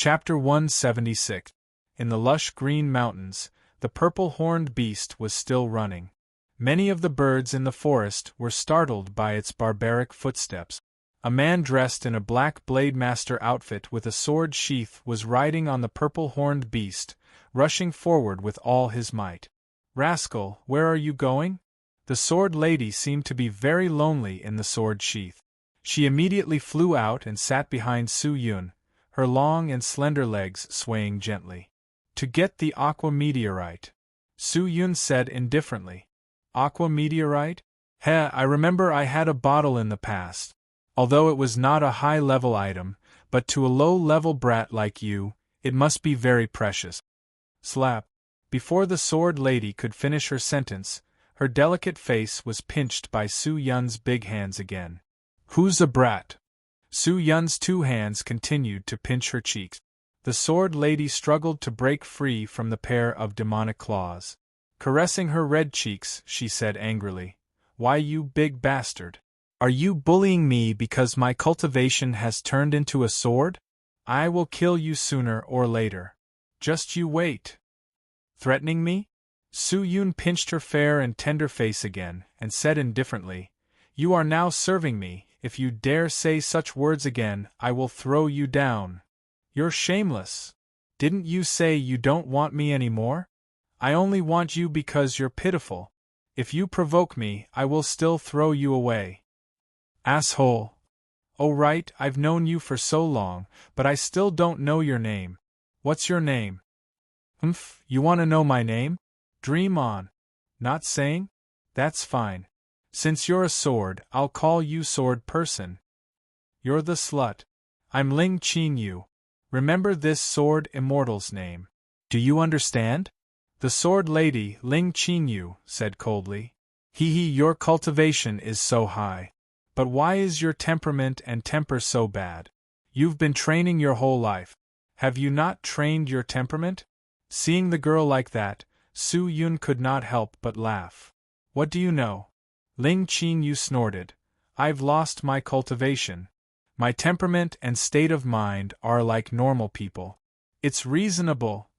Chapter 176. In the lush green mountains, the purple-horned beast was still running. Many of the birds in the forest were startled by its barbaric footsteps. A man dressed in a black Blademaster outfit with a sword sheath was riding on the purple-horned beast, rushing forward with all his might. "Rascal, where are you going?" The sword lady seemed to be very lonely in the sword sheath. She immediately flew out and sat behind Su Yun, her long and slender legs swaying gently. "To get the aqua meteorite," Su Yun said indifferently. "Aqua meteorite? Heh, I remember I had a bottle in the past. Although it was not a high-level item, but to a low-level brat like you, it must be very precious." Slap! Before the sword lady could finish her sentence, her delicate face was pinched by Su Yun's big hands again. "Who's a brat?" Su Yun's two hands continued to pinch her cheeks. The sword lady struggled to break free from the pair of demonic claws. Caressing her red cheeks, she said angrily, "Why, you big bastard! Are you bullying me because my cultivation has turned into a sword? I will kill you sooner or later. Just you wait." "Threatening me?" Su Yun pinched her fair and tender face again, and said indifferently, "You are now serving me. If you dare say such words again, I will throw you down." "You're shameless. Didn't you say you don't want me anymore? I only want you because you're pitiful. If you provoke me, I will still throw you away." "Asshole. Oh right, I've known you for so long, but I still don't know your name. What's your name?" "Humph, you want to know my name? Dream on. Not saying? That's fine. Since you're a sword, I'll call you Sword Person." "You're the slut. I'm Ling Qin Yu. Remember this sword immortal's name. Do you understand?" The sword lady, Ling Qin Yu, said coldly. "Hee, your cultivation is so high. But why is your temperament and temper so bad? You've been training your whole life. Have you not trained your temperament?" Seeing the girl like that, Su Yun could not help but laugh. "What do you know?" Ling Qin Yu snorted. "I've lost my cultivation. My temperament and state of mind are like normal people. It's reasonable."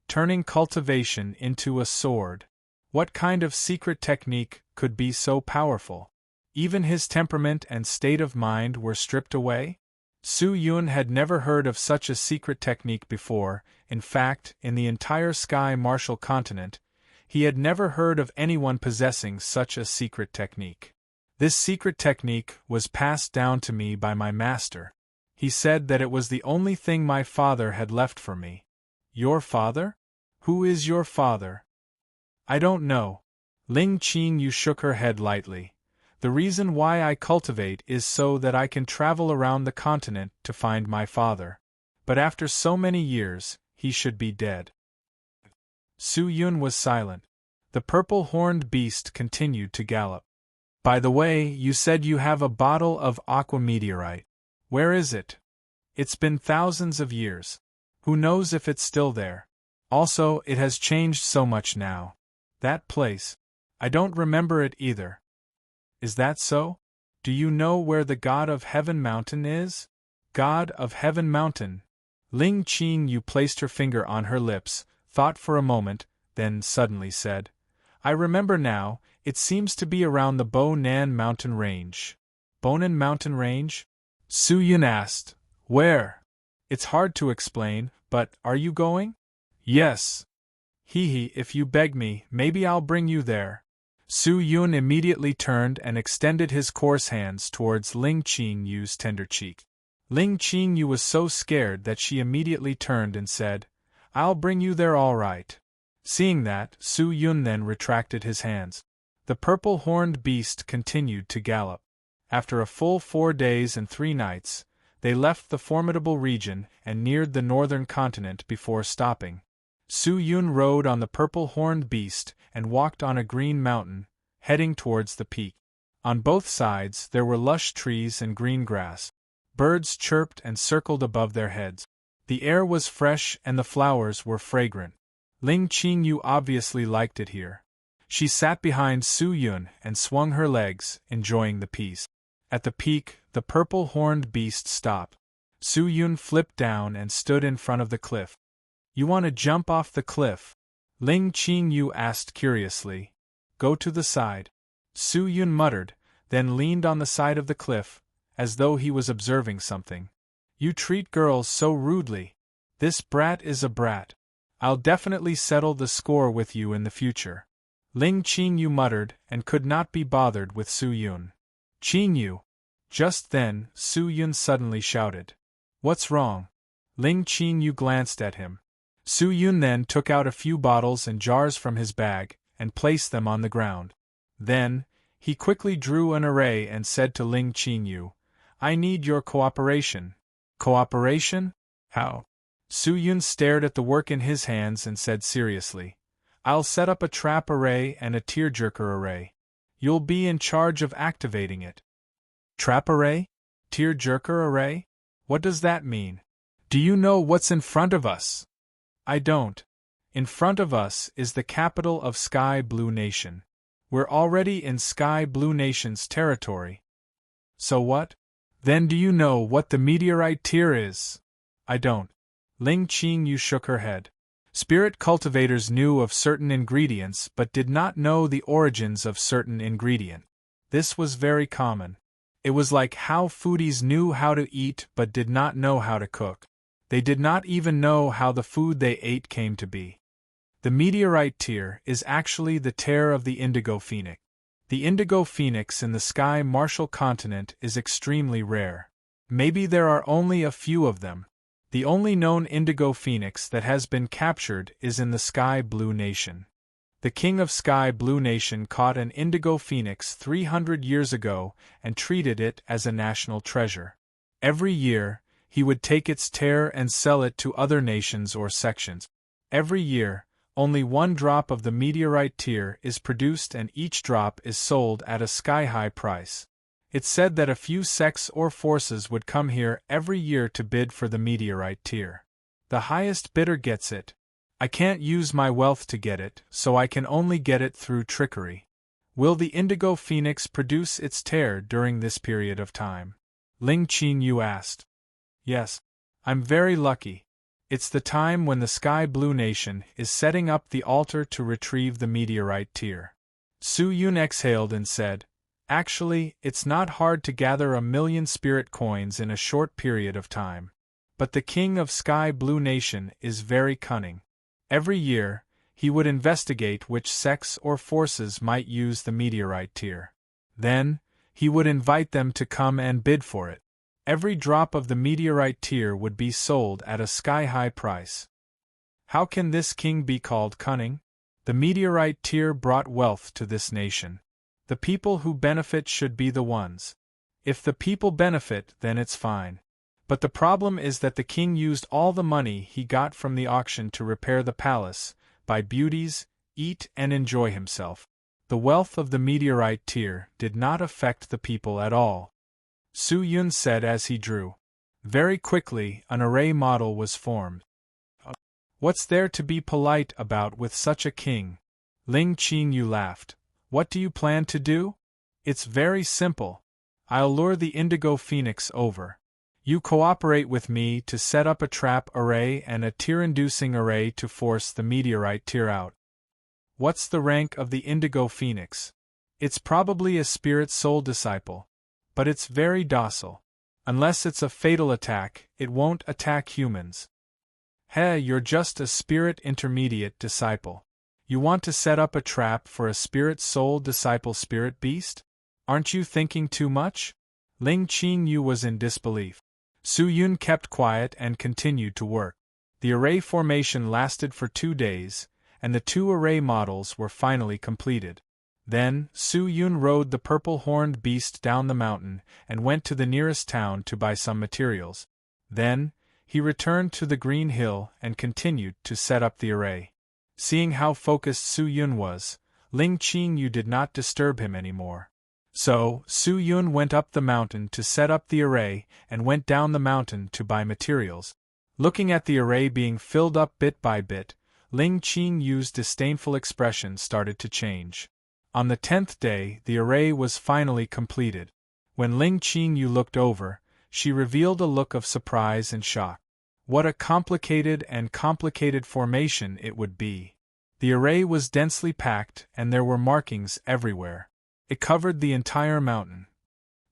Turning cultivation into a sword. What kind of secret technique could be so powerful? Even his temperament and state of mind were stripped away? Su Yun had never heard of such a secret technique before. In fact, in the entire Sky Martial continent, he had never heard of anyone possessing such a secret technique. "This secret technique was passed down to me by my master. He said that it was the only thing my father had left for me." "Your father? Who is your father?" "I don't know." Ling Qin Yu shook her head lightly. "The reason why I cultivate is so that I can travel around the continent to find my father. But after so many years, he should be dead." Su Yun was silent. The purple-horned beast continued to gallop. "By the way, you said you have a bottle of aqua meteorite. Where is it? It's been thousands of years. Who knows if it's still there? Also, it has changed so much now. That place. I don't remember it either." "Is that so? Do you know where the God of Heaven Mountain is?" "God of Heaven Mountain." Ling Qin Yu placed her finger on her lips, thought for a moment, then suddenly said, "I remember now, it seems to be around the Bo Nan mountain range." "Bonan mountain range?" Su Yun asked. "Where?" "It's hard to explain, but are you going?" "Yes." "Hee, if you beg me, maybe I'll bring you there." Su Yun immediately turned and extended his coarse hands towards Ling Qin Yu's tender cheek. Ling Qin Yu was so scared that she immediately turned and said, "I'll bring you there all right." Seeing that, Su Yun then retracted his hands. The purple-horned beast continued to gallop. After a full 4 days and 3 nights, they left the formidable region and neared the northern continent before stopping. Su Yun rode on the purple-horned beast and walked on a green mountain, heading towards the peak. On both sides there were lush trees and green grass. Birds chirped and circled above their heads. The air was fresh and the flowers were fragrant. Ling Qin Yu obviously liked it here. She sat behind Su Yun and swung her legs, enjoying the peace. At the peak, the purple-horned beast stopped. Su Yun flipped down and stood in front of the cliff. You want to jump off the cliff? Ling Qingyu asked curiously. Go to the side. Su Yun muttered, then leaned on the side of the cliff, as though he was observing something. You treat girls so rudely. This brat is a brat. I'll definitely settle the score with you in the future. Ling Qingyu muttered and could not be bothered with Su Yun. Qingyu! Just then, Su Yun suddenly shouted. What's wrong? Ling Qingyu glanced at him. Su Yun then took out a few bottles and jars from his bag and placed them on the ground. Then, he quickly drew an array and said to Ling Qingyu, I need your cooperation. Cooperation? How? Su Yun stared at the work in his hands and said seriously, I'll set up a trap array and a tearjerker array. You'll be in charge of activating it. Trap array? Tearjerker array? What does that mean? Do you know what's in front of us? I don't. In front of us is the capital of Sky Blue Nation. We're already in Sky Blue Nation's territory. So what? Then do you know what the meteorite tear is? I don't. Ling Qingyu shook her head. Spirit cultivators knew of certain ingredients but did not know the origins of certain ingredient. This was very common. It was like how foodies knew how to eat but did not know how to cook. They did not even know how the food they ate came to be. The meteorite tear is actually the tear of the indigo phoenix. The indigo phoenix in the Sky Martial continent is extremely rare. Maybe there are only a few of them. The only known indigo phoenix that has been captured is in the Sky Blue Nation. The king of Sky Blue Nation caught an indigo phoenix 300 years ago and treated it as a national treasure. Every year, he would take its tear and sell it to other nations or sections. Every year, only one drop of the meteorite tear is produced and each drop is sold at a sky-high price. It's said that a few sects or forces would come here every year to bid for the meteorite tear. The highest bidder gets it. I can't use my wealth to get it, so I can only get it through trickery. Will the indigo phoenix produce its tear during this period of time? Ling Qingyu asked. Yes. I'm very lucky. It's the time when the Sky Blue Nation is setting up the altar to retrieve the meteorite tear. Su Yun exhaled and said, Actually, it's not hard to gather 1,000,000 spirit coins in a short period of time. But the king of Sky Blue Nation is very cunning. Every year, he would investigate which sects or forces might use the meteorite tear. Then, he would invite them to come and bid for it. Every drop of the meteorite tear would be sold at a sky-high price. How can this king be called cunning? The meteorite tear brought wealth to this nation. The people who benefit should be the ones. If the people benefit, then it's fine. But the problem is that the king used all the money he got from the auction to repair the palace, buy beauties, eat and enjoy himself. The wealth of the meteorite tear did not affect the people at all. Su Yun said as he drew. Very quickly, an array model was formed. What's there to be polite about with such a king? Ling Qingyu laughed. What do you plan to do? It's very simple. I'll lure the indigo phoenix over. You cooperate with me to set up a trap array and a tear-inducing array to force the meteorite tear out. What's the rank of the indigo phoenix? It's probably a spirit soul disciple. But it's very docile. Unless it's a fatal attack, it won't attack humans. Hey, you're just a spirit intermediate disciple. You want to set up a trap for a spirit soul disciple spirit beast? Aren't you thinking too much? Ling Qingyu was in disbelief. Su Yun kept quiet and continued to work. The array formation lasted for 2 days, and the 2 array models were finally completed. Then, Su Yun rode the purple-horned beast down the mountain and went to the nearest town to buy some materials. Then, he returned to the green hill and continued to set up the array. Seeing how focused Su Yun was, Ling Qingyu did not disturb him anymore. So, Su Yun went up the mountain to set up the array and went down the mountain to buy materials. Looking at the array being filled up bit by bit, Ling Qingyu's disdainful expression started to change. On the 10th day, the array was finally completed. When Ling Qingyu looked over, she revealed a look of surprise and shock. What a complicated formation it would be. The array was densely packed and there were markings everywhere. It covered the entire mountain.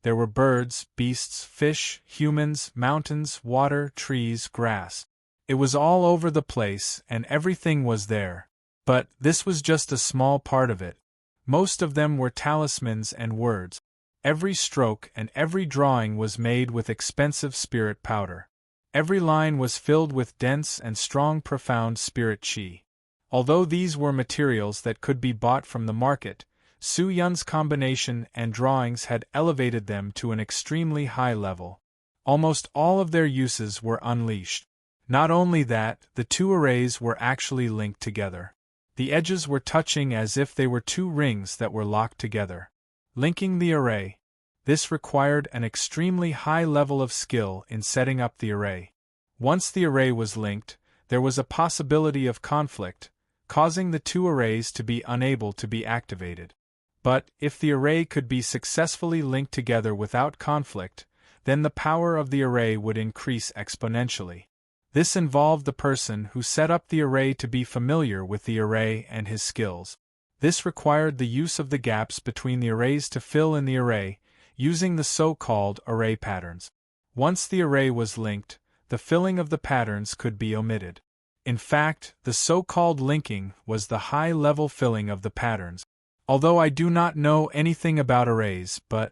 There were birds, beasts, fish, humans, mountains, water, trees, grass. It was all over the place and everything was there. But this was just a small part of it. Most of them were talismans and words. Every stroke and every drawing was made with expensive spirit powder. Every line was filled with dense and strong profound spirit chi. Although these were materials that could be bought from the market, Su Yun's combination and drawings had elevated them to an extremely high level. Almost all of their uses were unleashed. Not only that, the two arrays were actually linked together. The edges were touching as if they were two rings that were locked together. Linking the array. This required an extremely high level of skill in setting up the array. Once the array was linked, there was a possibility of conflict, causing the two arrays to be unable to be activated. But, if the array could be successfully linked together without conflict, then the power of the array would increase exponentially. This involved the person who set up the array to be familiar with the array and his skills. This required the use of the gaps between the arrays to fill in the array, using the so-called array patterns. Once the array was linked, the filling of the patterns could be omitted. In fact, the so-called linking was the high-level filling of the patterns. Although I do not know anything about arrays, but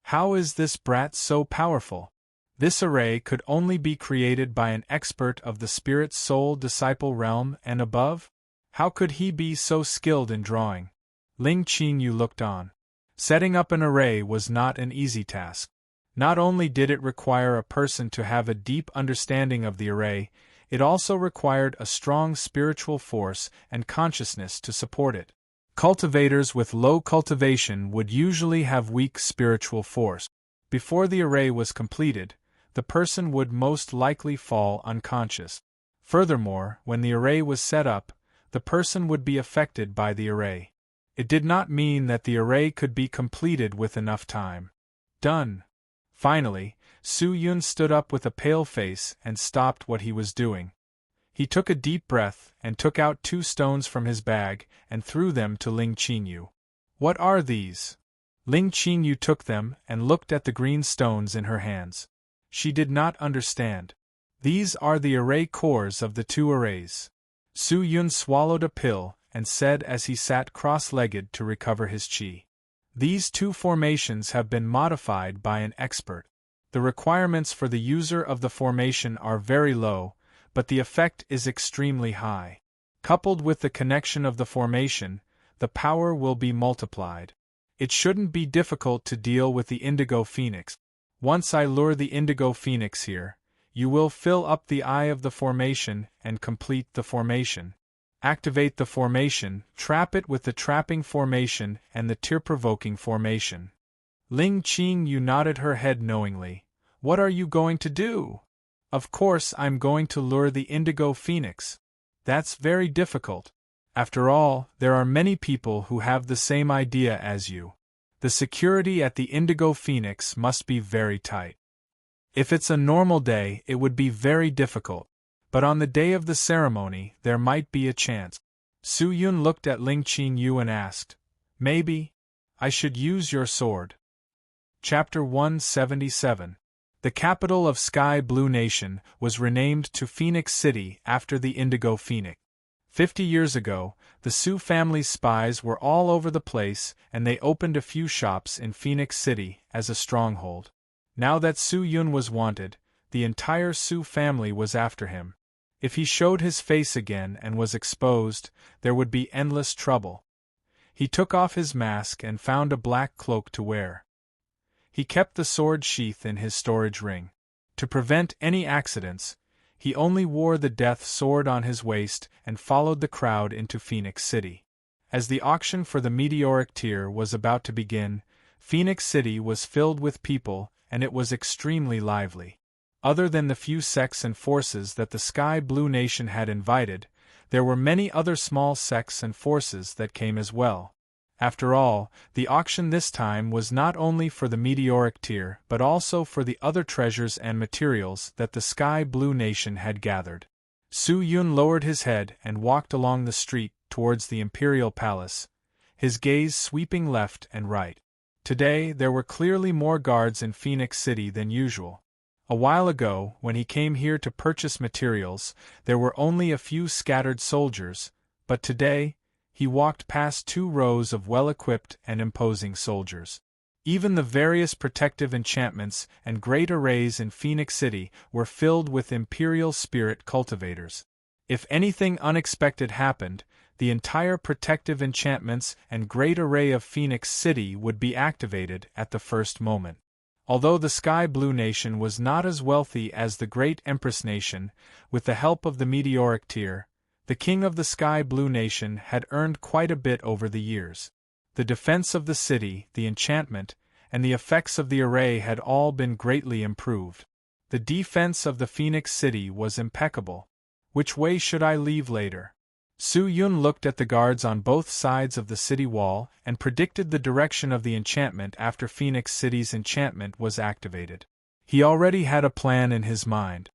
how is this brat so powerful? This array could only be created by an expert of the spirit soul disciple realm and above? How could he be so skilled in drawing? Ling Qingyu looked on. Setting up an array was not an easy task. Not only did it require a person to have a deep understanding of the array, it also required a strong spiritual force and consciousness to support it. Cultivators with low cultivation would usually have weak spiritual force. Before the array was completed, the person would most likely fall unconscious. Furthermore, when the array was set up, the person would be affected by the array. It did not mean that the array could be completed with enough time. Done. Finally, Su Yun stood up with a pale face and stopped what he was doing. He took a deep breath and took out 2 stones from his bag and threw them to Ling Qingyu. What are these? Ling Qingyu took them and looked at the green stones in her hands. She did not understand. These are the array cores of the 2 arrays. Su Yun swallowed a pill and said as he sat cross-legged to recover his chi. These 2 formations have been modified by an expert. The requirements for the user of the formation are very low, but the effect is extremely high. Coupled with the connection of the formation, the power will be multiplied. It shouldn't be difficult to deal with the indigo phoenix. Once I lure the indigo phoenix here, you will fill up the eye of the formation and complete the formation. Activate the formation, trap it with the trapping formation and the tear-provoking formation. Ling Qingyu nodded her head knowingly. What are you going to do? Of course I'm going to lure the indigo phoenix. That's very difficult. After all, there are many people who have the same idea as you. The security at the indigo phoenix must be very tight. If it's a normal day, it would be very difficult. But on the day of the ceremony, there might be a chance. Su Yun looked at Ling Qingyu and asked, Maybe I should use your sword. Chapter 177. The capital of Sky Blue Nation was renamed to Phoenix City after the Indigo Phoenix. 50 years ago, the Su family's spies were all over the place and they opened a few shops in Phoenix City as a stronghold. Now that Su Yun was wanted, the entire Su family was after him. If he showed his face again and was exposed, there would be endless trouble. He took off his mask and found a black cloak to wear. He kept the sword sheath in his storage ring. To prevent any accidents, he only wore the death sword on his waist and followed the crowd into Phoenix City. As the auction for the meteoric tear was about to begin, Phoenix City was filled with people and it was extremely lively. Other than the few sects and forces that the Sky Blue Nation had invited, there were many other small sects and forces that came as well. After all, the auction this time was not only for the meteoric tier but also for the other treasures and materials that the Sky Blue Nation had gathered. Su Yun lowered his head and walked along the street towards the Imperial Palace, his gaze sweeping left and right. Today there were clearly more guards in Phoenix City than usual. A while ago, when he came here to purchase materials, there were only a few scattered soldiers, but today, he walked past 2 rows of well-equipped and imposing soldiers. Even the various protective enchantments and great arrays in Phoenix City were filled with Imperial spirit cultivators. If anything unexpected happened, the entire protective enchantments and great array of Phoenix City would be activated at the first moment. Although the Sky Blue Nation was not as wealthy as the Great Empress Nation, with the help of the meteoric tier, the king of the Sky Blue Nation had earned quite a bit over the years. The defense of the city, the enchantment, and the effects of the array had all been greatly improved. The defense of the Phoenix City was impeccable. Which way should I leave later? Su Yun looked at the guards on both sides of the city wall and predicted the direction of the enchantment after Phoenix City's enchantment was activated. He already had a plan in his mind.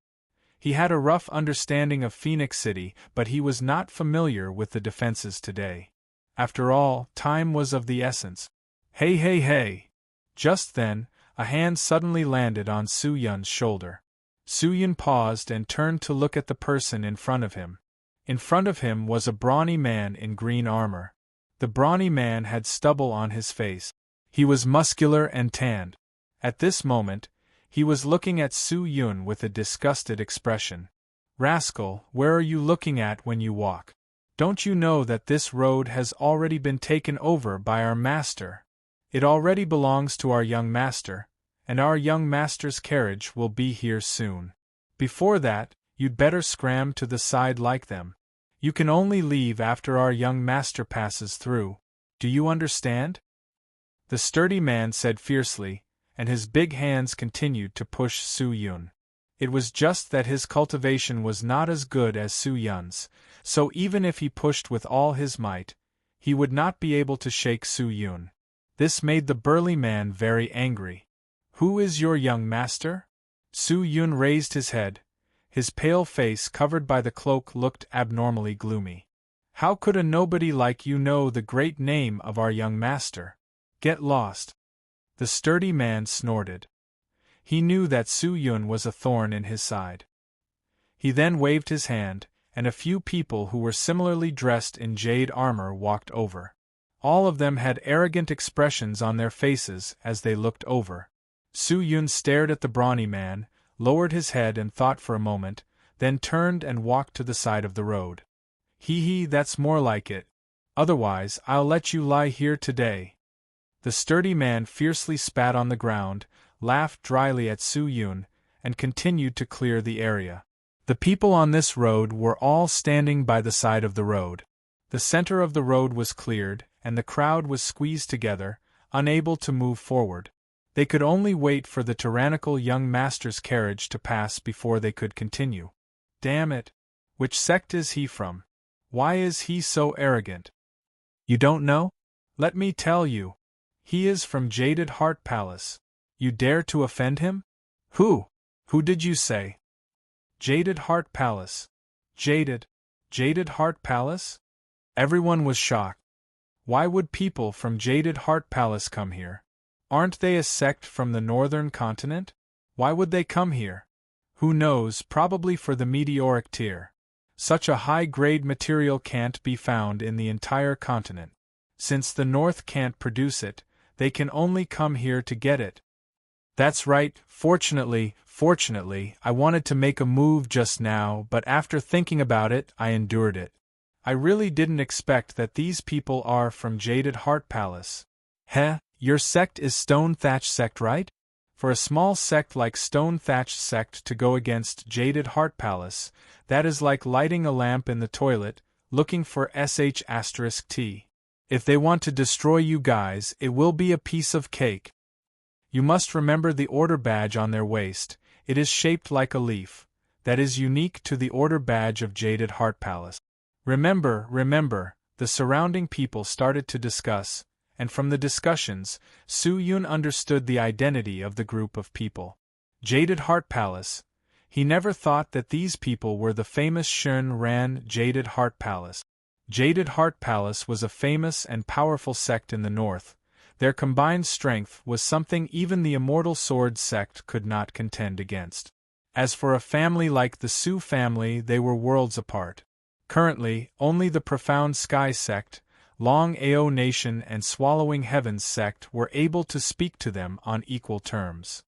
He had a rough understanding of Phoenix City, but he was not familiar with the defenses today. After all, time was of the essence. Hey hey hey! Just then, a hand suddenly landed on Su Yun's shoulder. Su Yun paused and turned to look at the person in front of him. In front of him was a brawny man in green armor. The brawny man had stubble on his face. He was muscular and tanned. At this moment, he was looking at Su Yun with a disgusted expression. Rascal, where are you looking at when you walk? Don't you know that this road has already been taken over by our master? It already belongs to our young master, and our young master's carriage will be here soon. Before that, you'd better scram to the side like them. You can only leave after our young master passes through. Do you understand? The sturdy man said fiercely, and his big hands continued to push Su Yun. It was just that his cultivation was not as good as Su Yun's, so even if he pushed with all his might, he would not be able to shake Su Yun. This made the burly man very angry. Who is your young master? Su Yun raised his head. His pale face covered by the cloak looked abnormally gloomy. How could a nobody like you know the great name of our young master? Get lost. The sturdy man snorted. He knew that Su Yun was a thorn in his side. He then waved his hand, and a few people who were similarly dressed in jade armor walked over. All of them had arrogant expressions on their faces as they looked over. Su Yun stared at the brawny man, lowered his head and thought for a moment, then turned and walked to the side of the road. Hee, that's more like it. Otherwise, I'll let you lie here today. The sturdy man fiercely spat on the ground, laughed dryly at Su Yun, and continued to clear the area. The people on this road were all standing by the side of the road. The center of the road was cleared, and the crowd was squeezed together, unable to move forward. They could only wait for the tyrannical young master's carriage to pass before they could continue. Damn it! Which sect is he from? Why is he so arrogant? You don't know? Let me tell you. He is from Jaded Heart Palace. You dare to offend him? Who? Who did you say? Jaded Heart Palace. Jaded Heart Palace? Everyone was shocked. Why would people from Jaded Heart Palace come here? Aren't they a sect from the northern continent? Why would they come here? Who knows, probably for the meteoric tier. Such a high-grade material can't be found in the entire continent. Since the north can't produce it, they can only come here to get it. That's right, fortunately, I wanted to make a move just now, but after thinking about it, I endured it. I really didn't expect that these people are from Jaded Heart Palace. Heh, your sect is Stone Thatch Sect, right? For a small sect like Stone Thatch Sect to go against Jaded Heart Palace, that is like lighting a lamp in the toilet, looking for **T. If they want to destroy you guys, it will be a piece of cake. You must remember the order badge on their waist. It is shaped like a leaf. That is unique to the order badge of Jaded Heart Palace. Remember, the surrounding people started to discuss, and from the discussions, Su Yun understood the identity of the group of people. Jaded Heart Palace. He never thought that these people were the famous Shun Ran Jaded Heart Palace. Jaded Heart Palace was a famous and powerful sect in the north. Their combined strength was something even the Immortal Sword sect could not contend against. As for a family like the Su family, they were worlds apart. Currently, only the Profound Sky sect, Long Ao Nation and Swallowing Heavens sect were able to speak to them on equal terms.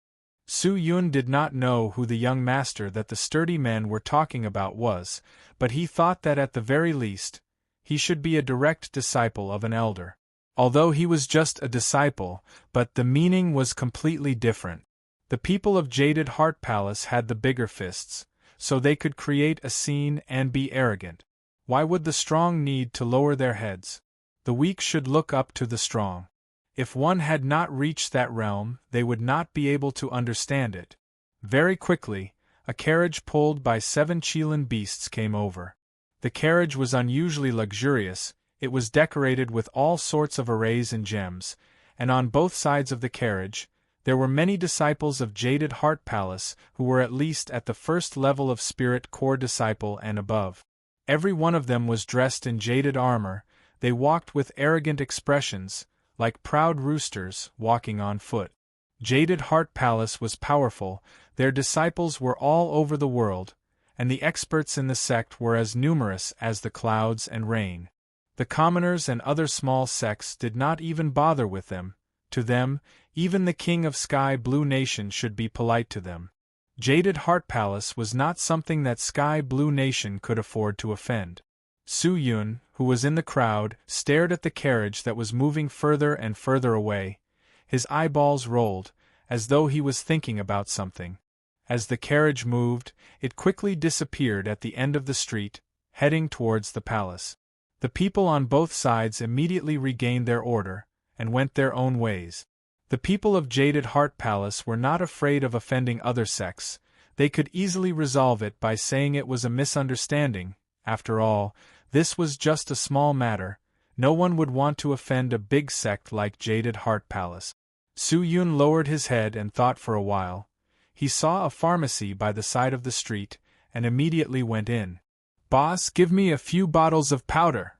Su Yun did not know who the young master that the sturdy men were talking about was, but he thought that at the very least, he should be a direct disciple of an elder. Although he was just a disciple, but the meaning was completely different. The people of Jaded Heart Palace had the bigger fists, so they could create a scene and be arrogant. Why would the strong need to lower their heads? The weak should look up to the strong. If one had not reached that realm, they would not be able to understand it. Very quickly, a carriage pulled by 7 Qilin beasts came over. The carriage was unusually luxurious. It was decorated with all sorts of arrays and gems, and on both sides of the carriage, there were many disciples of Jaded Heart Palace who were at least at the first level of Spirit Core disciple and above. Every one of them was dressed in jaded armor. They walked with arrogant expressions, like proud roosters walking on foot. Jaded Heart Palace was powerful. Their disciples were all over the world, and the experts in the sect were as numerous as the clouds and rain. The commoners and other small sects did not even bother with them. To them, even the king of Sky Blue Nation should be polite to them. Jaded Heart Palace was not something that Sky Blue Nation could afford to offend. Su Yun, who was in the crowd, stared at the carriage that was moving further and further away. His eyeballs rolled, as though he was thinking about something. As the carriage moved, it quickly disappeared at the end of the street, heading towards the palace. The people on both sides immediately regained their order, and went their own ways. The people of Jaded Heart Palace were not afraid of offending other sects. They could easily resolve it by saying it was a misunderstanding. After all, this was just a small matter. No one would want to offend a big sect like Jaded Heart Palace. Su Yun lowered his head and thought for a while. He saw a pharmacy by the side of the street, and immediately went in. "Boss, give me a few bottles of powder."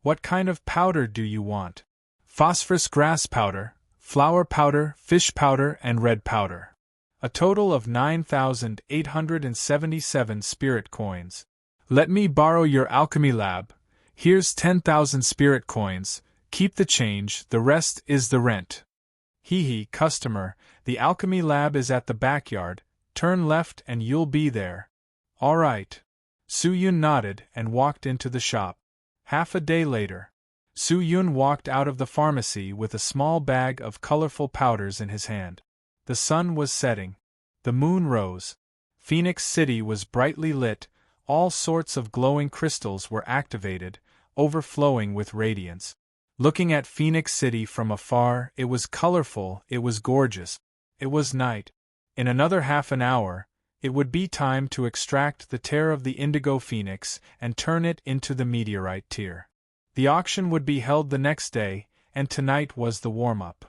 "What kind of powder do you want?" "Phosphorus grass powder, flower powder, fish powder, and red powder. A total of 9,877 spirit coins." "Let me borrow your alchemy lab. Here's 10,000 spirit coins. Keep the change, the rest is the rent." "Hee, customer, the alchemy lab is at the backyard. Turn left and you'll be there." "All right." Su Yun nodded and walked into the shop. Half a day later, Su Yun walked out of the pharmacy with a small bag of colorful powders in his hand. The sun was setting. The moon rose. Phoenix City was brightly lit. All sorts of glowing crystals were activated, overflowing with radiance. Looking at Phoenix City from afar, it was colorful, it was gorgeous. It was night. In another half an hour, it would be time to extract the tear of the indigo phoenix and turn it into the meteorite tear. The auction would be held the next day, and tonight was the warm-up.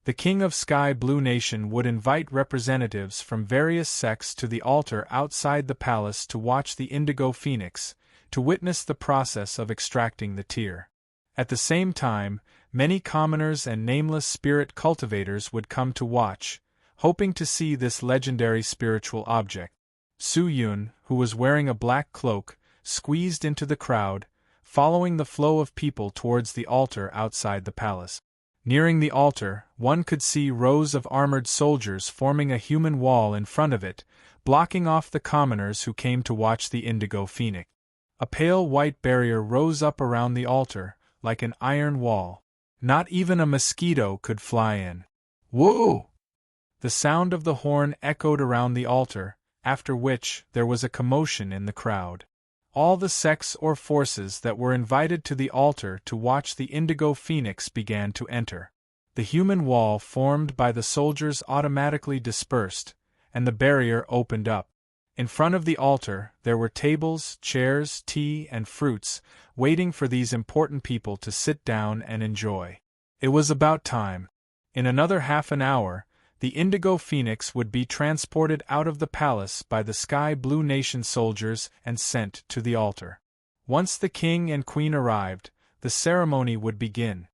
The King of Sky Blue Nation would invite representatives from various sects to the altar outside the palace to watch the indigo phoenix, to witness the process of extracting the tear. At the same time, many commoners and nameless spirit cultivators would come to watch, hoping to see this legendary spiritual object. Su Yun, who was wearing a black cloak, squeezed into the crowd, following the flow of people towards the altar outside the palace. Nearing the altar, one could see rows of armored soldiers forming a human wall in front of it, blocking off the commoners who came to watch the indigo phoenix. A pale white barrier rose up around the altar, like an iron wall. Not even a mosquito could fly in. "Whoa!" The sound of the horn echoed around the altar, after which there was a commotion in the crowd. All the sects or forces that were invited to the altar to watch the indigo phoenix began to enter. The human wall formed by the soldiers automatically dispersed, and the barrier opened up. In front of the altar, there were tables, chairs, tea, and fruits, waiting for these important people to sit down and enjoy. It was about time. In another half an hour, the indigo phoenix would be transported out of the palace by the Sky Blue Nation soldiers and sent to the altar. Once the king and queen arrived, the ceremony would begin.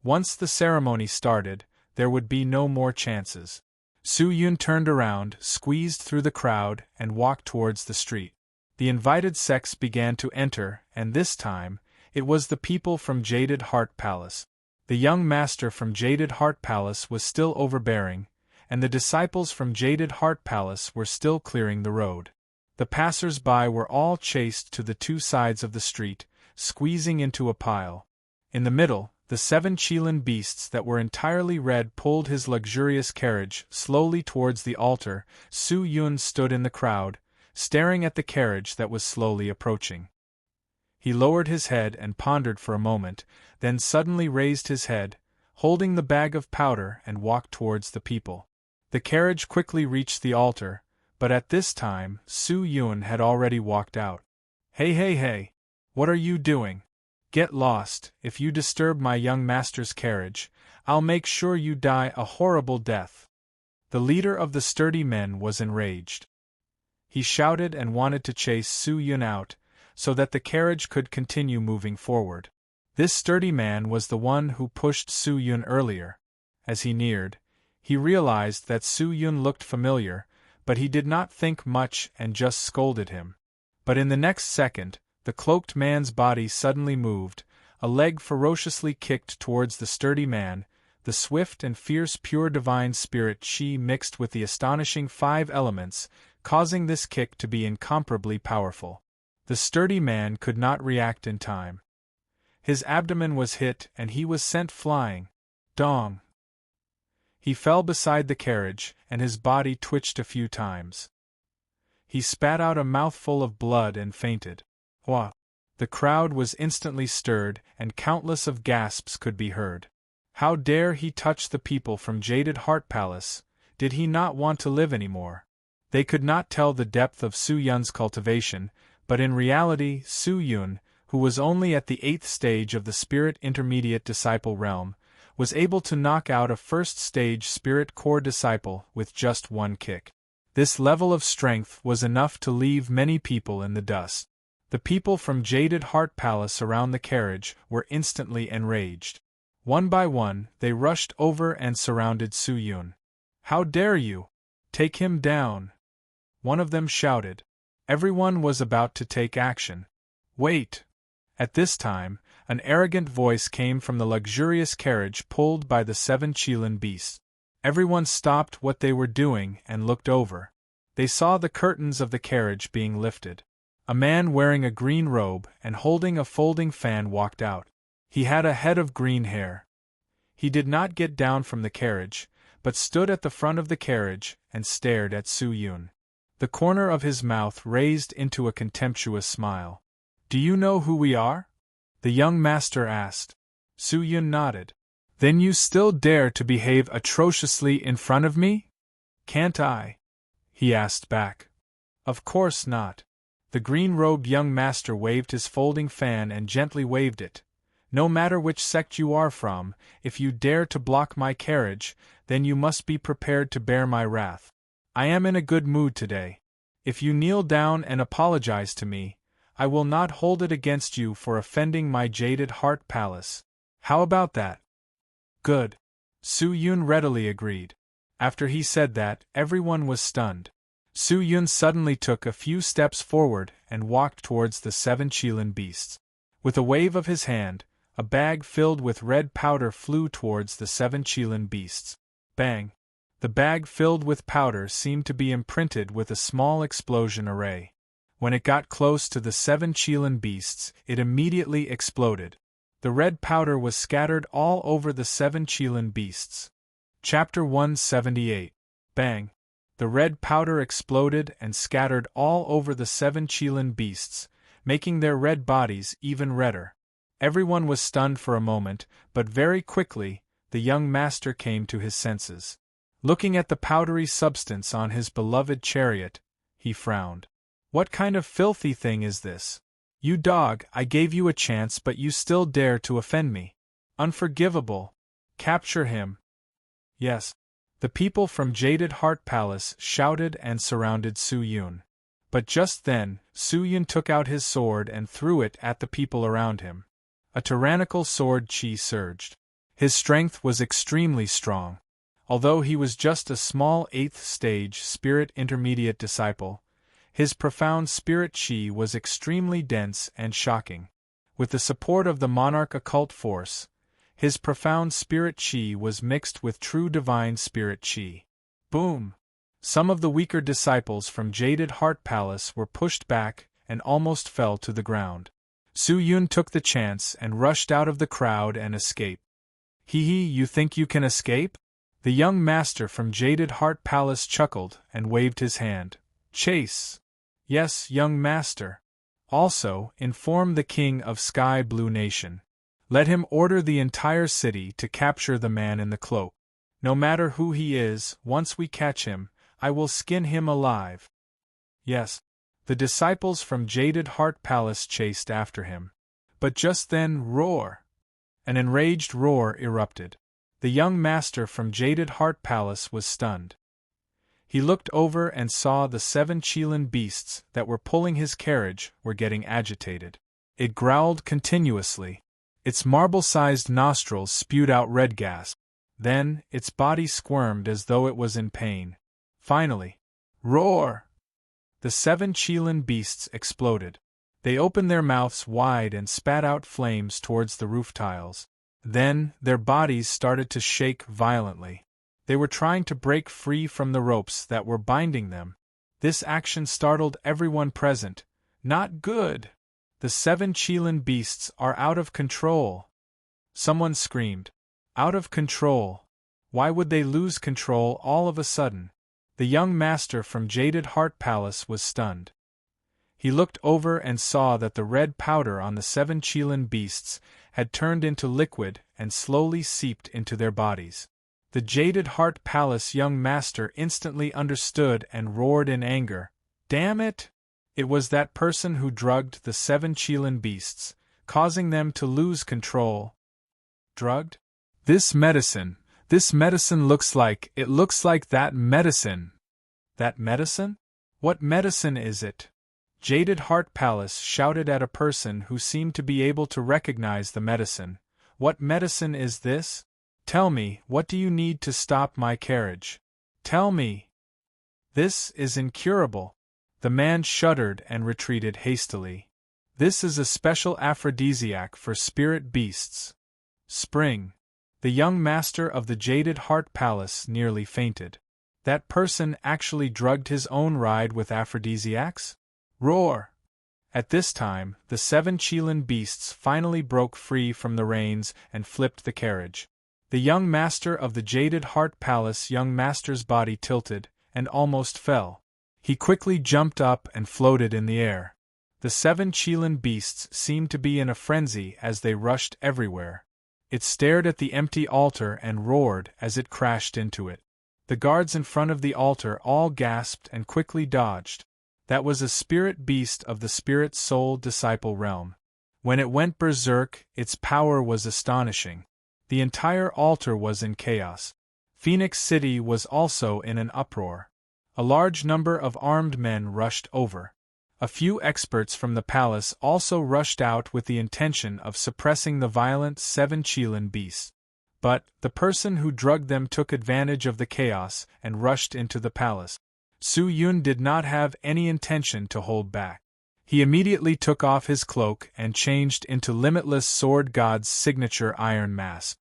Once the ceremony started, there would be no more chances. Su Yun turned around, squeezed through the crowd, and walked towards the street. The invited sects began to enter, and this time, it was the people from Jaded Heart Palace. The young master from Jaded Heart Palace was still overbearing, and the disciples from Jaded Heart Palace were still clearing the road. The passers-by were all chased to the two sides of the street, squeezing into a pile. In the middle, the 7 Qilin beasts that were entirely red pulled his luxurious carriage slowly towards the altar. Su Yun stood in the crowd, staring at the carriage that was slowly approaching. He lowered his head and pondered for a moment, then suddenly raised his head, holding the bag of powder, and walked towards the people. The carriage quickly reached the altar, but at this time, Su Yun had already walked out. Hey hey hey! What are you doing? Get lost. If you disturb my young master's carriage, I'll make sure you die a horrible death. The leader of the sturdy men was enraged. He shouted and wanted to chase Su Yun out, so that the carriage could continue moving forward. This sturdy man was the one who pushed Su Yun earlier. As he neared, he realized that Su Yun looked familiar, but he did not think much and just scolded him. But in the next second, the cloaked man's body suddenly moved, a leg ferociously kicked towards the sturdy man, the swift and fierce pure divine spirit Qi mixed with the astonishing 5 elements, causing this kick to be incomparably powerful. The sturdy man could not react in time. His abdomen was hit and he was sent flying. Dong! He fell beside the carriage, and his body twitched a few times. He spat out a mouthful of blood and fainted. Wah! The crowd was instantly stirred, and countless of gasps could be heard. How dare he touch the people from Jaded Heart Palace? Did he not want to live anymore? They could not tell the depth of Su Yun's cultivation, but in reality Su Yun, who was only at the 8th stage of the Spirit Intermediate Disciple realm, was able to knock out a 1st stage Spirit Core disciple with just one kick. This level of strength was enough to leave many people in the dust. The people from Jaded Heart Palace around the carriage were instantly enraged. One by one, they rushed over and surrounded Su Yun. How dare you? Take him down! One of them shouted. Everyone was about to take action. Wait! At this time, an arrogant voice came from the luxurious carriage pulled by the 7 Qilin beasts. Everyone stopped what they were doing and looked over. They saw the curtains of the carriage being lifted. A man wearing a green robe and holding a folding fan walked out. He had a head of green hair. He did not get down from the carriage, but stood at the front of the carriage and stared at Su Yun. The corner of his mouth raised into a contemptuous smile. Do you know who we are? The young master asked. Su Yun nodded. Then you still dare to behave atrociously in front of me? Can't I? He asked back. Of course not. The green-robed young master waved his folding fan and gently waved it. No matter which sect you are from, if you dare to block my carriage, then you must be prepared to bear my wrath. I am in a good mood today. If you kneel down and apologize to me, I will not hold it against you for offending my Jaded Heart Palace. How about that? Good. Su Yun readily agreed. After he said that, everyone was stunned. Su Yun suddenly took a few steps forward and walked towards the 7 Qilin beasts. With a wave of his hand, a bag filled with red powder flew towards the 7 Qilin beasts. Bang! The bag filled with powder seemed to be imprinted with a small explosion array. When it got close to the 7 Qilin beasts, it immediately exploded. The red powder was scattered all over the 7 Qilin beasts. Chapter 178. Bang! The red powder exploded and scattered all over the 7 Qilin beasts, making their red bodies even redder. Everyone was stunned for a moment, but very quickly, the young master came to his senses. Looking at the powdery substance on his beloved chariot, he frowned. What kind of filthy thing is this? You dog, I gave you a chance but you still dare to offend me. Unforgivable. Capture him! Yes. The people from Jaded Heart Palace shouted and surrounded Su Yun. But just then, Su Yun took out his sword and threw it at the people around him. A tyrannical sword chi surged. His strength was extremely strong. Although he was just a small 8th stage spirit intermediate disciple, his profound spirit chi was extremely dense and shocking. With the support of the monarch occult force, his profound spirit chi was mixed with true divine spirit chi. Boom! Some of the weaker disciples from Jaded Heart Palace were pushed back and almost fell to the ground. Su Yun took the chance and rushed out of the crowd and escaped. Hee, you think you can escape? The young master from Jaded Heart Palace chuckled and waved his hand. Chase! Yes, young master. Also, inform the king of Sky Blue Nation. Let him order the entire city to capture the man in the cloak. No matter who he is, once we catch him, I will skin him alive. Yes. The disciples from Jaded Heart Palace chased after him. But just then, roar! An enraged roar erupted. The young master from Jaded Heart Palace was stunned. He looked over and saw the 7 Qilin beasts that were pulling his carriage were getting agitated. It growled continuously. Its marble-sized nostrils spewed out red gas. Then, its body squirmed as though it was in pain. Finally, roar! The 7 Qilin beasts exploded. They opened their mouths wide and spat out flames towards the roof tiles. Then, their bodies started to shake violently. They were trying to break free from the ropes that were binding them. This action startled everyone present. Not good! The 7 Qilin beasts are out of control! Someone screamed. Out of control? Why would they lose control all of a sudden? The young master from Jaded Heart Palace was stunned. He looked over and saw that the red powder on the 7 Qilin beasts had turned into liquid and slowly seeped into their bodies. The Jaded Heart Palace young master instantly understood and roared in anger. Damn it! It was that person who drugged the 7 Qilin beasts, causing them to lose control. Drugged? This medicine looks like that medicine. That medicine? What medicine is it? Jaded Heart Palace shouted at a person who seemed to be able to recognize the medicine. What medicine is this? Tell me, what do you need to stop my carriage? Tell me. This is incurable. The man shuddered and retreated hastily. This is a special aphrodisiac for spirit beasts. Spring. The young master of the Jaded Heart Palace nearly fainted. That person actually drugged his own ride with aphrodisiacs? Roar! At this time, the 7 Qilin beasts finally broke free from the reins and flipped the carriage. The young master of the Jaded Heart Palace young master's body tilted and almost fell. He quickly jumped up and floated in the air. The 7 Qilin beasts seemed to be in a frenzy as they rushed everywhere. It stared at the empty altar and roared as it crashed into it. The guards in front of the altar all gasped and quickly dodged. That was a spirit beast of the spirit soul disciple realm. When it went berserk, its power was astonishing. The entire altar was in chaos. Phoenix City was also in an uproar. A large number of armed men rushed over. A few experts from the palace also rushed out with the intention of suppressing the violent 7 Qilin beasts. But the person who drugged them took advantage of the chaos and rushed into the palace. Su Yun did not have any intention to hold back. He immediately took off his cloak and changed into Limitless Sword God's signature iron mask.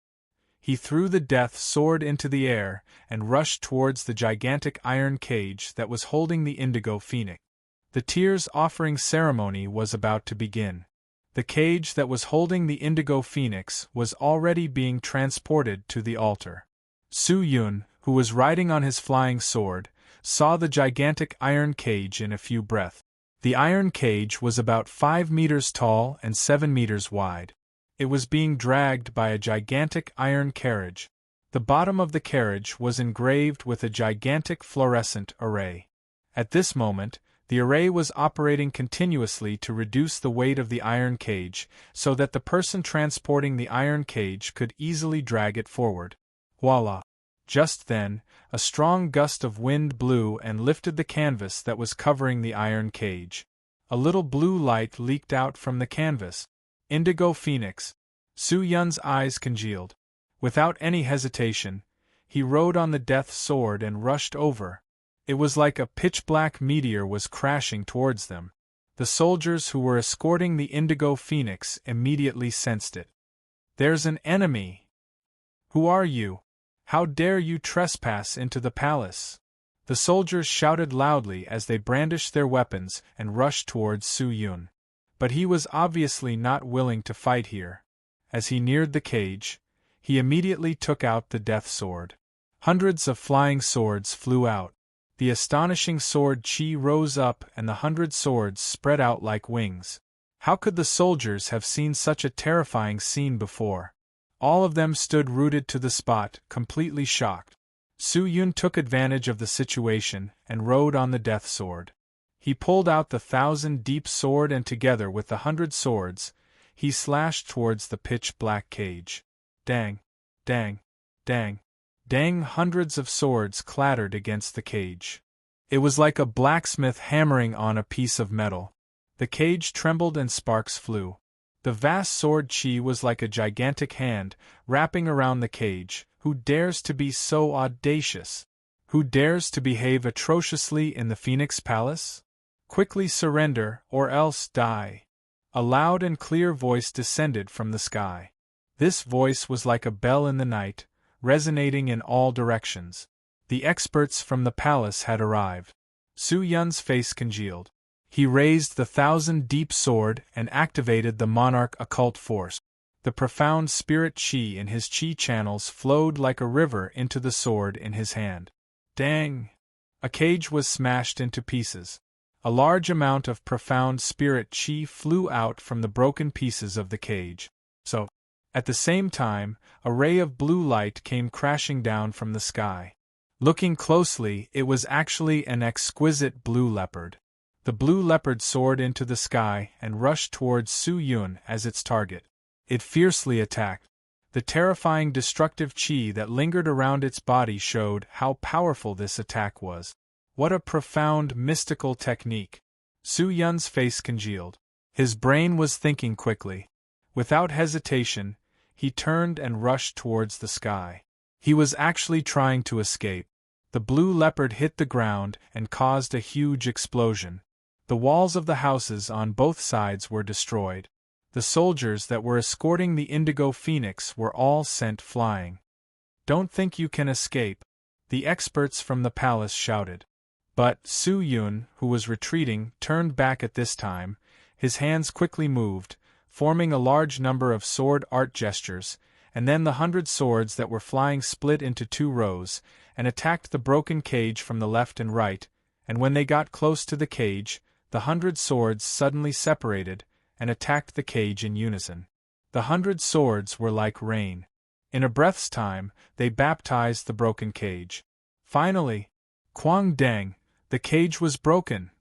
He threw the death sword into the air and rushed towards the gigantic iron cage that was holding the indigo phoenix. The tears offering ceremony was about to begin. The cage that was holding the indigo phoenix was already being transported to the altar. Su Yun, who was riding on his flying sword, saw the gigantic iron cage in a few breaths. The iron cage was about 5 meters tall and 7 meters wide. It was being dragged by a gigantic iron carriage. The bottom of the carriage was engraved with a gigantic fluorescent array. At this moment, The array was operating continuously to reduce the weight of the iron cage, so that the person transporting the iron cage could easily drag it forward. Voila! Just then, a strong gust of wind blew and lifted the canvas that was covering the iron cage. A little blue light leaked out from the canvas. Indigo Phoenix. Su Yun's eyes congealed. Without any hesitation, he rode on the death sword and rushed over. It was like a pitch-black meteor was crashing towards them. The soldiers who were escorting the Indigo Phoenix immediately sensed it. "There's an enemy! Who are you? How dare you trespass into the palace?" The soldiers shouted loudly as they brandished their weapons and rushed towards Su Yun. But he was obviously not willing to fight here. As he neared the cage, he immediately took out the death sword. Hundreds of flying swords flew out. The astonishing sword chi rose up and the 100 swords spread out like wings. How could the soldiers have seen such a terrifying scene before? All of them stood rooted to the spot, completely shocked. Su Yun took advantage of the situation and rode on the death sword. He pulled out the 1,000-deep sword and together with the 100 swords, he slashed towards the pitch-black cage. Dang! Dang! Dang! Dang! Hundreds of swords clattered against the cage. It was like a blacksmith hammering on a piece of metal. The cage trembled and sparks flew. The vast sword chi was like a gigantic hand, wrapping around the cage. Who dares to be so audacious? Who dares to behave atrociously in the Phoenix Palace? Quickly surrender, or else die. A loud and clear voice descended from the sky. This voice was like a bell in the night, resonating in all directions. The experts from the palace had arrived. Su Yun's face congealed. He raised the 1,000-deep sword and activated the monarch occult force. The profound spirit chi in his chi channels flowed like a river into the sword in his hand. Dang! A cage was smashed into pieces. A large amount of profound spirit chi flew out from the broken pieces of the cage. At the same time, a ray of blue light came crashing down from the sky. Looking closely, it was actually an exquisite blue leopard. The blue leopard soared into the sky and rushed towards Su Yun as its target. It fiercely attacked. The terrifying destructive chi that lingered around its body showed how powerful this attack was. What a profound mystical technique! Su Yun's face congealed. His brain was thinking quickly. Without hesitation, he turned and rushed towards the sky. He was actually trying to escape. The blue leopard hit the ground and caused a huge explosion. The walls of the houses on both sides were destroyed. The soldiers that were escorting the Indigo Phoenix were all sent flying. "Don't think you can escape," the experts from the palace shouted. But Su Yun, who was retreating, turned back at this time. His hands quickly moved, forming a large number of sword art gestures, and then the 100 swords that were flying split into 2 rows, and attacked the broken cage from the left and right, and when they got close to the cage, the 100 swords suddenly separated, and attacked the cage in unison. The 100 swords were like rain. In a breath's time, they baptized the broken cage. Finally, Quang Dang, the cage was broken.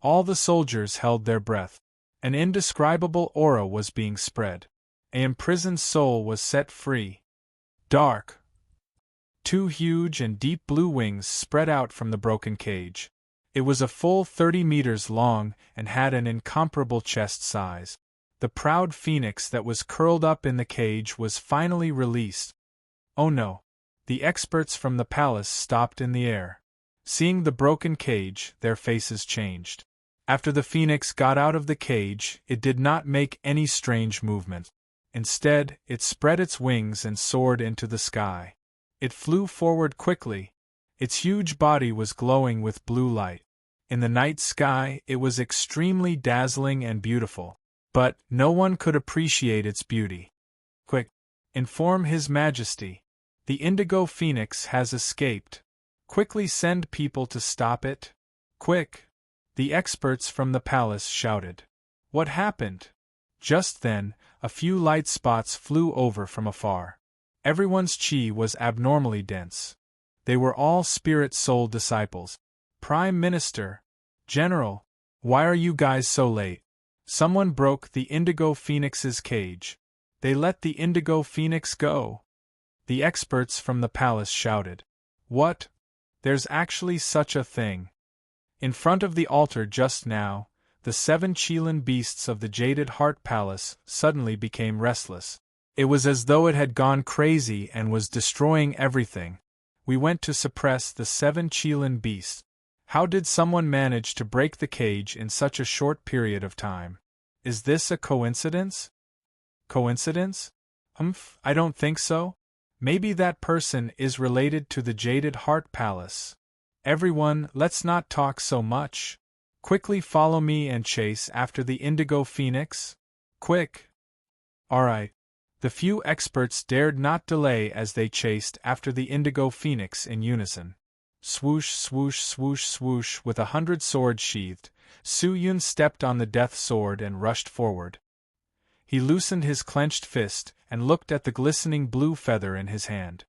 All the soldiers held their breath. An indescribable aura was being spread. An imprisoned soul was set free. Dark! 2 huge and deep blue wings spread out from the broken cage. It was a full 30 meters long and had an incomparable chest size. The proud phoenix that was curled up in the cage was finally released. Oh no! The experts from the palace stopped in the air. Seeing the broken cage, their faces changed. After the phoenix got out of the cage, it did not make any strange movement. Instead, it spread its wings and soared into the sky. It flew forward quickly. Its huge body was glowing with blue light. In the night sky, it was extremely dazzling and beautiful. But no one could appreciate its beauty. Quick! Inform His Majesty. The Indigo Phoenix has escaped. Quickly send people to stop it. Quick! The experts from the palace shouted. What happened? Just then, a few light spots flew over from afar. Everyone's chi was abnormally dense. They were all spirit soul disciples. Prime Minister, General, Why are you guys so late? Someone broke the Indigo Phoenix's cage. They let the Indigo Phoenix go. The experts from the palace shouted. What? There's actually such a thing. In front of the altar just now, the 7 Qilin beasts of the Jaded Heart Palace suddenly became restless. It was as though it had gone crazy and was destroying everything. We went to suppress the 7 Qilin beasts. How did someone manage to break the cage in such a short period of time? Is this a coincidence? Coincidence? I don't think so. Maybe that person is related to the Jaded Heart Palace. Everyone, let's not talk so much. Quickly follow me and chase after the Indigo Phoenix. Quick! Alright. The few experts dared not delay as they chased after the Indigo Phoenix in unison. Swoosh, swoosh, swoosh, swoosh, with 100 swords sheathed, Su Yun stepped on the death sword and rushed forward. He loosened his clenched fist and looked at the glistening blue feather in his hand.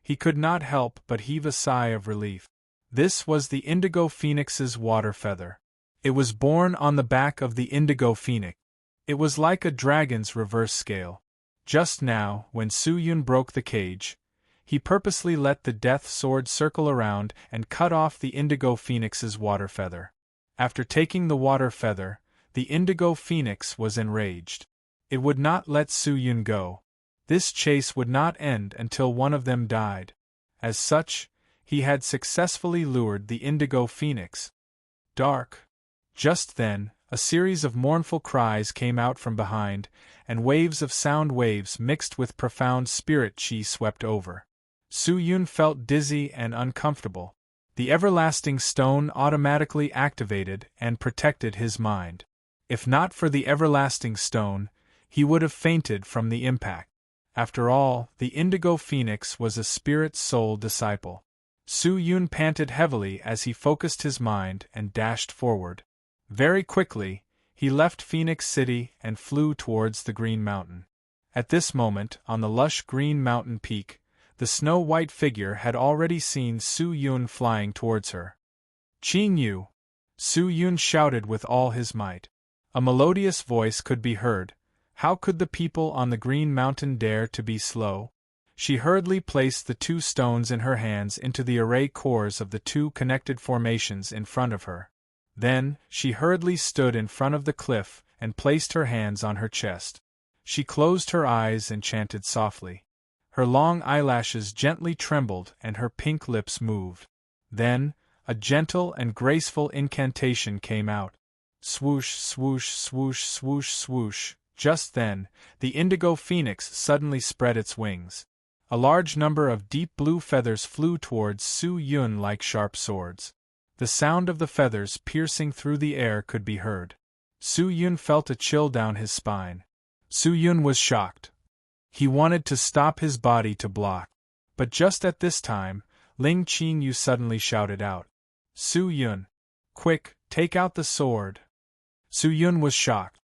He could not help but heave a sigh of relief. This was the Indigo Phoenix's water feather. It was borne on the back of the Indigo Phoenix. It was like a dragon's reverse scale. Just now, when Su Yun broke the cage, he purposely let the death sword circle around and cut off the Indigo Phoenix's water feather. After taking the water feather, the Indigo Phoenix was enraged. It would not let Su Yun go. This chase would not end until one of them died. As such, he had successfully lured the Indigo Phoenix. Dark. Just then, a series of mournful cries came out from behind, and waves of sound waves mixed with profound spirit chi swept over. Su Yun felt dizzy and uncomfortable. The everlasting stone automatically activated and protected his mind. If not for the everlasting stone, he would have fainted from the impact. After all, the Indigo Phoenix was a spirit soul disciple. Su Yun panted heavily as he focused his mind and dashed forward. Very quickly, he left Phoenix City and flew towards the Green Mountain. At this moment, on the lush green mountain peak, the snow-white figure had already seen Su Yun flying towards her. "Qing Yu!" Su Yun shouted with all his might. A melodious voice could be heard. How could the people on the Green Mountain dare to be slow? She hurriedly placed the 2 stones in her hands into the array cores of the 2 connected formations in front of her. Then, she hurriedly stood in front of the cliff and placed her hands on her chest. She closed her eyes and chanted softly. Her long eyelashes gently trembled and her pink lips moved. Then, a gentle and graceful incantation came out. Swoosh, swoosh, swoosh, swoosh, swoosh. Just then, the Indigo Phoenix suddenly spread its wings. A large number of deep blue feathers flew towards Su Yun like sharp swords. The sound of the feathers piercing through the air could be heard. Su Yun felt a chill down his spine. Su Yun was shocked. He wanted to stop his body to block. But just at this time, Ling Qingyu suddenly shouted out. "Su Yun! Quick, take out the sword!" Su Yun was shocked.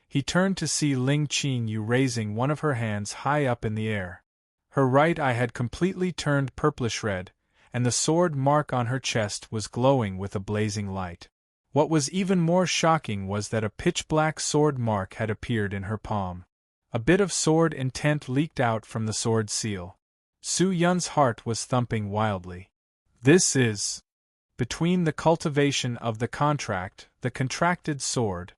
He turned to see Ling Qingyu raising one of her hands high up in the air. Her right eye had completely turned purplish red, and the sword mark on her chest was glowing with a blazing light. What was even more shocking was that a pitch-black sword mark had appeared in her palm. A bit of sword intent leaked out from the sword seal. Su Yun's heart was thumping wildly. This is between the cultivation of the contract, the contracted sword.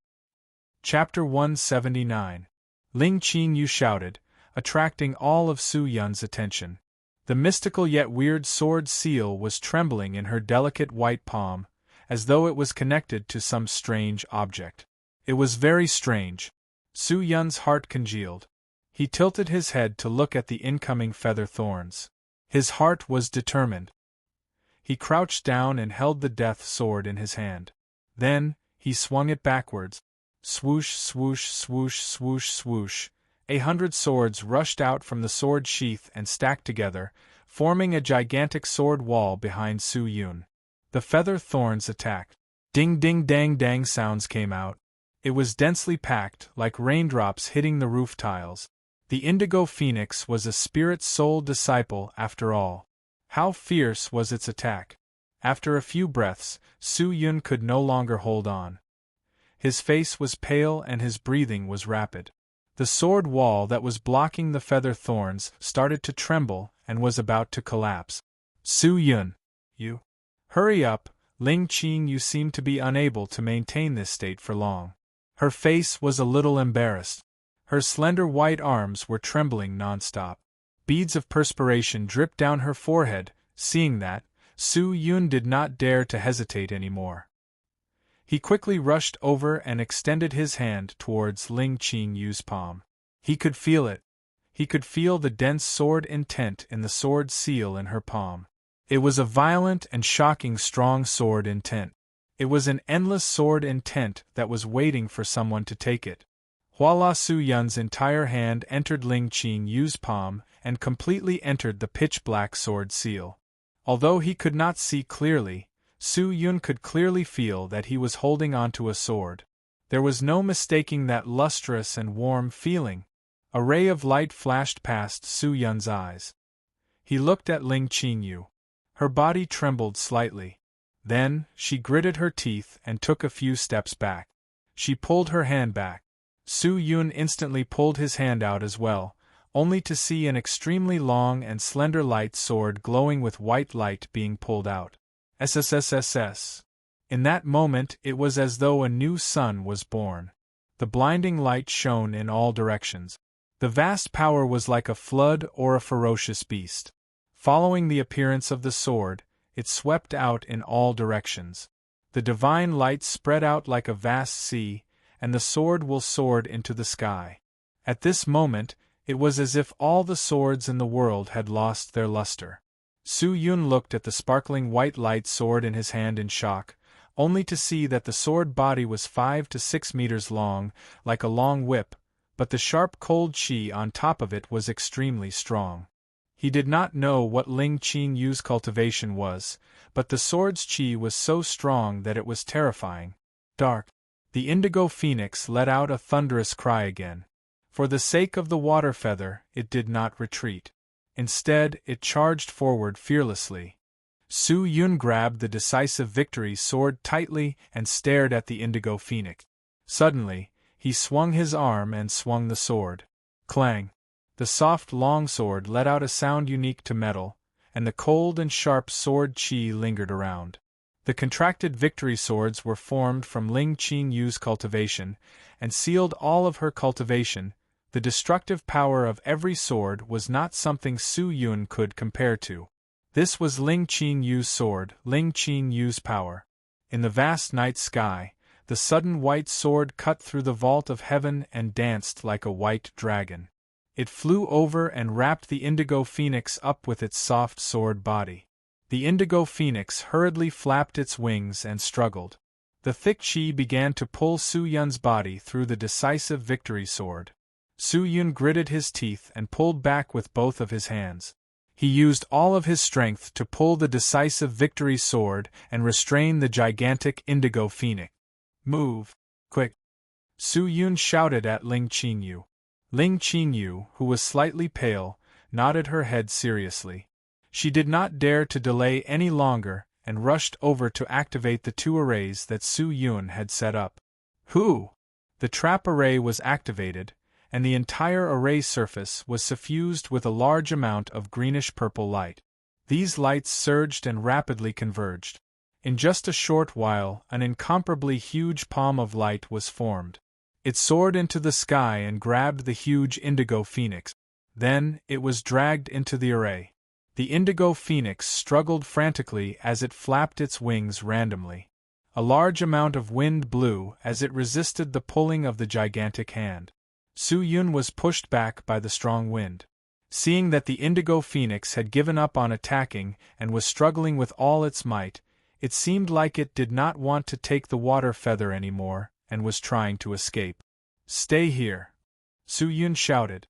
Chapter 179. Ling Qingyu shouted, attracting all of Su Yun's attention. The mystical yet weird sword seal was trembling in her delicate white palm, as though it was connected to some strange object. It was very strange. Su Yun's heart congealed. He tilted his head to look at the incoming feather thorns. His heart was determined. He crouched down and held the death sword in his hand. Then, he swung it backwards. Swoosh, swoosh, swoosh, swoosh, swoosh. 100 swords rushed out from the sword sheath and stacked together, forming a gigantic sword wall behind Su Yun. The feather thorns attacked. Ding ding dang dang sounds came out. It was densely packed, like raindrops hitting the roof tiles. The Indigo Phoenix was a spirit soul disciple after all. How fierce was its attack! After a few breaths, Su Yun could no longer hold on. His face was pale and his breathing was rapid. The sword wall that was blocking the feather thorns started to tremble and was about to collapse. Su Yun, you. Hurry up, Ling Qing. You seem to be unable to maintain this state for long. Her face was a little embarrassed. Her slender white arms were trembling non-stop. Beads of perspiration dripped down her forehead. Seeing that, Su Yun did not dare to hesitate anymore. He quickly rushed over and extended his hand towards Ling Qing-yu's palm. He could feel it. He could feel the dense sword intent in the sword seal in her palm. It was a violent and shocking strong sword intent. It was an endless sword intent that was waiting for someone to take it. Voila! Su Yun's entire hand entered Ling Qing-yu's palm and completely entered the pitch-black sword seal. Although he could not see clearly, Su Yun could clearly feel that he was holding onto a sword. There was no mistaking that lustrous and warm feeling. A ray of light flashed past Su Yun's eyes. He looked at Ling Qingyu. Her body trembled slightly. Then, she gritted her teeth and took a few steps back. She pulled her hand back. Su Yun instantly pulled his hand out as well, only to see an extremely long and slender light sword glowing with white light being pulled out. SSSSS. In that moment it was as though a new sun was born. The blinding light shone in all directions. The vast power was like a flood or a ferocious beast. Following the appearance of the sword, it swept out in all directions. The divine light spread out like a vast sea, and the sword will soared into the sky. At this moment, it was as if all the swords in the world had lost their luster. Su Yun looked at the sparkling white light sword in his hand in shock, only to see that the sword body was 5 to 6 meters long, like a long whip, but the sharp cold qi on top of it was extremely strong. He did not know what Ling Qing-yu's cultivation was, but the sword's qi was so strong that it was terrifying. Dark. The indigo phoenix let out a thunderous cry again. For the sake of the water feather, it did not retreat. Instead, it charged forward fearlessly. Su Yun grabbed the decisive victory sword tightly and stared at the indigo phoenix. Suddenly, he swung his arm and swung the sword. Clang! The soft longsword let out a sound unique to metal, and the cold and sharp sword qi lingered around. The contracted victory swords were formed from Ling Qing-yu's cultivation, and sealed all of her cultivation. The destructive power of every sword was not something Su Yun could compare to. This was Ling Qing-yu's sword, Ling Qing-yu's power. In the vast night sky, the sudden white sword cut through the vault of heaven and danced like a white dragon. It flew over and wrapped the indigo phoenix up with its soft sword body. The indigo phoenix hurriedly flapped its wings and struggled. The thick qi began to pull Su Yun's body through the decisive victory sword. Su Yun gritted his teeth and pulled back with both of his hands. He used all of his strength to pull the decisive victory sword and restrain the gigantic indigo phoenix. Move! Quick! Su Yun shouted at Ling Qingyu. Ling Qingyu, who was slightly pale, nodded her head seriously. She did not dare to delay any longer and rushed over to activate the 2 arrays that Su Yun had set up. Whoo! The trap array was activated, and the entire array surface was suffused with a large amount of greenish-purple light. These lights surged and rapidly converged. In just a short while, an incomparably huge palm of light was formed. It soared into the sky and grabbed the huge indigo phoenix. Then, it was dragged into the array. The indigo phoenix struggled frantically as it flapped its wings randomly. A large amount of wind blew as it resisted the pulling of the gigantic hand. Su Yun was pushed back by the strong wind. Seeing that the indigo phoenix had given up on attacking and was struggling with all its might, it seemed like it did not want to take the water feather anymore, and was trying to escape. Stay here! Su Yun shouted.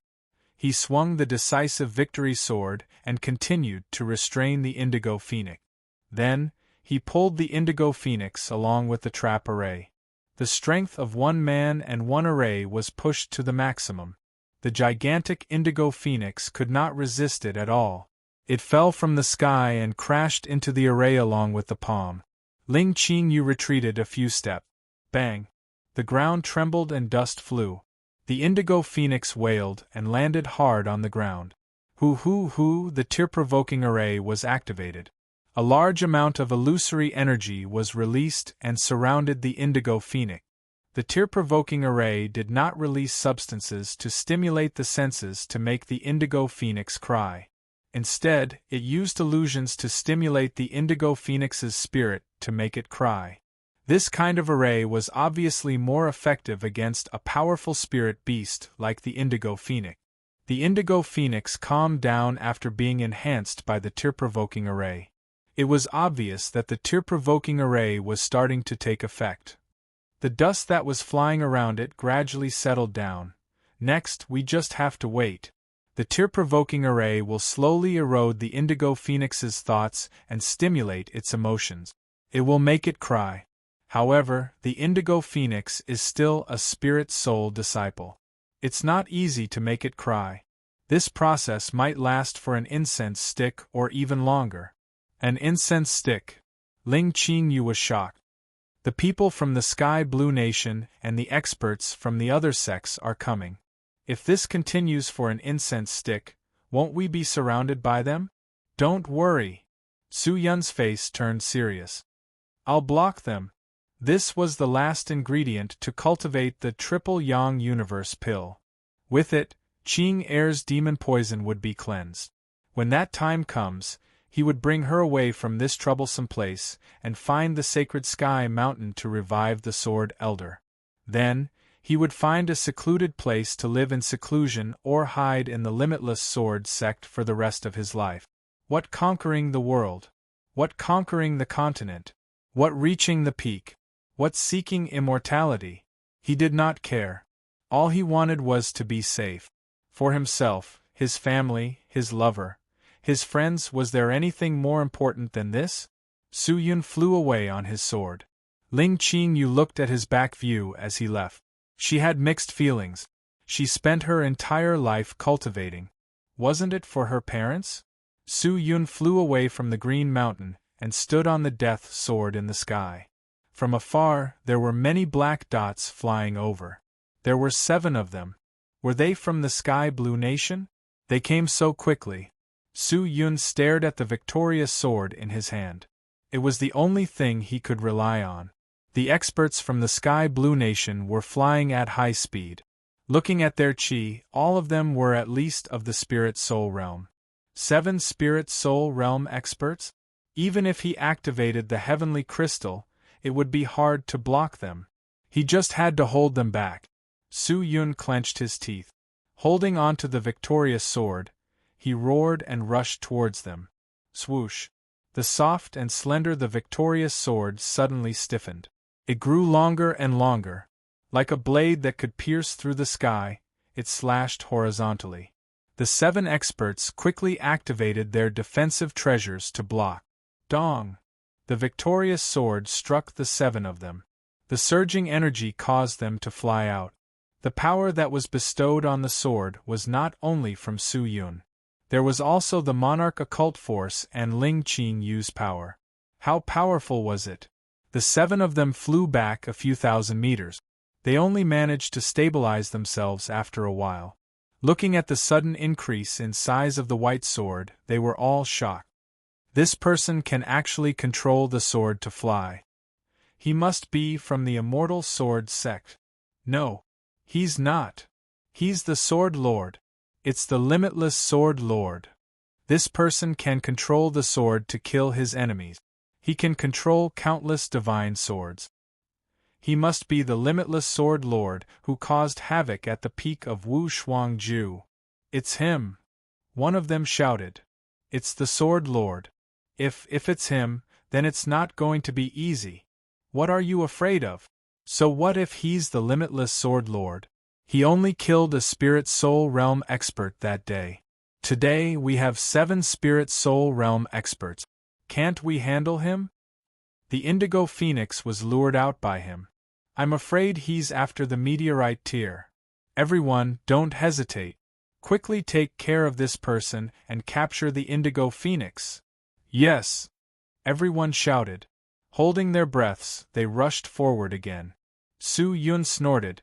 He swung the decisive victory sword and continued to restrain the indigo phoenix. Then, he pulled the indigo phoenix along with the trap array. The strength of 1 man and 1 array was pushed to the maximum. The gigantic indigo phoenix could not resist it at all. It fell from the sky and crashed into the array along with the palm. Ling Qingyu retreated a few steps. Bang! The ground trembled and dust flew. The indigo phoenix wailed and landed hard on the ground. Hoo! The tear-provoking array was activated. A large amount of illusory energy was released and surrounded the indigo phoenix. The tear-provoking array did not release substances to stimulate the senses to make the indigo phoenix cry. Instead, it used illusions to stimulate the indigo phoenix's spirit to make it cry. This kind of array was obviously more effective against a powerful spirit beast like the indigo phoenix. The indigo phoenix calmed down after being enhanced by the tear-provoking array. It was obvious that the tear-provoking array was starting to take effect. The dust that was flying around it gradually settled down. Next, we just have to wait. The tear-provoking array will slowly erode the indigo phoenix's thoughts and stimulate its emotions. It will make it cry. However, the indigo phoenix is still a spirit soul disciple. It's not easy to make it cry. This process might last for an incense stick or even longer. An incense stick. Ling Qingyu was shocked. The people from the Sky Blue Nation and the experts from the other sects are coming. If this continues for an incense stick, won't we be surrounded by them? Don't worry. Su Yun's face turned serious. I'll block them. This was the last ingredient to cultivate the Triple Yang Universe pill. With it, Qing Er's demon poison would be cleansed. When that time comes, he would bring her away from this troublesome place and find the sacred sky mountain to revive the Sword Elder. Then, he would find a secluded place to live in seclusion or hide in the Limitless Sword sect for the rest of his life. What conquering the world? What conquering the continent? What reaching the peak? What seeking immortality? He did not care. All he wanted was to be safe. For himself, his family, his lover, his friends. Was there anything more important than this? Su Yun flew away on his sword. Ling Qingyu looked at his back view as he left. She had mixed feelings. She spent her entire life cultivating. Wasn't it for her parents? Su Yun flew away from the Green Mountain and stood on the death sword in the sky. From afar, there were many black dots flying over. There were 7 of them. Were they from the Sky Blue Nation? They came so quickly. Su Yun stared at the victorious sword in his hand. It was the only thing he could rely on. The experts from the Sky Blue Nation were flying at high speed. Looking at their chi, all of them were at least of the Spirit Soul Realm. 7 Spirit Soul Realm experts? Even if he activated the Heavenly Crystal, it would be hard to block them. He just had to hold them back. Su Yun clenched his teeth. Holding onto the victorious sword, he roared and rushed towards them. Swoosh! The soft and slender the victorious sword suddenly stiffened. It grew longer and longer. Like a blade that could pierce through the sky, it slashed horizontally. The 7 experts quickly activated their defensive treasures to block. Dong! The victorious sword struck the 7 of them. The surging energy caused them to fly out. The power that was bestowed on the sword was not only from Su Yun. There was also the Monarch Occult Force and Ling Qingyu's power. How powerful was it? The 7 of them flew back a few thousand meters. They only managed to stabilize themselves after a while. Looking at the sudden increase in size of the white sword, they were all shocked. This person can actually control the sword to fly. He must be from the Immortal Sword sect. No. He's not. He's the Sword Lord. It's the Limitless Sword Lord. This person can control the sword to kill his enemies. He can control countless divine swords. He must be the Limitless Sword Lord who caused havoc at the peak of Wu Shuangju. It's him. One of them shouted. It's the Sword Lord. If it's him, then it's not going to be easy. What are you afraid of? So what if he's the Limitless Sword Lord? He only killed a Spirit Soul Realm expert that day. Today we have 7 Spirit Soul Realm experts. Can't we handle him? The Indigo Phoenix was lured out by him. I'm afraid he's after the meteorite tier. Everyone, don't hesitate. Quickly take care of this person and capture the indigo phoenix. Yes! Everyone shouted. Holding their breaths, they rushed forward again. Su Yun snorted.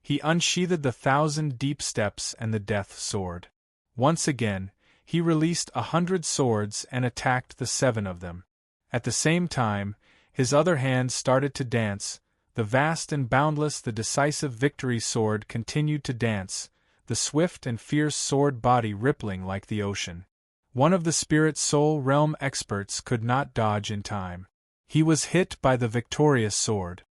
He unsheathed the 1,000 deep steps and the death sword. Once again, he released 100 swords and attacked the 7 of them. At the same time, his other hand started to dance. The vast and boundless, the decisive victory sword continued to dance, the swift and fierce sword body rippling like the ocean. One of the spirit soul realm experts could not dodge in time. He was hit by the victorious sword.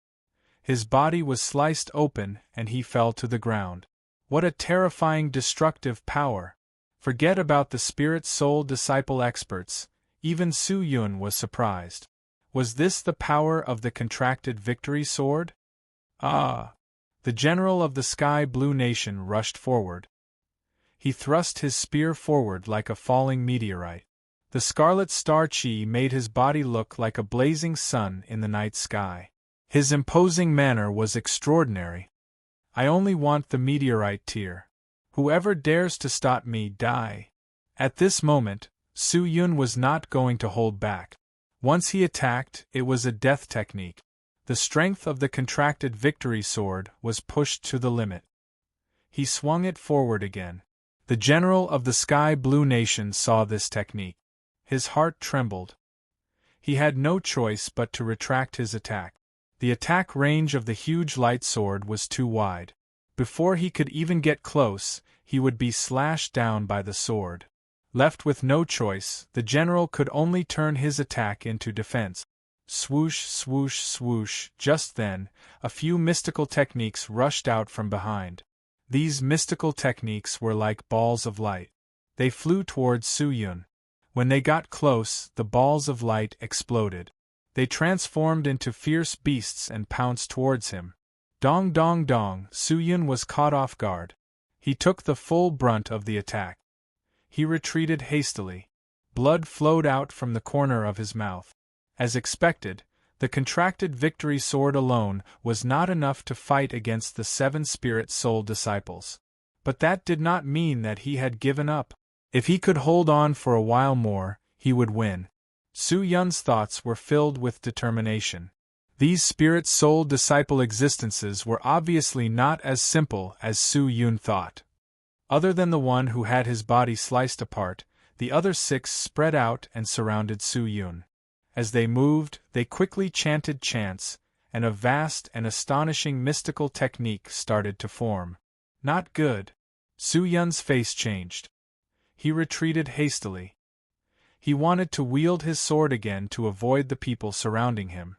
His body was sliced open and he fell to the ground. What a terrifying destructive power! Forget about the spirit soul disciple experts, even Su Yun was surprised. Was this the power of the contracted victory sword? Ah! The general of the Sky Blue Nation rushed forward. He thrust his spear forward like a falling meteorite. The scarlet star chi made his body look like a blazing sun in the night sky. His imposing manner was extraordinary. I only want the meteorite tier. Whoever dares to stop me, die. At this moment, Su Yun was not going to hold back. Once he attacked, it was a death technique. The strength of the contracted victory sword was pushed to the limit. He swung it forward again. The general of the Sky Blue Nation saw this technique. His heart trembled. He had no choice but to retract his attack. The attack range of the huge light sword was too wide. Before he could even get close, he would be slashed down by the sword. Left with no choice, the general could only turn his attack into defense. Swoosh, swoosh, swoosh. Just then, a few mystical techniques rushed out from behind. These mystical techniques were like balls of light. They flew towards Su Yun. When they got close, the balls of light exploded. They transformed into fierce beasts and pounced towards him. Dong dong dong, Su Yun was caught off guard. He took the full brunt of the attack. He retreated hastily. Blood flowed out from the corner of his mouth. As expected, the contracted victory sword alone was not enough to fight against the 7 spirit soul disciples. But that did not mean that he had given up. If he could hold on for a while more, he would win. Su Yun's thoughts were filled with determination. These spirit soul disciple existences were obviously not as simple as Su Yun thought. Other than the one who had his body sliced apart, the other 6 spread out and surrounded Su Yun. As they moved, they quickly chanted chants, and a vast and astonishing mystical technique started to form. Not good. Su Yun's face changed. He retreated hastily. He wanted to wield his sword again to avoid the people surrounding him.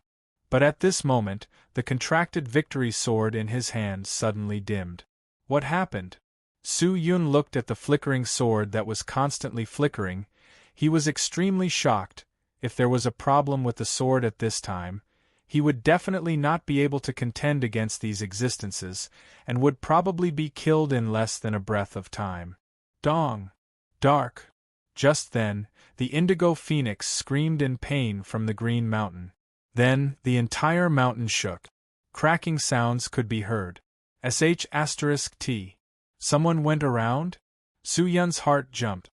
But at this moment, the contracted victory sword in his hand suddenly dimmed. What happened? Su Yun looked at the flickering sword that was constantly flickering. He was extremely shocked. If there was a problem with the sword at this time, he would definitely not be able to contend against these existences, and would probably be killed in less than a breath of time. Dong! Dark! Just then, the indigo phoenix screamed in pain from the green mountain. Then, the entire mountain shook. Cracking sounds could be heard. **T. Someone went around? Su Yun's heart jumped.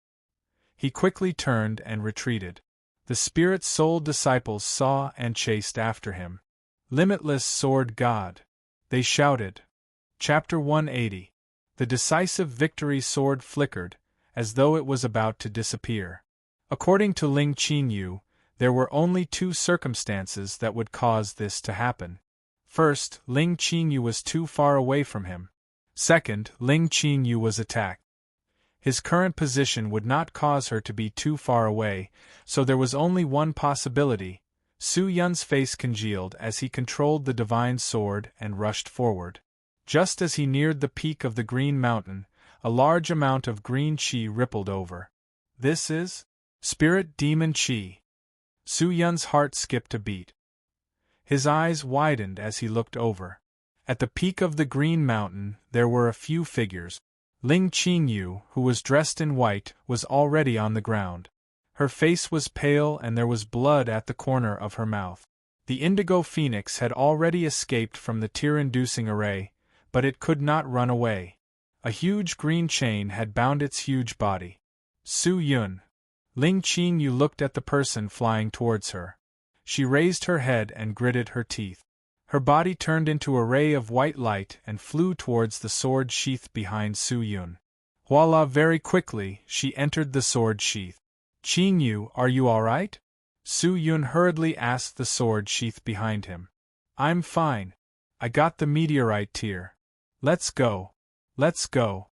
He quickly turned and retreated. The spirit soul disciples saw and chased after him. Limitless Sword God! They shouted. Chapter 180. The decisive victory sword flickered, as though it was about to disappear. According to Ling Qinyu, there were only 2 circumstances that would cause this to happen. First, Ling Qinyu was too far away from him. Second, Ling Qinyu was attacked. His current position would not cause her to be too far away, so there was only one possibility. Su Yun's face congealed as he controlled the divine sword and rushed forward. Just as he neared the peak of the green mountain, a large amount of green qi rippled over. This is Spirit Demon Qi. Su Yun's heart skipped a beat. His eyes widened as he looked over. At the peak of the green mountain, there were a few figures. Ling Qinyu, who was dressed in white, was already on the ground. Her face was pale and there was blood at the corner of her mouth. The indigo phoenix had already escaped from the tear-inducing array, but it could not run away. A huge green chain had bound its huge body. Su Yun. Ling Qingyu looked at the person flying towards her. She raised her head and gritted her teeth. Her body turned into a ray of white light and flew towards the sword sheath behind Su Yun. Voila! Very quickly, she entered the sword sheath. Qingyu, are you alright? Su Yun hurriedly asked the sword sheath behind him. I'm fine. I got the meteorite tear. Let's go. Let's go.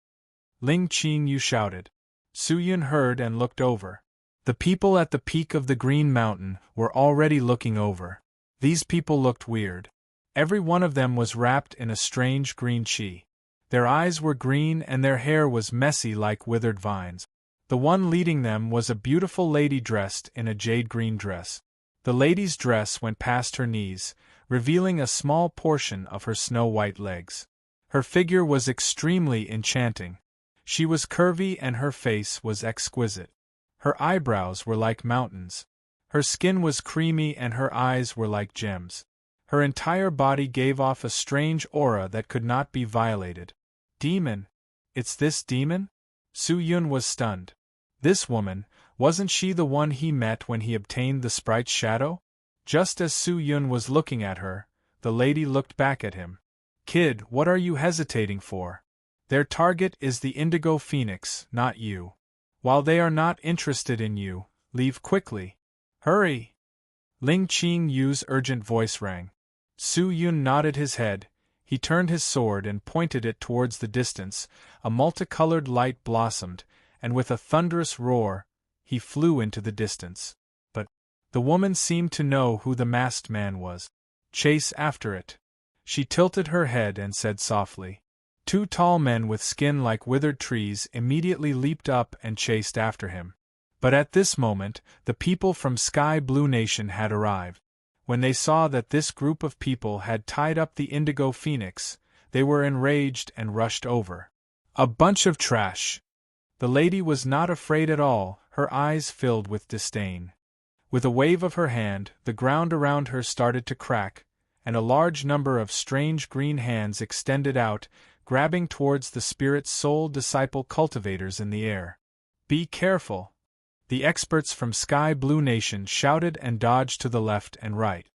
Ling Qingyu shouted. Su Yun heard and looked over. The people at the peak of the Green Mountain were already looking over. These people looked weird. Every one of them was wrapped in a strange green chi. Their eyes were green and their hair was messy like withered vines. The one leading them was a beautiful lady dressed in a jade green dress. The lady's dress went past her knees, revealing a small portion of her snow-white legs. Her figure was extremely enchanting. She was curvy and her face was exquisite. Her eyebrows were like mountains. Her skin was creamy and her eyes were like gems. Her entire body gave off a strange aura that could not be violated. Demon? It's this demon? Su Yun was stunned. This woman, wasn't she the one he met when he obtained the sprite's shadow? Just as Su Yun was looking at her, the lady looked back at him. Kid, what are you hesitating for? Their target is the Indigo Phoenix, not you. While they are not interested in you, leave quickly. Hurry! Ling Qingyu's urgent voice rang. Su Yun nodded his head. He turned his sword and pointed it towards the distance. A multicolored light blossomed, and with a thunderous roar, he flew into the distance. But the woman seemed to know who the masked man was. Chase after it. She tilted her head and said softly. Two tall men with skin like withered trees immediately leaped up and chased after him. But at this moment, the people from Sky Blue Nation had arrived. When they saw that this group of people had tied up the Indigo Phoenix, they were enraged and rushed over. A bunch of trash! The lady was not afraid at all, her eyes filled with disdain. With a wave of her hand, the ground around her started to crack, and a large number of strange green hands extended out, grabbing towards the spirit's soul disciple cultivators in the air. Be careful! The experts from Sky Blue Nation shouted and dodged to the left and right.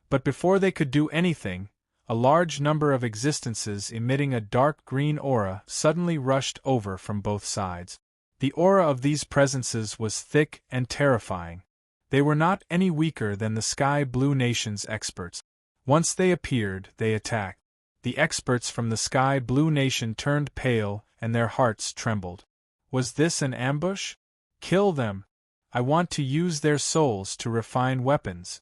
But before they could do anything, a large number of existences emitting a dark green aura suddenly rushed over from both sides. The aura of these presences was thick and terrifying. They were not any weaker than the Sky Blue Nation's experts. Once they appeared, they attacked. The experts from the Sky Blue Nation turned pale and their hearts trembled. Was this an ambush? Kill them! I want to use their souls to refine weapons.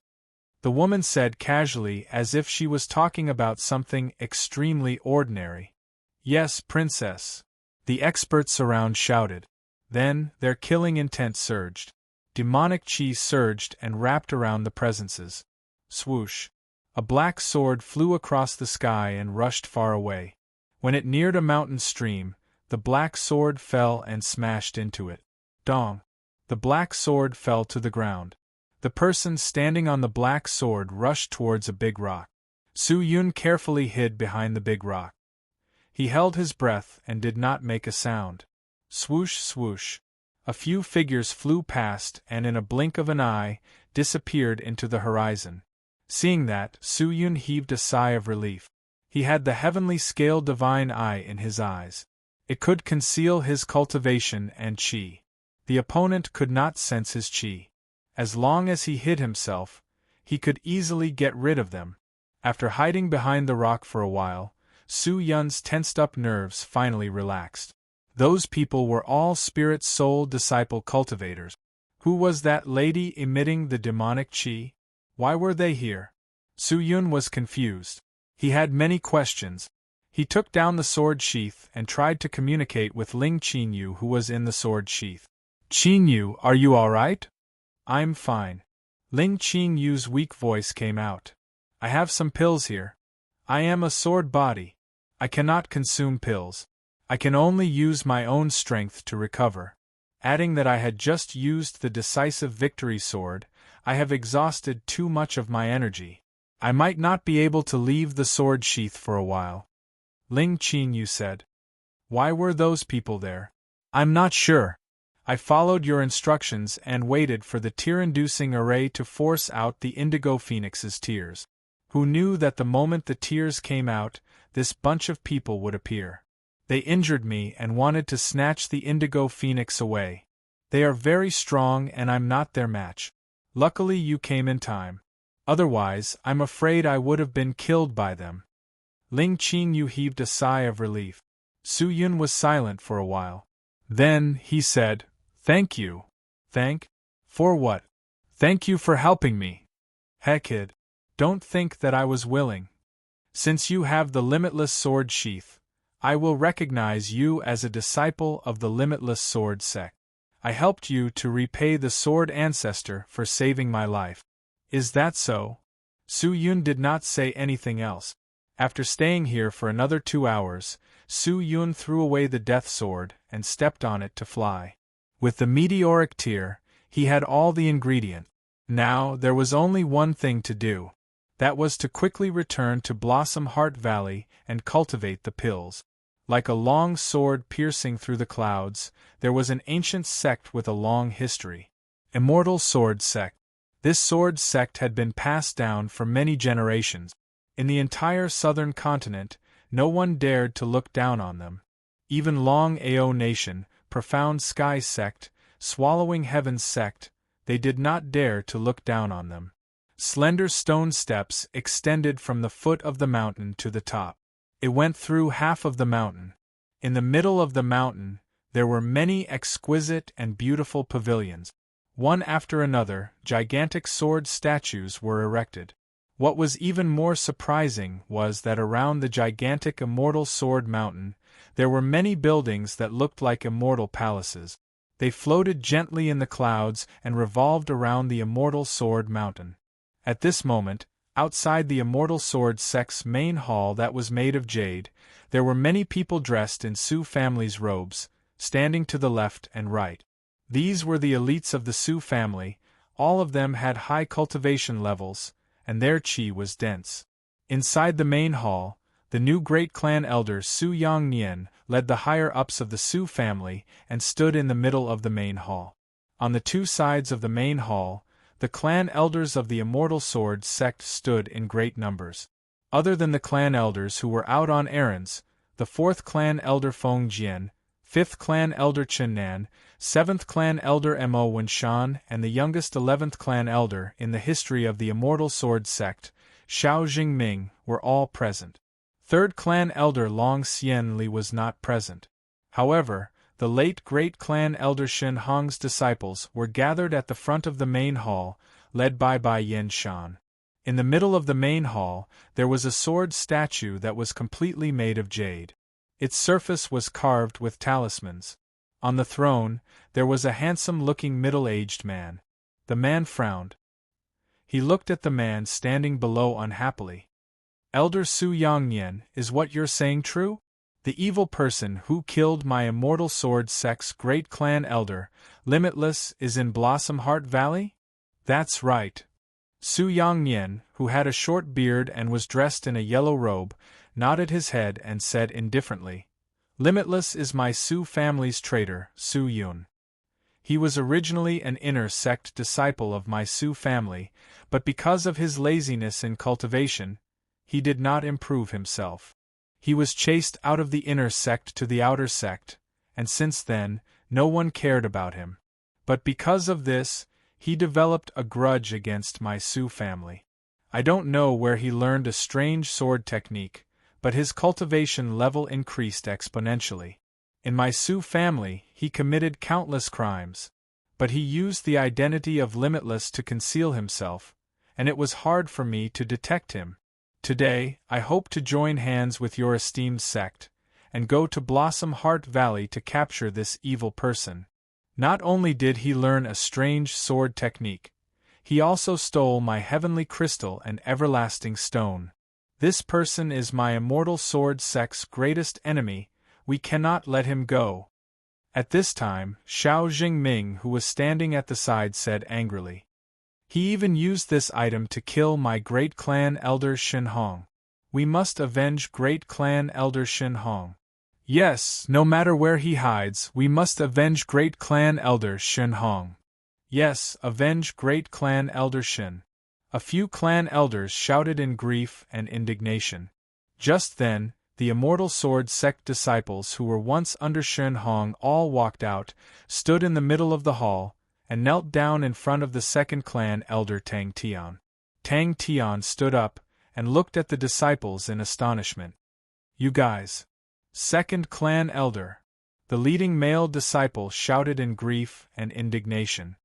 The woman said casually as if she was talking about something extremely ordinary. Yes, princess. The experts around shouted. Then, their killing intent surged. Demonic chi surged and wrapped around the presences. Swoosh! A black sword flew across the sky and rushed far away. When it neared a mountain stream, the black sword fell and smashed into it. Dong! The black sword fell to the ground. The person standing on the black sword rushed towards a big rock. Su Yun carefully hid behind the big rock. He held his breath and did not make a sound. Swoosh, swoosh. A few figures flew past and in a blink of an eye, disappeared into the horizon. Seeing that, Su Yun heaved a sigh of relief. He had the heavenly scale divine eye in his eyes. It could conceal his cultivation and chi. The opponent could not sense his chi. As long as he hid himself, he could easily get rid of them. After hiding behind the rock for a while, Su Yun's tensed-up nerves finally relaxed. Those people were all spirit soul disciple cultivators. Who was that lady emitting the demonic chi? Why were they here? Su Yun was confused. He had many questions. He took down the sword sheath and tried to communicate with Ling Qinyu, who was in the sword sheath. Qinyu, are you all right? I'm fine. Ling Qinyu's weak voice came out. I have some pills here. I am a sword body. I cannot consume pills. I can only use my own strength to recover. Adding that I had just used the decisive victory sword, I have exhausted too much of my energy. I might not be able to leave the sword sheath for a while. Ling Qinyu said. Why were those people there? I'm not sure. I followed your instructions and waited for the tear-inducing array to force out the indigo phoenix's tears. Who knew that the moment the tears came out, this bunch of people would appear? They injured me and wanted to snatch the indigo phoenix away. They are very strong and I'm not their match. Luckily you came in time. Otherwise, I'm afraid I would have been killed by them. Ling Qingyu heaved a sigh of relief. Su Yun was silent for a while. Then, he said, "Thank you." "Thank? For what?" "Thank you for helping me." "Heck, kid. Don't think that I was willing. Since you have the limitless sword sheath, I will recognize you as a disciple of the limitless sword sect. I helped you to repay the sword ancestor for saving my life. Is that so?" Su Yun did not say anything else. After staying here for another 2 hours, Su Yun threw away the death sword and stepped on it to fly. With the meteoric tear, he had all the ingredient. Now there was only one thing to do. That was to quickly return to Blossom Heart Valley and cultivate the pills. Like a long sword piercing through the clouds, there was an ancient sect with a long history. Immortal Sword Sect. This sword sect had been passed down for many generations. In the entire southern continent, no one dared to look down on them. Even Long Ao Nation, Profound Sky Sect, Swallowing Heaven's Sect, they did not dare to look down on them. Slender stone steps extended from the foot of the mountain to the top. It went through half of the mountain. In the middle of the mountain, there were many exquisite and beautiful pavilions. One after another, gigantic sword statues were erected. What was even more surprising was that around the gigantic Immortal Sword Mountain, there were many buildings that looked like immortal palaces. They floated gently in the clouds and revolved around the Immortal Sword Mountain. At this moment, outside the Immortal Sword Sect's main hall that was made of jade, there were many people dressed in Su family's robes, standing to the left and right. These were the elites of the Su family. All of them had high cultivation levels, and their qi was dense. Inside the main hall, the new great clan elder Su Yongnian led the higher-ups of the Su family and stood in the middle of the main hall. On the 2 sides of the main hall, the clan elders of the Immortal Sword sect stood in great numbers. Other than the clan elders who were out on errands, the 4th clan elder Feng Jian, 5th clan elder Chen Nan, 7th clan elder Mo Wenshan, and the youngest 11th clan elder in the history of the Immortal Sword sect, Xiao Jingming, were all present. 3rd clan elder Long Xianli was not present. However, the late great clan elder Shen Hong's disciples were gathered at the front of the main hall, led by Bai Yin Shan. In the middle of the main hall, there was a sword statue that was completely made of jade. Its surface was carved with talismans. On the throne, there was a handsome-looking middle-aged man. The man frowned. He looked at the man standing below unhappily. "Elder Su Yongnian, is what you're saying true? The evil person who killed my Immortal Sword sect's great clan elder, Limitless, is in Blossom Heart Valley?" "That's right." Su Yongnian, who had a short beard and was dressed in a yellow robe, nodded his head and said indifferently, "Limitless is my Su family's traitor, Su Yun. He was originally an inner sect disciple of my Su family, but because of his laziness in cultivation, he did not improve himself. He was chased out of the inner sect to the outer sect, and since then, no one cared about him. But because of this, he developed a grudge against my Su family. I don't know where he learned a strange sword technique, but his cultivation level increased exponentially. In my Su family, he committed countless crimes, but he used the identity of Limitless to conceal himself, and it was hard for me to detect him. Today, I hope to join hands with your esteemed sect, and go to Blossom Heart Valley to capture this evil person." Not only did he learn a strange sword technique, he also stole my heavenly crystal and everlasting stone. This person is my Immortal Sword sect's greatest enemy. We cannot let him go. At this time, Xiao Jingming, who was standing at the side, said angrily, "He even used this item to kill my great clan elder Shen Hong. We must avenge great clan elder Shen Hong." Yes, no matter where he hides, we must avenge great clan elder Shen Hong. Yes, avenge great clan elder Shen. A few clan elders shouted in grief and indignation. Just then, the Immortal Sword sect disciples who were once under Shen Hong all walked out, stood in the middle of the hall, and knelt down in front of the second clan elder Tang Tian. Tang Tian stood up and looked at the disciples in astonishment. You guys. Second clan elder. The leading male disciple shouted in grief and indignation.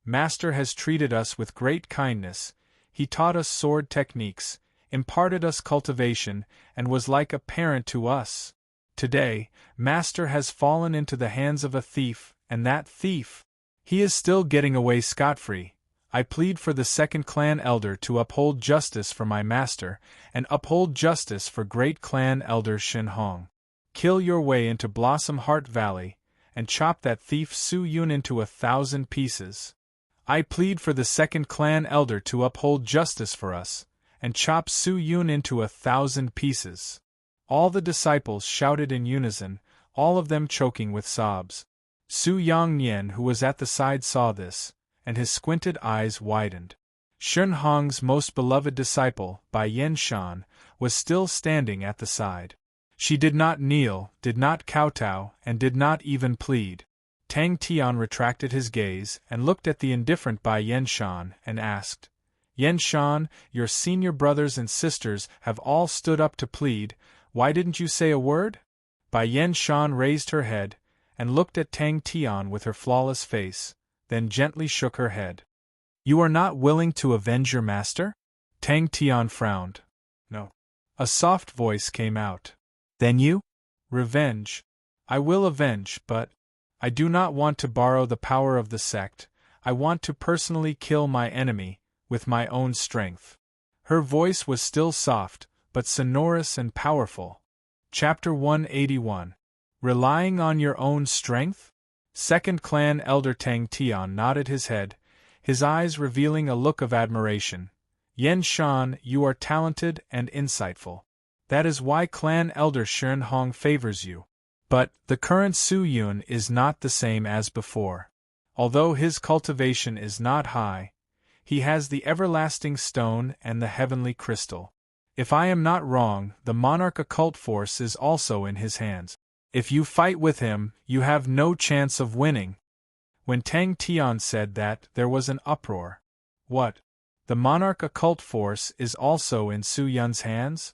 Master has treated us with great kindness. He taught us sword techniques, imparted us cultivation, and was like a parent to us. Today, Master has fallen into the hands of a thief, and that thief, he is still getting away scot-free. I plead for the second clan elder to uphold justice for my master, and uphold justice for great clan elder Shen Hong. Kill your way into Blossom Heart Valley, and chop that thief Su Yun into 1,000 pieces. I plead for the second clan elder to uphold justice for us, and chop Su Yun into 1,000 pieces. All the disciples shouted in unison, all of them choking with sobs. Su Yongnian, who was at the side, saw this, and his squinted eyes widened. Shen Hong's most beloved disciple, Bai Yen Shan, was still standing at the side. She did not kneel, did not kowtow, and did not even plead. Tang Tian retracted his gaze and looked at the indifferent Bai Yen Shan and asked, Yen Shan, your senior brothers and sisters have all stood up to plead, why didn't you say a word? Bai Yen Shan raised her head and looked at Tang Tian with her flawless face, then gently shook her head. You are not willing to avenge your master? Tang Tian frowned. No. A soft voice came out. Then you? Revenge. I will avenge, but I do not want to borrow the power of the sect. I want to personally kill my enemy, with my own strength. Her voice was still soft, but sonorous and powerful. Chapter 181. Relying on your own strength? Second clan elder Tang Tian nodded his head, his eyes revealing a look of admiration. Yen Shan, you are talented and insightful. That is why clan elder Shen Hong favors you. But the current Su Yun is not the same as before. Although his cultivation is not high, he has the everlasting stone and the heavenly crystal. If I am not wrong, the monarch occult force is also in his hands. If you fight with him, you have no chance of winning. When Tang Tian said that, there was an uproar. What? The monarch occult force is also in Su Yun's hands?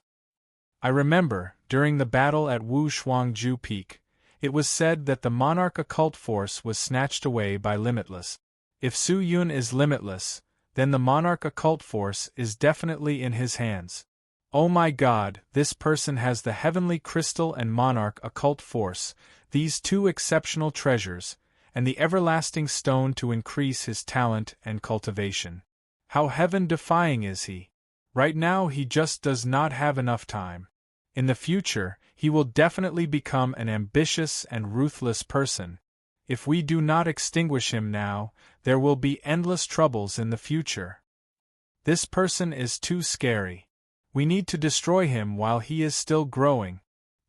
I remember, during the battle at Wu Shuangju Peak, it was said that the monarch occult force was snatched away by Limitless. If Su Yun is limitless, then the monarch occult force is definitely in his hands. Oh my God, this person has the heavenly crystal and monarch occult force, these two exceptional treasures, and the everlasting stone to increase his talent and cultivation. How heaven-defying is he? Right now he just does not have enough time. In the future, he will definitely become an ambitious and ruthless person. If we do not extinguish him now, there will be endless troubles in the future. This person is too scary. We need to destroy him while he is still growing.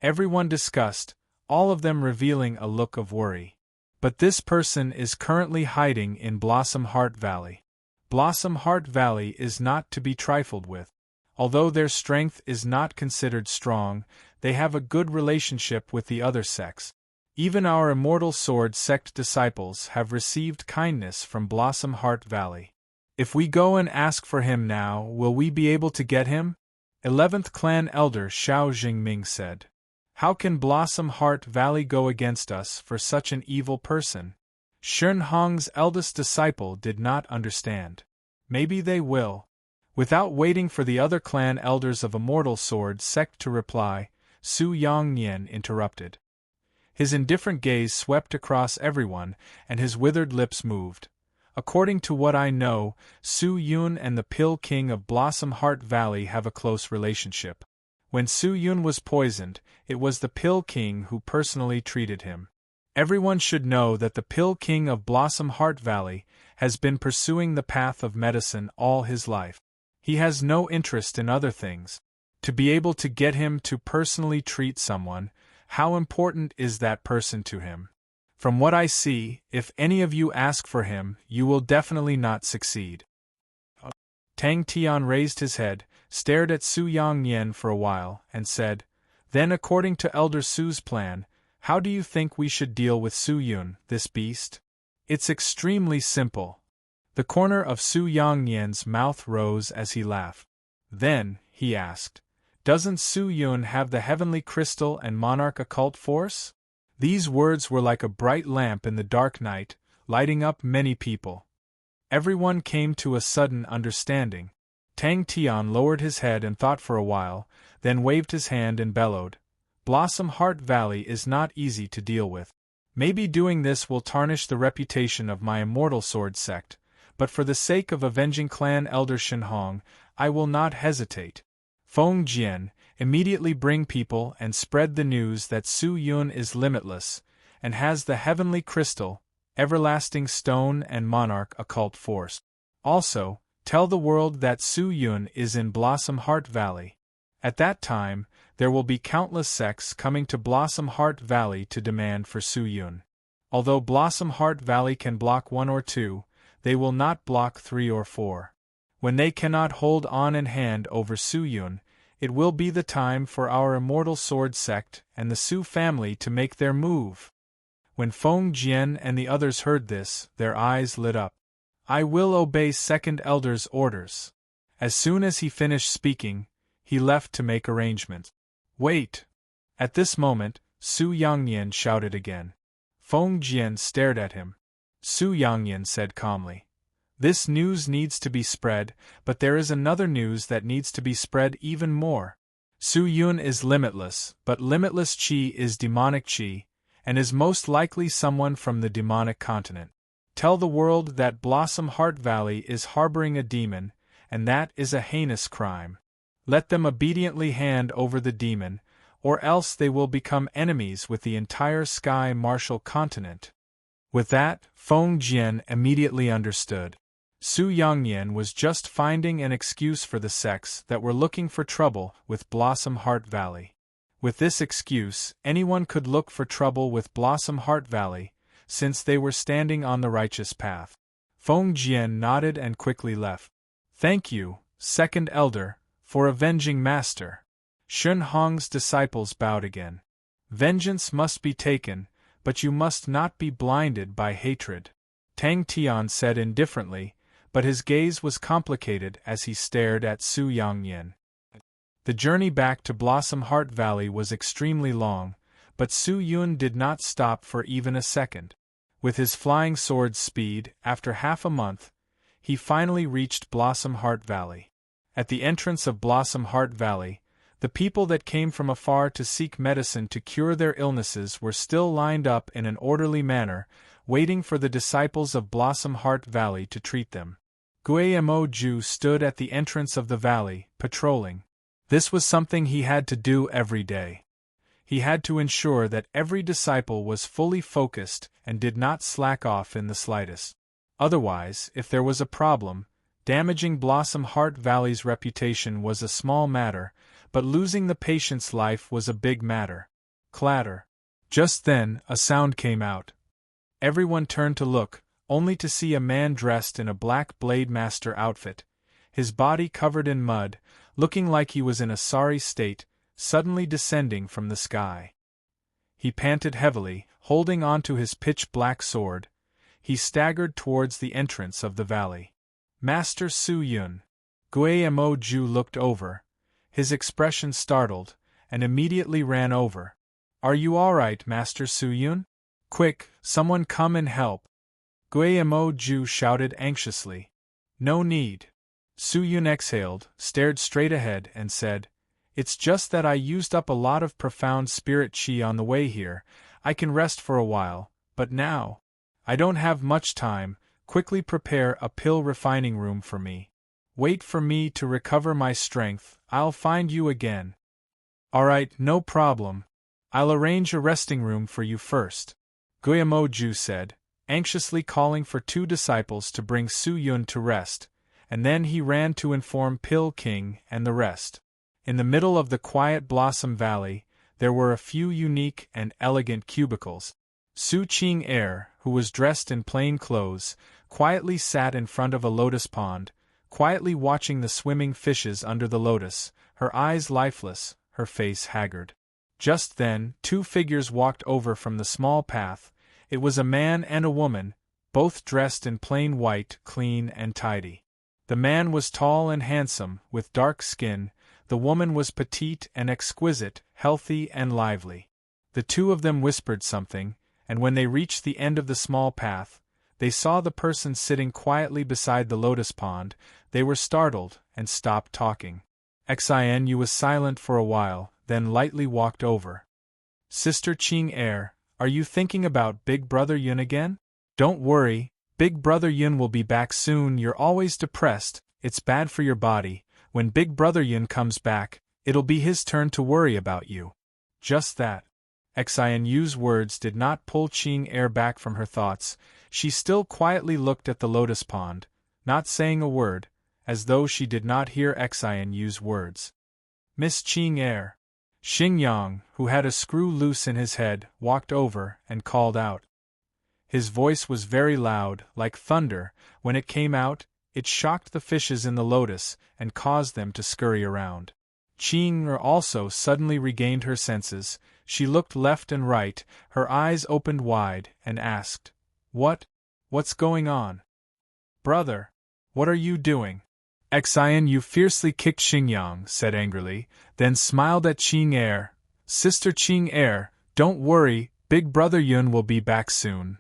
Everyone discussed, all of them revealing a look of worry. But this person is currently hiding in Blossom Heart Valley. Blossom Heart Valley is not to be trifled with. Although their strength is not considered strong, they have a good relationship with the other sects. Even our Immortal Sword sect disciples have received kindness from Blossom Heart Valley. If we go and ask for him now, will we be able to get him? 11th Clan Elder Xiao Jingming said. How can Blossom Heart Valley go against us for such an evil person? Shen Hong's eldest disciple did not understand. Maybe they will. Without waiting for the other clan elders of Immortal Sword sect to reply, Su Yongnian interrupted. His indifferent gaze swept across everyone, and his withered lips moved. According to what I know, Su Yun and the Pill King of Blossom Heart Valley have a close relationship. When Su Yun was poisoned, it was the Pill King who personally treated him. Everyone should know that the Pill King of Blossom Heart Valley has been pursuing the path of medicine all his life. He has no interest in other things. To be able to get him to personally treat someone, How important is that person to him? From what I see, if any of you ask for him, you will definitely not succeed. Tang Tian raised his head, stared at Su Yongnian for a while, and said, "Then according to Elder Su's plan, how do you think we should deal with Su Yun, this beast?" "It's extremely simple." The corner of Su Yongnian's mouth rose as he laughed. "Then," he asked, "doesn't Su Yun have the heavenly crystal and monarch occult force?" These words were like a bright lamp in the dark night, lighting up many people. Everyone came to a sudden understanding. Tang Tian lowered his head and thought for a while, then waved his hand and bellowed, "Blossom Heart Valley is not easy to deal with. Maybe doing this will tarnish the reputation of my immortal sword sect, but for the sake of avenging clan elder Shenhong, I will not hesitate. Feng Jian, immediately bring people and spread the news that Su Yun is limitless, and has the heavenly crystal, everlasting stone and monarch occult force. Also, tell the world that Su Yun is in Blossom Heart Valley. At that time, there will be countless sects coming to Blossom Heart Valley to demand for Su Yun. Although Blossom Heart Valley can block 1 or 2, they will not block 3 or 4. When they cannot hold on in hand over Su Yun, it will be the time for our immortal sword sect and the Su family to make their move." When Feng Jian and the others heard this, their eyes lit up. "I will obey Second Elder's orders." As soon as he finished speaking, he left to make arrangements. "Wait!" At this moment, Su Yongnian shouted again. Feng Jian stared at him. Su Yongnian said calmly, "This news needs to be spread, but there is another news that needs to be spread even more. Su Yun is limitless, but limitless qi is demonic qi, and is most likely someone from the demonic continent. Tell the world that Blossom Heart Valley is harboring a demon, and that is a heinous crime. Let them obediently hand over the demon, or else they will become enemies with the entire Sky Martial continent." With that, Feng Jian immediately understood. Su Yongnian was just finding an excuse for the sects that were looking for trouble with Blossom Heart Valley. With this excuse, anyone could look for trouble with Blossom Heart Valley, since they were standing on the righteous path. Feng Jian nodded and quickly left. "Thank you, Second Elder, for avenging Master." Shenhong's disciples bowed again. "Vengeance must be taken, but you must not be blinded by hatred," Tang Tian said indifferently, but his gaze was complicated as he stared at Su Yongnian. The journey back to Blossom Heart Valley was extremely long, but Su Yun did not stop for even a second. With his flying sword's speed, after half a month, he finally reached Blossom Heart Valley. At the entrance of Blossom Heart Valley, the people that came from afar to seek medicine to cure their illnesses were still lined up in an orderly manner, waiting for the disciples of Blossom Heart Valley to treat them. Guillermo Ju stood at the entrance of the valley, patrolling. This was something he had to do every day. He had to ensure that every disciple was fully focused and did not slack off in the slightest. Otherwise, if there was a problem, damaging Blossom Heart Valley's reputation was a small matter, but losing the patient's life was a big matter. Clatter. Just then, a sound came out. Everyone turned to look, only to see a man dressed in a black Blade Master outfit, his body covered in mud, looking like he was in a sorry state, suddenly descending from the sky. He panted heavily, holding onto his pitch-black sword. He staggered towards the entrance of the valley. "Master Su Yun." Guillermo Ju looked over, his expression startled, and immediately ran over. "Are you all right, Master Su Yun? Quick, someone come and help." Guillermo Ju shouted anxiously. "No need." Su Yun exhaled, stared straight ahead, and said, "It's just that I used up a lot of profound spirit chi on the way here. I can rest for a while, but now I don't have much time. Quickly prepare a pill refining room for me. Wait for me to recover my strength, I'll find you again." "Alright, no problem. I'll arrange a resting room for you first," Guillermo Ju said, anxiously calling for 2 disciples to bring Su Yun to rest, and then he ran to inform Pill King and the rest. In the middle of the quiet Blossom Valley, there were a few unique and elegant cubicles. Su Ching-er, who was dressed in plain clothes, quietly sat in front of a lotus pond, quietly watching the swimming fishes under the lotus, her eyes lifeless, her face haggard. Just then, two figures walked over from the small path. It was a man and a woman, both dressed in plain white, clean and tidy. The man was tall and handsome, with dark skin. The woman was petite and exquisite, healthy and lively. The two of them whispered something, and when they reached the end of the small path, they saw the person sitting quietly beside the lotus pond. They were startled and stopped talking. Xin was silent for a while, then lightly walked over. Sister Ching-er, are you thinking about Big Brother Yun again? Don't worry, Big Brother Yun will be back soon. You're always depressed, it's bad for your body. When Big Brother Yun comes back, it'll be his turn to worry about you. Just that. Xinu's words did not pull Ching-er back from her thoughts. She still quietly looked at the lotus pond, not saying a word, as though she did not hear Xinu's words. Miss Ching-er. Xingyang, who had a screw loose in his head, walked over and called out. His voice was very loud, like thunder. When it came out, it shocked the fishes in the lotus and caused them to scurry around. Ching-er also suddenly regained her senses. She looked left and right, her eyes opened wide, and asked, What's going on? Brother, what are you doing? Xinu fiercely kicked Xingyang, said angrily, then smiled at Ching-er. Sister Ching-er, don't worry, Big Brother Yun will be back soon.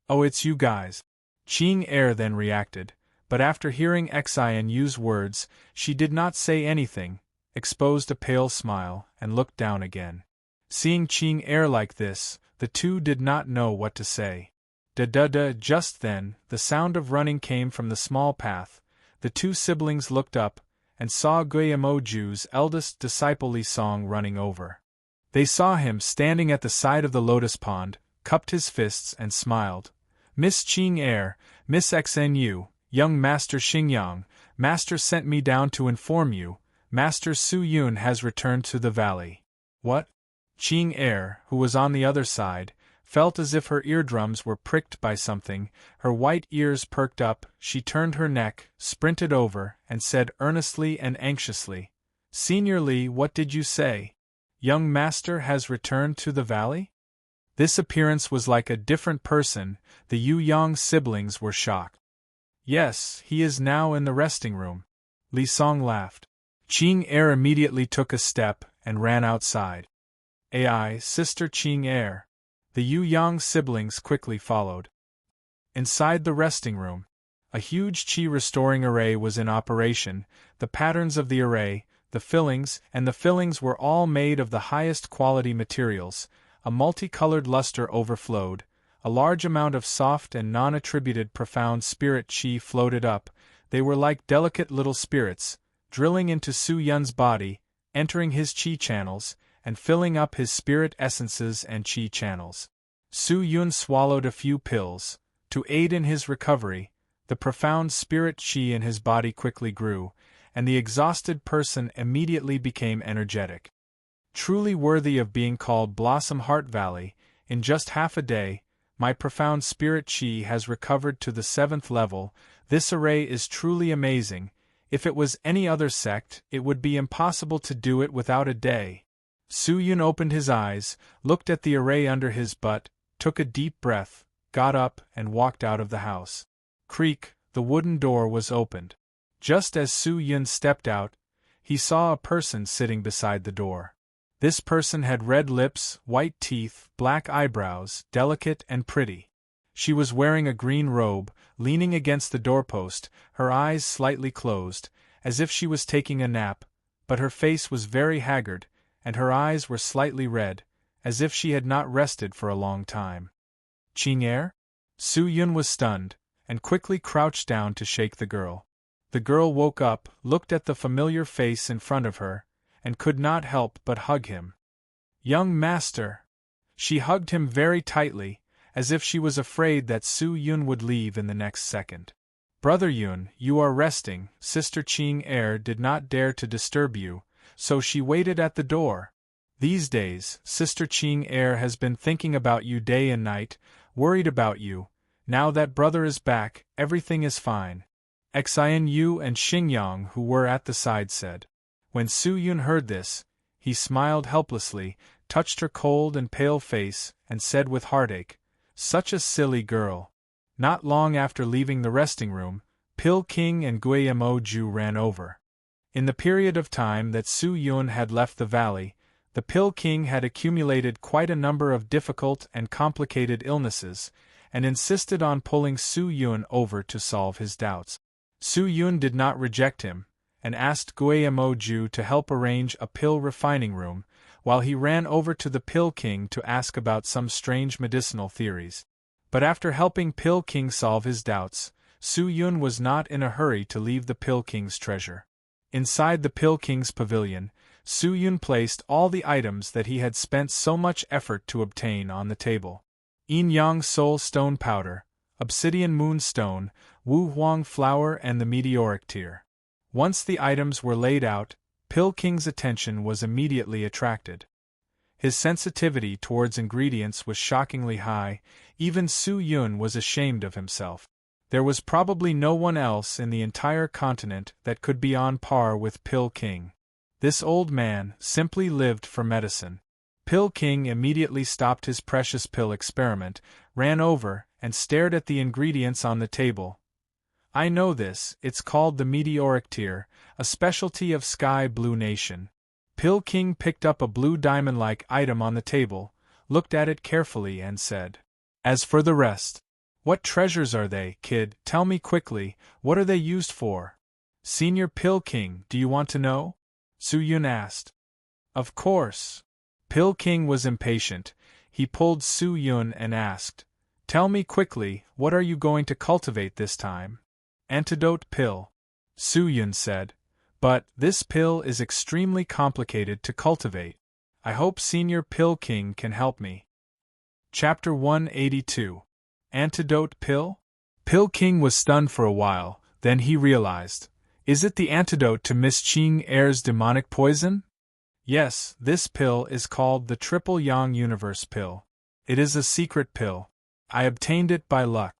Oh, it's you guys. Ching-er then reacted, but after hearing Xinu's words, she did not say anything, exposed a pale smile, and looked down again. Seeing Ching-er like this, the two did not know what to say. Da-da-da. Just then, the sound of running came from the small path. The two siblings looked up, and saw Guillemoju's eldest disciple Li Song running over. They saw him standing at the side of the lotus pond, cupped his fists and smiled. Miss Ching-er, Miss Xnu, young Master Xingyang, Master sent me down to inform you, Master Su Yun has returned to the valley. What? Ching-er, who was on the other side, felt as if her eardrums were pricked by something. Her white ears perked up. She turned her neck, sprinted over, and said earnestly and anxiously, Senior Li, what did you say? Young Master has returned to the valley? This appearance was like a different person. The Yu-yang siblings were shocked. Yes, he is now in the resting room. Li Song laughed. Ching-er immediately took a step and ran outside. Ai, Sister Ching-er. The Yu-yang siblings quickly followed. Inside the resting room, a huge qi-restoring array was in operation. The patterns of the array, the fillings were all made of the highest quality materials. A multicolored luster overflowed. A large amount of soft and non-attributed profound spirit qi floated up. They were like delicate little spirits, drilling into Su Yun's body, entering his qi channels, and filling up his spirit essences and qi channels. Su Yun swallowed a few pills. To aid in his recovery, the profound spirit qi in his body quickly grew, and the exhausted person immediately became energetic. Truly worthy of being called Blossom Heart Valley, in just half a day, my profound spirit qi has recovered to the 7th level. This array is truly amazing. If it was any other sect, it would be impossible to do it without a day. Su Yun opened his eyes, looked at the array under his butt, took a deep breath, got up and walked out of the house. Creak, the wooden door was opened. Just as Su Yun stepped out, he saw a person sitting beside the door. This person had red lips, white teeth, black eyebrows, delicate and pretty. She was wearing a green robe, leaning against the doorpost, her eyes slightly closed, as if she was taking a nap, but her face was very haggard, and her eyes were slightly red, as if she had not rested for a long time. Ching-er? Su Yun was stunned, and quickly crouched down to shake the girl. The girl woke up, looked at the familiar face in front of her, and could not help but hug him. Young Master! She hugged him very tightly, as if she was afraid that Su Yun would leave in the next second. Brother Yun, you are resting. Sister Ching-er did not dare to disturb you, so she waited at the door. These days, Sister Ching Er has been thinking about you day and night, worried about you. Now that brother is back, everything is fine. Xin Yu and Xingyang, who were at the side, said. When Su Yun heard this, he smiled helplessly, touched her cold and pale face, and said with heartache, "Such a silly girl." Not long after leaving the resting room, Pil King and Guillermo Ju ran over. In the period of time that Su Yun had left the valley, the Pil King had accumulated quite a number of difficult and complicated illnesses, and insisted on pulling Su Yun over to solve his doubts. Su Yun did not reject him, and asked Guillermo Ju to help arrange a pill refining room, while he ran over to the Pil King to ask about some strange medicinal theories. But after helping Pil King solve his doubts, Su Yun was not in a hurry to leave the Pil King's treasure. Inside the Pil King's pavilion, Su Yun placed all the items that he had spent so much effort to obtain on the table. Yin Yang Soul Stone Powder, Obsidian Moonstone, Wu Huang Flower and the Meteoric Tear. Once the items were laid out, Pil King's attention was immediately attracted. His sensitivity towards ingredients was shockingly high, even Su Yun was ashamed of himself. There was probably no one else in the entire continent that could be on par with Pil King. This old man simply lived for medicine. Pil King immediately stopped his precious pill experiment, ran over, and stared at the ingredients on the table. "I know this, it's called the Meteoric Tear, a specialty of Sky Blue Nation." Pil King picked up a blue diamond-like item on the table, looked at it carefully and said, "As for the rest, what treasures are they, kid? Tell me quickly, what are they used for?" "Senior Pil King, do you want to know?" Su Yun asked. "Of course." Pil King was impatient. He pulled Su Yun and asked, "Tell me quickly, what are you going to cultivate this time?" "Antidote pill," Su Yun said. "But this pill is extremely complicated to cultivate. I hope Senior Pil King can help me." Chapter 182. Antidote pill? Pil King was stunned for a while, then he realized. Is it the antidote to Miss Ching Er's demonic poison? Yes, this pill is called the Triple Yang Universe Pill. It is a secret pill. I obtained it by luck.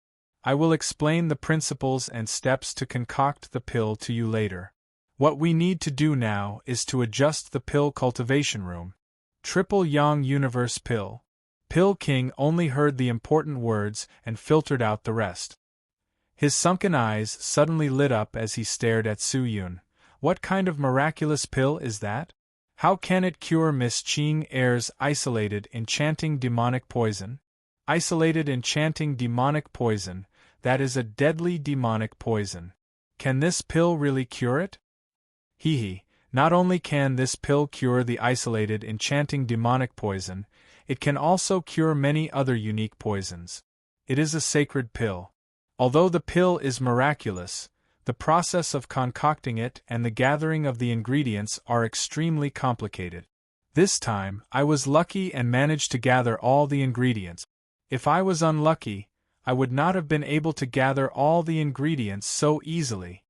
I will explain the principles and steps to concoct the pill to you later. What we need to do now is to adjust the pill cultivation room. Triple Yang Universe Pill. Pil King only heard the important words and filtered out the rest. His sunken eyes suddenly lit up as he stared at Su Yun. What kind of miraculous pill is that? How can it cure Miss Ching Er's isolated enchanting demonic poison? Isolated enchanting demonic poison, that is a deadly demonic poison. Can this pill really cure it? Hee. Not only can this pill cure the isolated enchanting demonic poison, it can also cure many other unique poisons. It is a sacred pill. Although the pill is miraculous, the process of concocting it and the gathering of the ingredients are extremely complicated. This time, I was lucky and managed to gather all the ingredients. If I was unlucky, I would not have been able to gather all the ingredients so easily.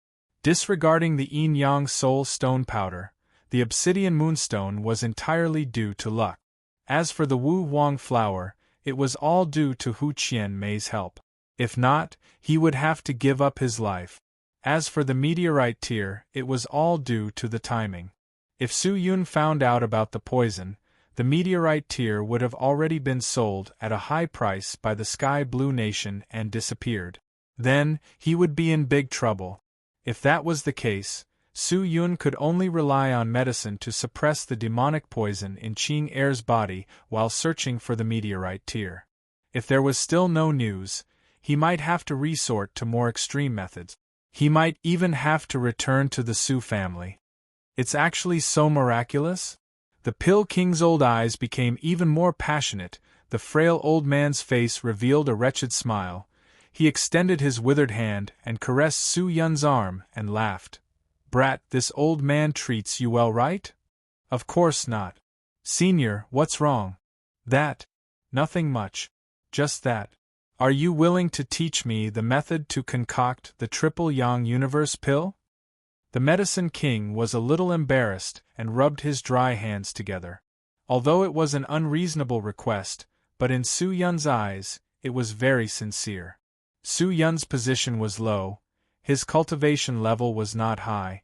Disregarding the Yin Yang Soul Stone Powder, the Obsidian Moonstone was entirely due to luck. As for the Wu Huang Flower, it was all due to Hu Qianmei's help. If not, he would have to give up his life. As for the Meteorite Tear, it was all due to the timing. If Su Yun found out about the poison, the Meteorite Tear would have already been sold at a high price by the Sky Blue Nation and disappeared. Then, he would be in big trouble. If that was the case, Su Yun could only rely on medicine to suppress the demonic poison in Ching Er's body while searching for the Meteorite Tear. If there was still no news, he might have to resort to more extreme methods. He might even have to return to the Su family. It's actually so miraculous? The Pil King's old eyes became even more passionate. The frail old man's face revealed a wretched smile. He extended his withered hand and caressed Su Yun's arm and laughed. "Brat, this old man treats you well, right?" "Of course not." "Senior, what's wrong?" "That. Nothing much. Just that. Are you willing to teach me the method to concoct the Triple Yang Universe Pill?" The Medicine King was a little embarrassed and rubbed his dry hands together. Although it was an unreasonable request, but in Su Yun's eyes, it was very sincere. Su Yun's position was low, his cultivation level was not high.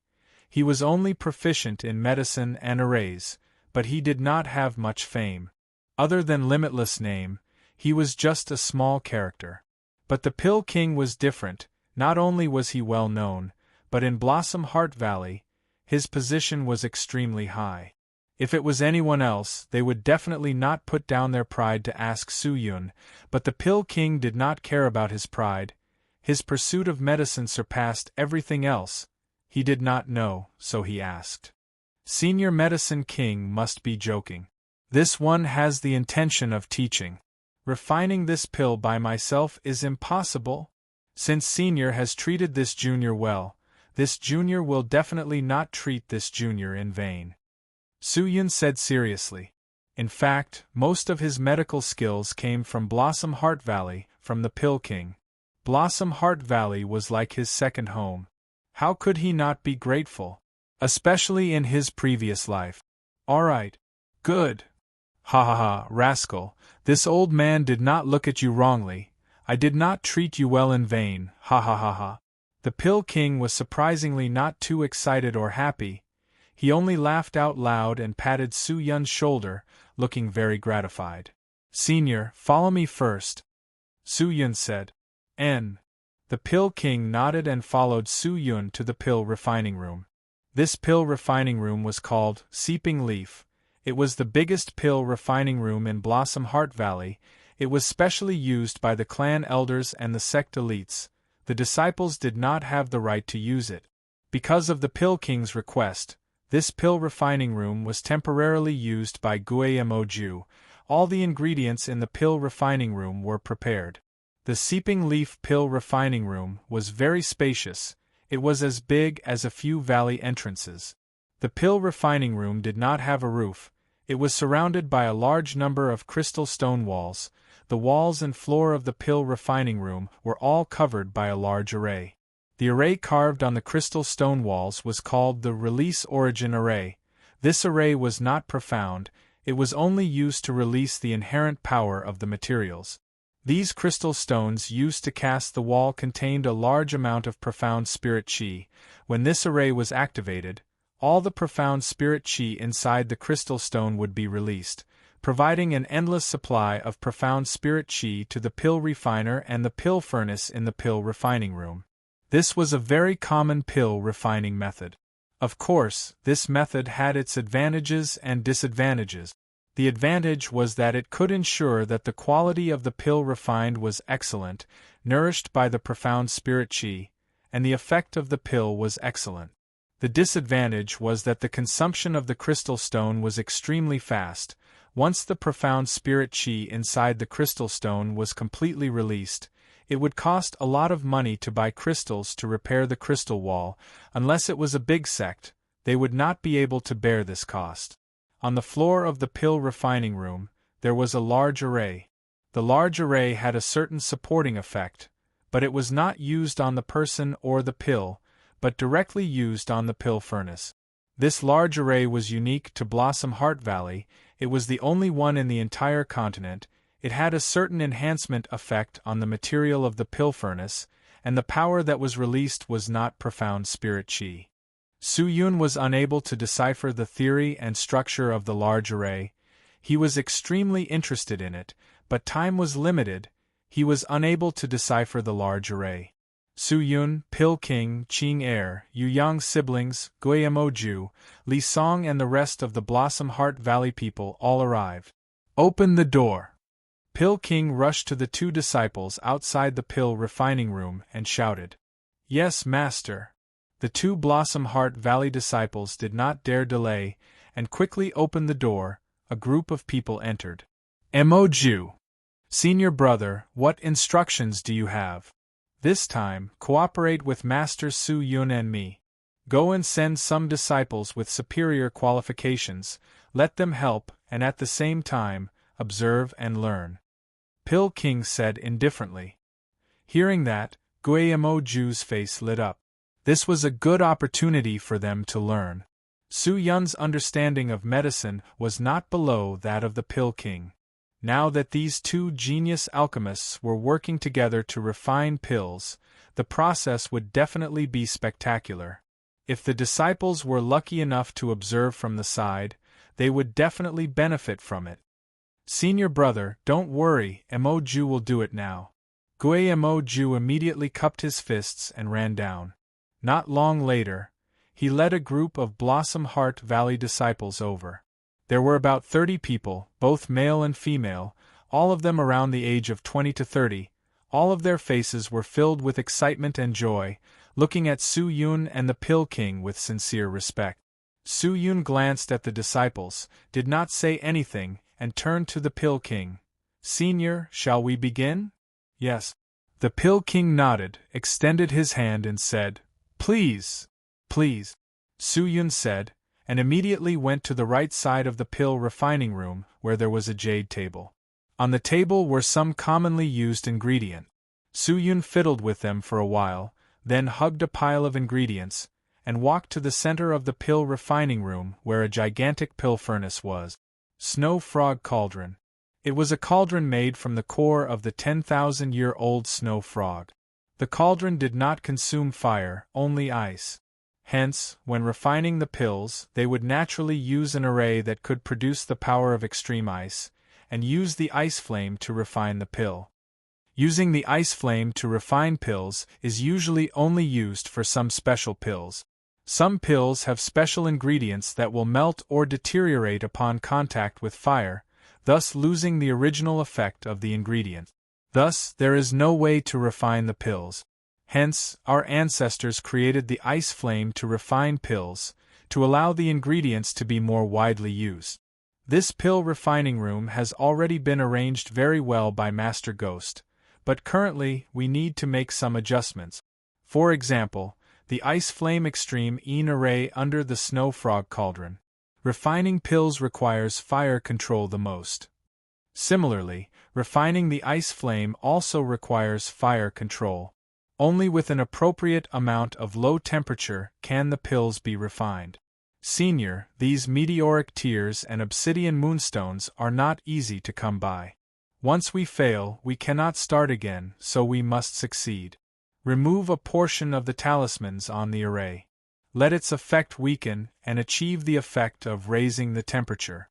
He was only proficient in medicine and arrays, but he did not have much fame. Other than Limitless name, he was just a small character. But the Pill King was different. Not only was he well known, but in Blossom Heart Valley, his position was extremely high. If it was anyone else, they would definitely not put down their pride to ask Su Yun, but the Pill King did not care about his pride. His pursuit of medicine surpassed everything else. He did not know, so he asked. Senior Medicine King must be joking. This one has the intention of teaching. Refining this pill by myself is impossible. Since Senior has treated this junior well, this junior will definitely not treat this junior in vain. Su Yun said seriously. In fact, most of his medical skills came from Blossom Heart Valley, from the Pill King. Blossom Heart Valley was like his second home. How could he not be grateful? Especially in his previous life. Alright. Good. Ha ha ha, rascal, this old man did not look at you wrongly. I did not treat you well in vain, ha ha ha ha. The Pill King was surprisingly not too excited or happy. He only laughed out loud and patted Su Yun's shoulder, looking very gratified. Senior, follow me first, Su Yun said. N. The Pill King nodded and followed Su Yun to the pill refining room. This pill refining room was called Seeping Leaf. It was the biggest pill refining room in Blossom Heart Valley. It was specially used by the clan elders and the sect elites. The disciples did not have the right to use it. Because of the Pill King's request, this pill refining room was temporarily used by Guayemoju. All the ingredients in the pill refining room were prepared. The Seeping Leaf pill refining room was very spacious. It was as big as a few valley entrances. The pill refining room did not have a roof. It was surrounded by a large number of crystal stone walls. The walls and floor of the pill refining room were all covered by a large array. The array carved on the crystal stone walls was called the Release Origin Array. This array was not profound. It was only used to release the inherent power of the materials. These crystal stones used to cast the wall contained a large amount of profound spirit chi. When this array was activated, all the profound spirit chi inside the crystal stone would be released, providing an endless supply of profound spirit chi to the pill refiner and the pill furnace in the pill refining room. This was a very common pill refining method. Of course, this method had its advantages and disadvantages. The advantage was that it could ensure that the quality of the pill refined was excellent, nourished by the profound spirit chi, and the effect of the pill was excellent. The disadvantage was that the consumption of the crystal stone was extremely fast. Once the profound spirit chi inside the crystal stone was completely released, it would cost a lot of money to buy crystals to repair the crystal wall. Unless it was a big sect, they would not be able to bear this cost. On the floor of the pill refining room, there was a large array. The large array had a certain supporting effect, but it was not used on the person or the pill, but directly used on the pill furnace. This large array was unique to Blossom Heart Valley. It was the only one in the entire continent. It had a certain enhancement effect on the material of the pill furnace, and the power that was released was not profound spirit chi. Su Yun was unable to decipher the theory and structure of the large array. He was extremely interested in it, but time was limited. He was unable to decipher the large array. Su Yun, Pill King, Qing Er, Yu Yang siblings, Guayemoju, Li Song and the rest of the Blossom Heart Valley people all arrived. Open the door! Pill King rushed to the two disciples outside the pill refining room and shouted. Yes, master. The two Blossom Heart Valley disciples did not dare delay, and quickly opened the door. A group of people entered. Emoju. Senior brother, what instructions do you have? This time, cooperate with Master Su Yun and me. Go and send some disciples with superior qualifications, let them help, and at the same time, observe and learn. Pill King said indifferently. Hearing that, Guayemoju's face lit up. This was a good opportunity for them to learn. Su Yun's understanding of medicine was not below that of the Pill King. Now that these two genius alchemists were working together to refine pills, the process would definitely be spectacular. If the disciples were lucky enough to observe from the side, they would definitely benefit from it. Senior brother, don't worry, Mo Ju will do it now. Gui Mo Ju immediately cupped his fists and ran down. Not long later, he led a group of Blossom Heart Valley disciples over. There were about 30 people, both male and female, all of them around the age of 20 to 30. All of their faces were filled with excitement and joy, looking at Su Yun and the Pill King with sincere respect. Su Yun glanced at the disciples, did not say anything, and turned to the Pill King. Senior, shall we begin? Yes. The Pill King nodded, extended his hand and said, Please. Please. Su Yun said, and immediately went to the right side of the pill refining room, where there was a jade table. On the table were some commonly used ingredients. Su Yun fiddled with them for a while, then hugged a pile of ingredients, and walked to the center of the pill refining room where a gigantic pill furnace was. Snow Frog Cauldron. It was a cauldron made from the core of the 10,000-year-old snow frog. The cauldron did not consume fire, only ice. Hence, when refining the pills, they would naturally use an array that could produce the power of extreme ice, and use the ice flame to refine the pill. Using the ice flame to refine pills is usually only used for some special pills. Some pills have special ingredients that will melt or deteriorate upon contact with fire, thus losing the original effect of the ingredient. Thus, there is no way to refine the pills. Hence, our ancestors created the ice flame to refine pills, to allow the ingredients to be more widely used. This pill refining room has already been arranged very well by Master Ghost, but currently we need to make some adjustments. For example, the ice flame extreme EN array under the snow frog cauldron. Refining pills requires fire control the most. Similarly, refining the ice flame also requires fire control. Only with an appropriate amount of low temperature can the pills be refined. Senior, these meteoric tears and obsidian moonstones are not easy to come by. Once we fail, we cannot start again, so we must succeed. Remove a portion of the talismans on the array. Let its effect weaken and achieve the effect of raising the temperature.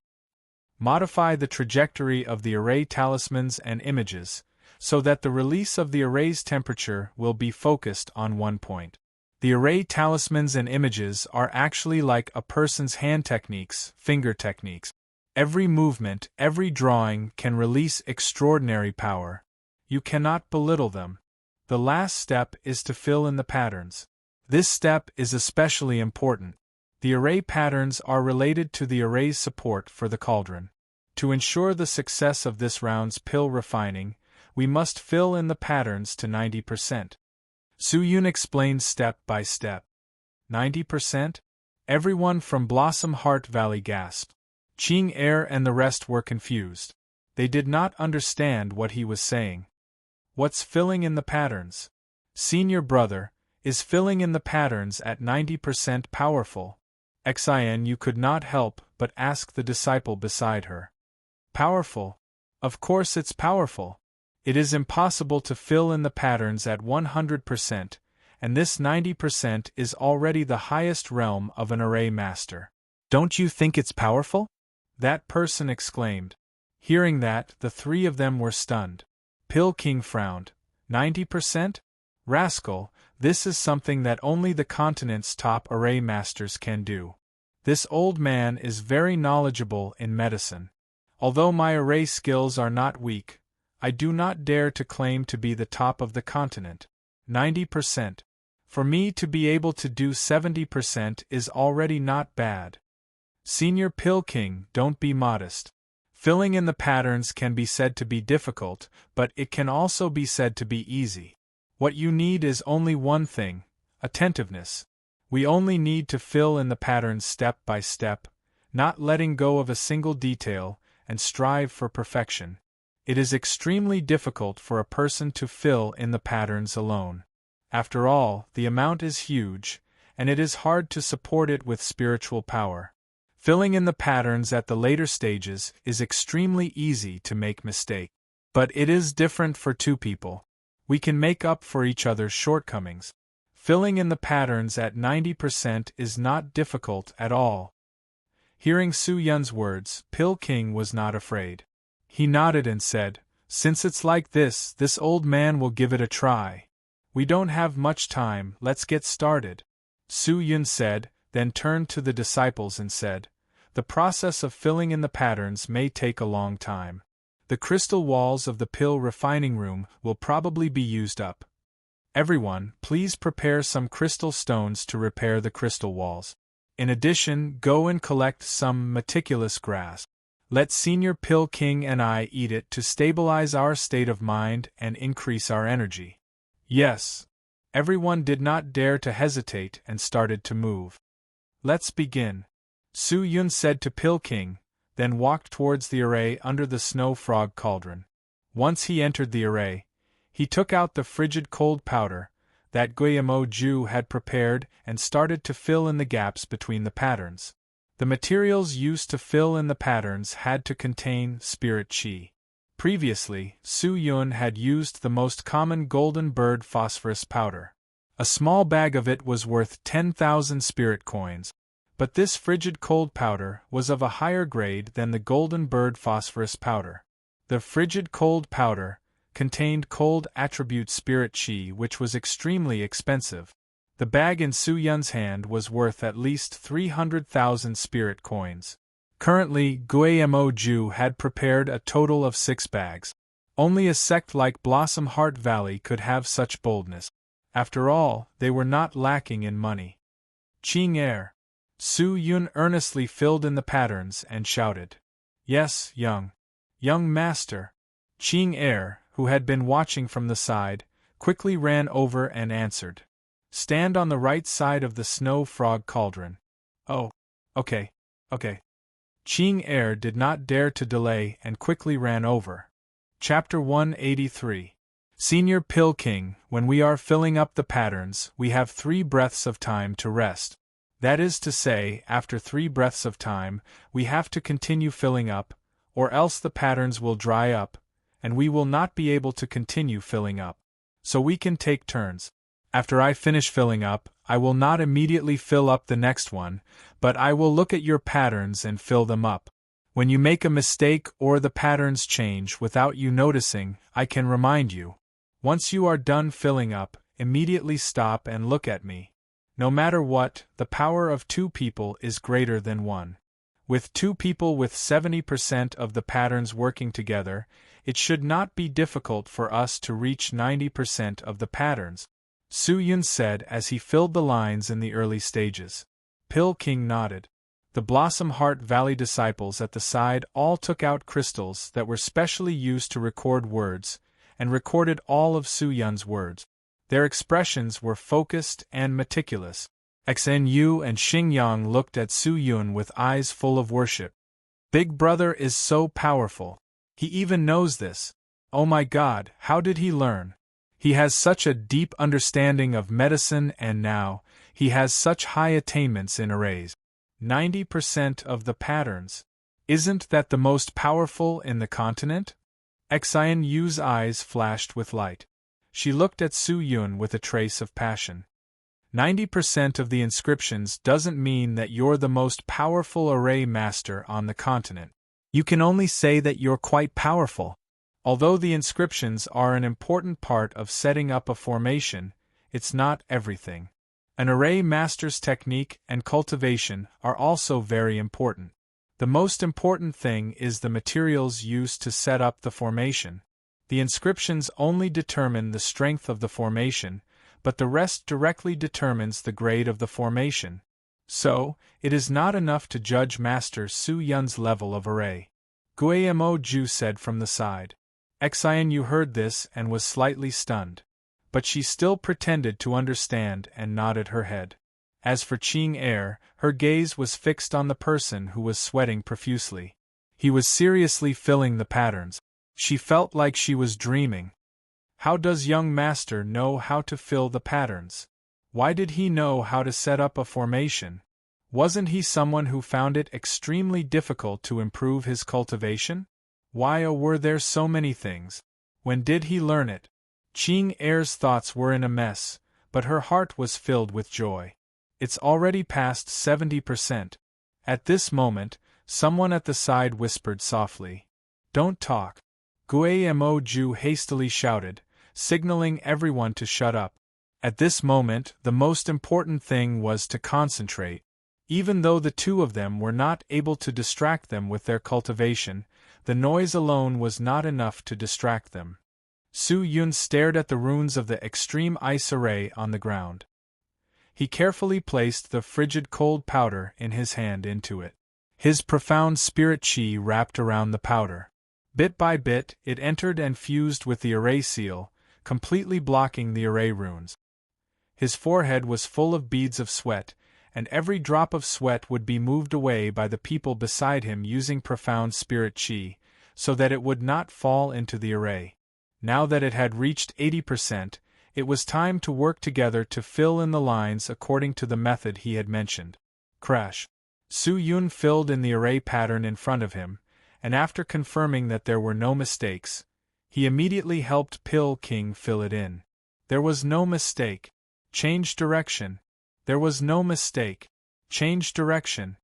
Modify the trajectory of the array talismans and images, so that the release of the array's temperature will be focused on one point. The array talismans and images are actually like a person's hand techniques, finger techniques. Every movement, every drawing can release extraordinary power. You cannot belittle them. The last step is to fill in the patterns. This step is especially important. The array patterns are related to the array's support for the cauldron. To ensure the success of this round's pill refining, we must fill in the patterns to 90%. Su Yun explained step by step. 90%? Everyone from Blossom Heart Valley gasped. Ching Er and the rest were confused. They did not understand what he was saying. What's filling in the patterns? Senior brother, is filling in the patterns at 90% powerful? Xin Yu could not help but ask the disciple beside her. Powerful? Of course it's powerful. It is impossible to fill in the patterns at 100%, and this 90% is already the highest realm of an array master. Don't you think it's powerful? That person exclaimed. Hearing that, the three of them were stunned. Pill King frowned. 90%? Rascal, this is something that only the continent's top array masters can do. This old man is very knowledgeable in medicine. Although my array skills are not weak, I do not dare to claim to be the top of the continent. 90%. For me to be able to do 70% is already not bad. Senior Pill King, don't be modest. Filling in the patterns can be said to be difficult, but it can also be said to be easy. What you need is only one thing: attentiveness. We only need to fill in the patterns step by step, not letting go of a single detail, and strive for perfection. It is extremely difficult for a person to fill in the patterns alone. After all, the amount is huge, and it is hard to support it with spiritual power. Filling in the patterns at the later stages is extremely easy to make mistake. But it is different for two people. We can make up for each other's shortcomings. Filling in the patterns at 90% is not difficult at all. Hearing Su Yun's words, Pil King was not afraid. He nodded and said, "Since it's like this old man will give it a try. We don't have much time, let's get started." Su Yun said, then turned to the disciples and said, "The process of filling in the patterns may take a long time. The crystal walls of the pill refining room will probably be used up. Everyone, please prepare some crystal stones to repair the crystal walls. In addition, go and collect some meticulous grass. Let Senior Pill King and I eat it to stabilize our state of mind and increase our energy." Yes. Everyone did not dare to hesitate and started to move. "Let's begin," Su Yun said to Pill King, then walked towards the array under the snow frog cauldron. Once he entered the array, he took out the frigid cold powder that Guillermo Ju had prepared and started to fill in the gaps between the patterns. The materials used to fill in the patterns had to contain spirit qi. Previously, Su Yun had used the most common golden bird phosphorus powder. A small bag of it was worth 10,000 spirit coins. But this frigid cold powder was of a higher grade than the golden bird phosphorus powder. The frigid cold powder contained cold attribute spirit qi, which was extremely expensive. The bag in Su Yun's hand was worth at least 300,000 spirit coins. Currently, Guillermo Ju had prepared a total of 6 bags. Only a sect like Blossom Heart Valley could have such boldness. After all, they were not lacking in money. "Qing Er." Su Yun earnestly filled in the patterns and shouted, "Yes, young master." Qing Er, who had been watching from the side, quickly ran over and answered, "Stand on the right side of the snow frog cauldron." "Oh, okay. Qing Er did not dare to delay and quickly ran over. Chapter 183. Senior Pill King, when we are filling up the patterns, we have 3 breaths of time to rest. That is to say, after 3 breaths of time, we have to continue filling up, or else the patterns will dry up, and we will not be able to continue filling up. So we can take turns. After I finish filling up, I will not immediately fill up the next one, but I will look at your patterns and fill them up. When you make a mistake or the patterns change without you noticing, I can remind you. Once you are done filling up, immediately stop and look at me. No matter what, the power of 2 people is greater than 1. With 2 people with 70% of the patterns working together, it should not be difficult for us to reach 90% of the patterns, Su Yun said as he filled the lines in the early stages. Pill King nodded. The Blossom Heart Valley disciples at the side all took out crystals that were specially used to record words, and recorded all of Su Yun's words. Their expressions were focused and meticulous. Xen Yu and Xing Yang looked at Su Yun with eyes full of worship. Big Brother is so powerful. He even knows this. Oh my God, how did he learn? He has such a deep understanding of medicine, and now, he has such high attainments in arrays. 90% of the patterns. Isn't that the most powerful in the continent? Xen Yu's eyes flashed with light. She looked at Su Yun with a trace of passion. 90% of the inscriptions doesn't mean that you're the most powerful array master on the continent. You can only say that you're quite powerful. Although the inscriptions are an important part of setting up a formation, it's not everything. An array master's technique and cultivation are also very important. The most important thing is the materials used to set up the formation. The inscriptions only determine the strength of the formation, but the rest directly determines the grade of the formation. So, it is not enough to judge Master Su Yun's level of array. Guillermo Ju said from the side. Xen Yu heard this and was slightly stunned. But she still pretended to understand and nodded her head. As for Qing Er, her gaze was fixed on the person who was sweating profusely. He was seriously filling the patterns. She felt like she was dreaming. How does young master know how to fill the patterns? Why did he know how to set up a formation? Wasn't he someone who found it extremely difficult to improve his cultivation? Why were there so many things? When did he learn it? Ching Er's thoughts were in a mess, but her heart was filled with joy. It's already past 70%. At this moment, someone at the side whispered softly. Don't talk. Guillermo Ju hastily shouted, signaling everyone to shut up. At this moment, the most important thing was to concentrate. Even though the two of them were not able to distract them with their cultivation, the noise alone was not enough to distract them. Su Yun stared at the runes of the extreme ice array on the ground. He carefully placed the frigid cold powder in his hand into it. His profound spirit chi wrapped around the powder. Bit by bit, it entered and fused with the array seal, completely blocking the array runes. His forehead was full of beads of sweat, and every drop of sweat would be moved away by the people beside him using profound spirit chi, so that it would not fall into the array. Now that it had reached 80%, it was time to work together to fill in the lines according to the method he had mentioned. Crash. Su Yun filled in the array pattern in front of him, and after confirming that there were no mistakes, he immediately helped Pill King fill it in. There was no mistake. Change direction. There was no mistake. Change direction.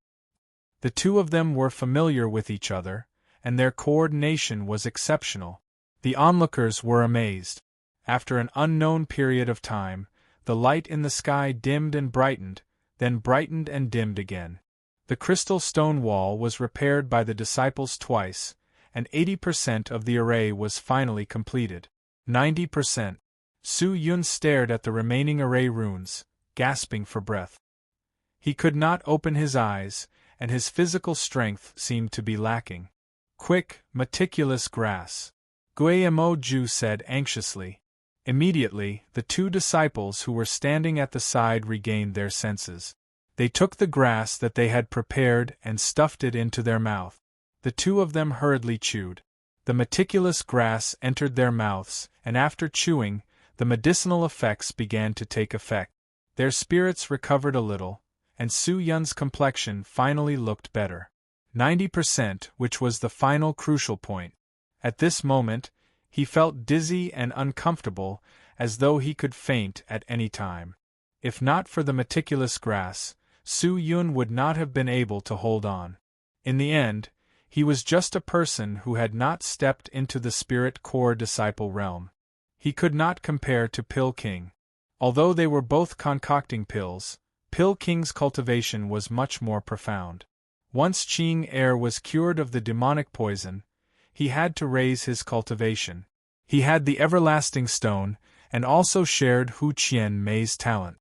The two of them were familiar with each other, and their coordination was exceptional. The onlookers were amazed. After an unknown period of time, the light in the sky dimmed and brightened, then brightened and dimmed again. The crystal stone wall was repaired by the disciples twice, and 80% of the array was finally completed. 90%. Su Yun stared at the remaining array runes, gasping for breath. He could not open his eyes, and his physical strength seemed to be lacking. Quick, meticulous grass. Guillermo Ju said anxiously. Immediately, the two disciples who were standing at the side regained their senses. They took the grass that they had prepared and stuffed it into their mouth. The two of them hurriedly chewed. The meticulous grass entered their mouths, and after chewing, the medicinal effects began to take effect. Their spirits recovered a little, and Su Yun's complexion finally looked better. 90%, which was the final crucial point. At this moment, he felt dizzy and uncomfortable, as though he could faint at any time. If not for the meticulous grass, Su Yun would not have been able to hold on. In the end, he was just a person who had not stepped into the spirit core disciple realm. He could not compare to Pill King. Although they were both concocting pills, Pill King's cultivation was much more profound. Once Ching Er was cured of the demonic poison, he had to raise his cultivation. He had the everlasting stone, and also shared Hu Qian Mei's talent.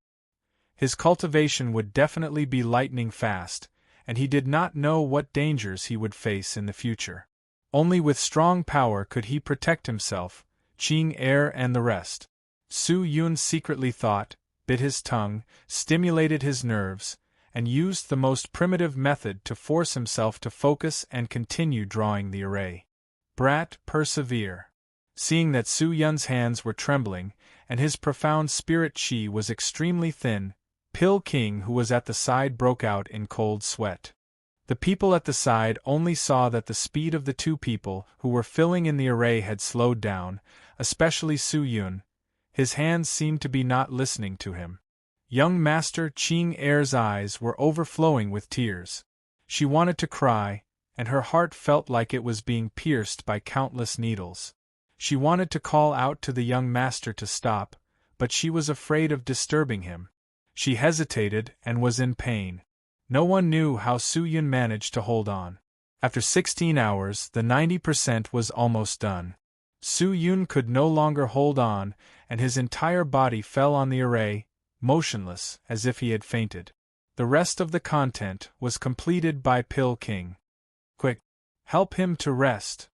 His cultivation would definitely be lightning fast, and he did not know what dangers he would face in the future. Only with strong power could he protect himself, Ching Er and the rest. Su Yun secretly thought, bit his tongue, stimulated his nerves, and used the most primitive method to force himself to focus and continue drawing the array. Brat, persevere. Seeing that Su Yun's hands were trembling, and his profound spirit chi was extremely thin, Pill King, who was at the side, broke out in cold sweat. The people at the side only saw that the speed of the two people who were filling in the array had slowed down, especially Su Yun. His hands seemed to be not listening to him. Young Master Ching Er's eyes were overflowing with tears. She wanted to cry, and her heart felt like it was being pierced by countless needles. She wanted to call out to the young master to stop, but she was afraid of disturbing him. She hesitated and was in pain. No one knew how Su Yun managed to hold on. After 16 hours, the 90% was almost done. Su Yun could no longer hold on, and his entire body fell on the array, motionless, as if he had fainted. The rest of the content was completed by Pill King. Quick! Help him to rest.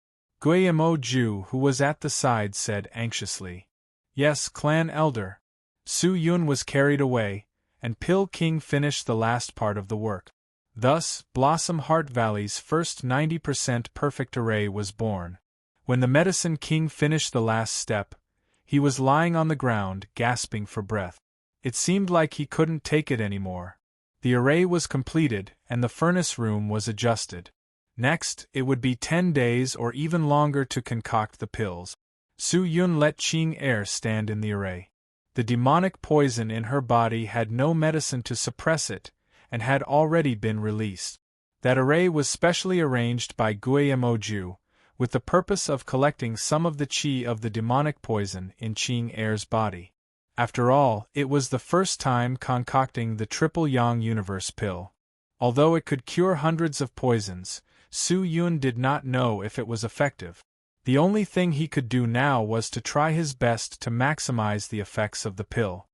Guillermo Ju, who was at the side, said anxiously. Yes, clan elder. Su Yun was carried away, and Pill King finished the last part of the work. Thus, Blossom Heart Valley's first 90% perfect array was born. When the Medicine King finished the last step, he was lying on the ground, gasping for breath. It seemed like he couldn't take it anymore. The array was completed, and the furnace room was adjusted. Next, it would be 10 days or even longer to concoct the pills. Su Yun let Qing Er stand in the array. The demonic poison in her body had no medicine to suppress it, and had already been released. That array was specially arranged by Guillemoju, with the purpose of collecting some of the qi of the demonic poison in Qing Er's body. After all, it was the first time concocting the Triple Yang Universe pill. Although it could cure hundreds of poisons, Su Yun did not know if it was effective. The only thing he could do now was to try his best to maximize the effects of the pill.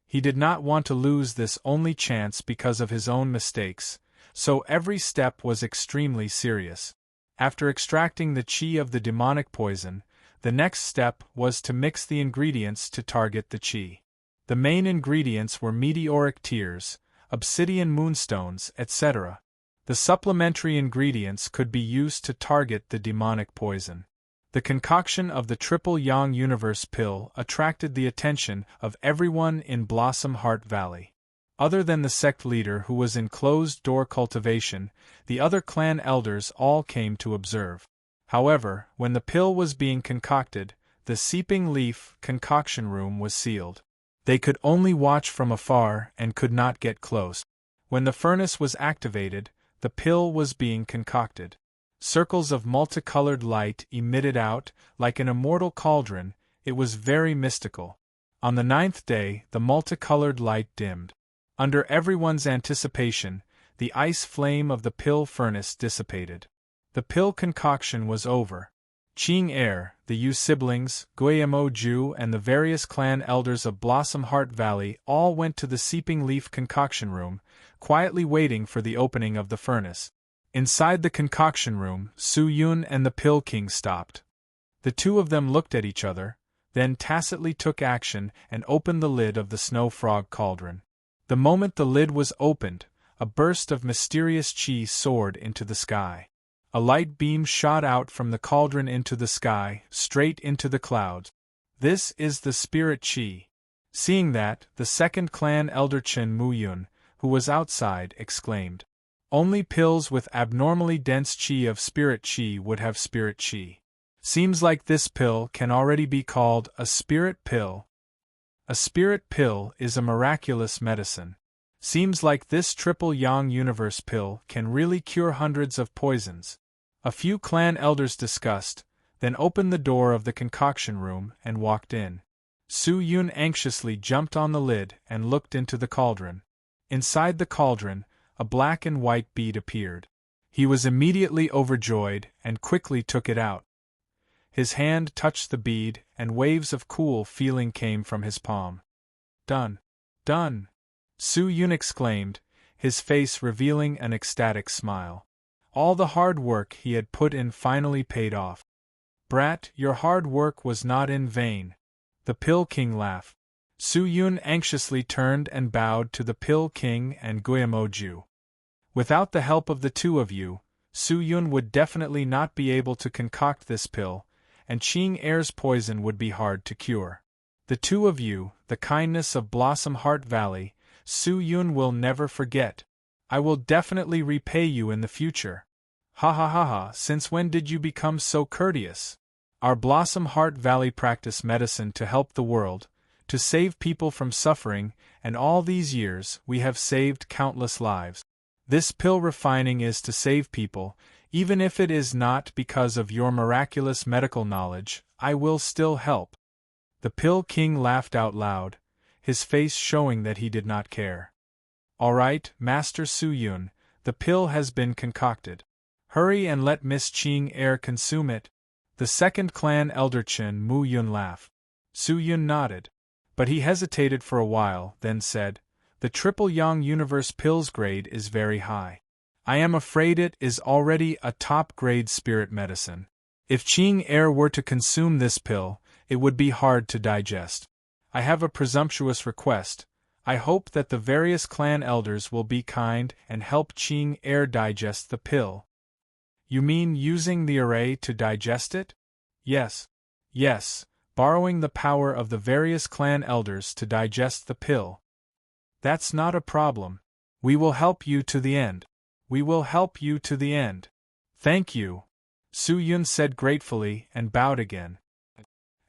He did not want to lose this only chance because of his own mistakes, so every step was extremely serious. After extracting the qi of the demonic poison, the next step was to mix the ingredients to target the qi. The main ingredients were meteoric tears, obsidian moonstones, etc. The supplementary ingredients could be used to target the demonic poison. The concoction of the Triple Yang Universe pill attracted the attention of everyone in Blossom Heart Valley. Other than the sect leader who was in closed-door cultivation, the other clan elders all came to observe. However, when the pill was being concocted, the Seeping Leaf concoction room was sealed. They could only watch from afar and could not get close. When the furnace was activated, the pill was being concocted. Circles of multicolored light emitted out, like an immortal cauldron. It was very mystical. On the 9th day, the multicolored light dimmed. Under everyone's anticipation, the ice flame of the pill furnace dissipated. The pill concoction was over. Qing Er, the Yu siblings, Guillemoju, and the various clan elders of Blossom Heart Valley all went to the Seeping Leaf concoction room, quietly waiting for the opening of the furnace. Inside the concoction room, Su Yun and the Pill King stopped. The two of them looked at each other, then tacitly took action and opened the lid of the Snow Frog cauldron. The moment the lid was opened, a burst of mysterious qi soared into the sky. A light beam shot out from the cauldron into the sky, straight into the clouds. This is the spirit qi. Seeing that, the second clan elder Chen Muyun, who was outside, exclaimed, "Only pills with abnormally dense qi of spirit qi would have spirit qi. Seems like this pill can already be called a spirit pill." A spirit pill is a miraculous medicine. Seems like this Triple Yang Universe pill can really cure hundreds of poisons. A few clan elders discussed, then opened the door of the concoction room and walked in. Su Yun anxiously jumped on the lid and looked into the cauldron. Inside the cauldron, a black and white bead appeared. He was immediately overjoyed and quickly took it out. His hand touched the bead, and waves of cool feeling came from his palm. "Done! Done!" Su Yun exclaimed, his face revealing an ecstatic smile. All the hard work he had put in finally paid off. "Brat, your hard work was not in vain." The Pill King laughed. Su Yun anxiously turned and bowed to the Pill King and Guillemoju. "Without the help of the two of you, Su Yun would definitely not be able to concoct this pill, and Qing Er's poison would be hard to cure. The two of you, the kindness of Blossom Heart Valley, Su Yun will never forget. I will definitely repay you in the future." "Ha ha ha ha, since when did you become so courteous? Our Blossom Heart Valley practice medicine to help the world, to save people from suffering, and all these years we have saved countless lives. This pill refining is to save people, even if it is not because of your miraculous medical knowledge, I will still help." The Pill King laughed out loud, his face showing that he did not care. "All right, Master Su Yun, the pill has been concocted. Hurry and let Miss Qing Er consume it." The second clan elder Chen Mu Yun laughed. Su Yun nodded. But he hesitated for a while, then said, "The Triple Yang Universe pill's grade is very high. I am afraid it is already a top-grade spirit medicine. If Qing Er were to consume this pill, it would be hard to digest. I have a presumptuous request. I hope that the various clan elders will be kind and help Qing Er digest the pill." "You mean using the array to digest it?" "Yes. Yes, borrowing the power of the various clan elders to digest the pill." That's not a problem. We will help you to the end. We will help you to the end. Thank you, Su Yun said gratefully and bowed again.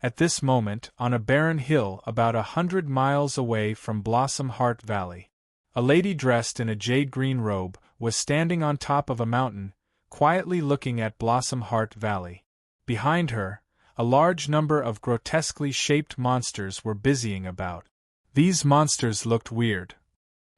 At this moment, on a barren hill about 100 miles away from Blossom Heart Valley, a lady dressed in a jade-green robe was standing on top of a mountain, quietly looking at Blossom Heart Valley. Behind her, a large number of grotesquely shaped monsters were busying about. These monsters looked weird.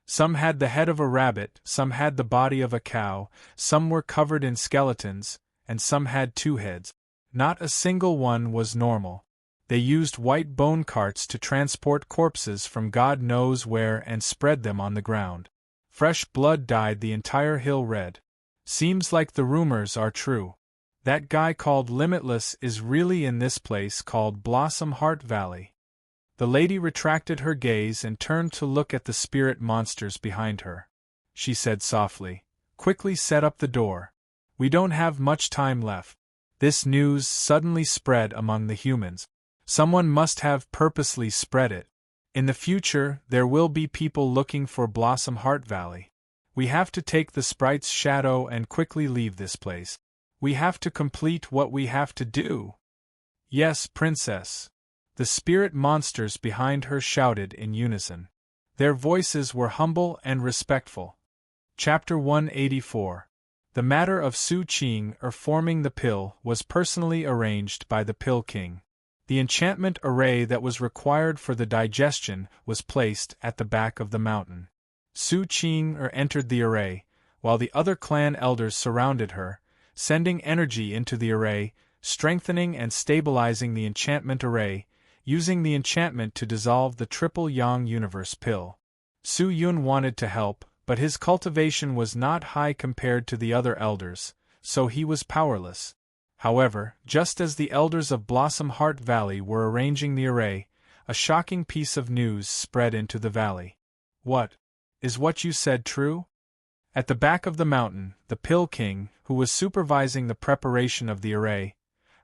Some had the head of a rabbit, some had the body of a cow, some were covered in skeletons, and some had 2 heads. Not a single one was normal. They used white bone carts to transport corpses from God knows where and spread them on the ground. Fresh blood dyed the entire hill red. Seems like the rumors are true. That guy called Limitless is really in this place called Blossom Heart Valley. The lady retracted her gaze and turned to look at the spirit monsters behind her. She said softly, "Quickly set up the door. We don't have much time left." This news suddenly spread among the humans. Someone must have purposely spread it. In the future, there will be people looking for Blossom Heart Valley. We have to take the sprite's shadow and quickly leave this place. We have to complete what we have to do. Yes, Princess. The spirit monsters behind her shouted in unison. Their voices were humble and respectful. Chapter 184. The matter of Su Qing forming the pill was personally arranged by the Pill King. The enchantment array that was required for the digestion was placed at the back of the mountain. Su Qing entered the array, while the other clan elders surrounded her, sending energy into the array, strengthening and stabilizing the enchantment array, using the enchantment to dissolve the triple yang universe pill. Su Yun wanted to help, but his cultivation was not high compared to the other elders, so he was powerless. However, just as the elders of Blossom Heart Valley were arranging the array, a shocking piece of news spread into the valley. What? Is what you said true? At the back of the mountain, the Pill King, who was supervising the preparation of the array,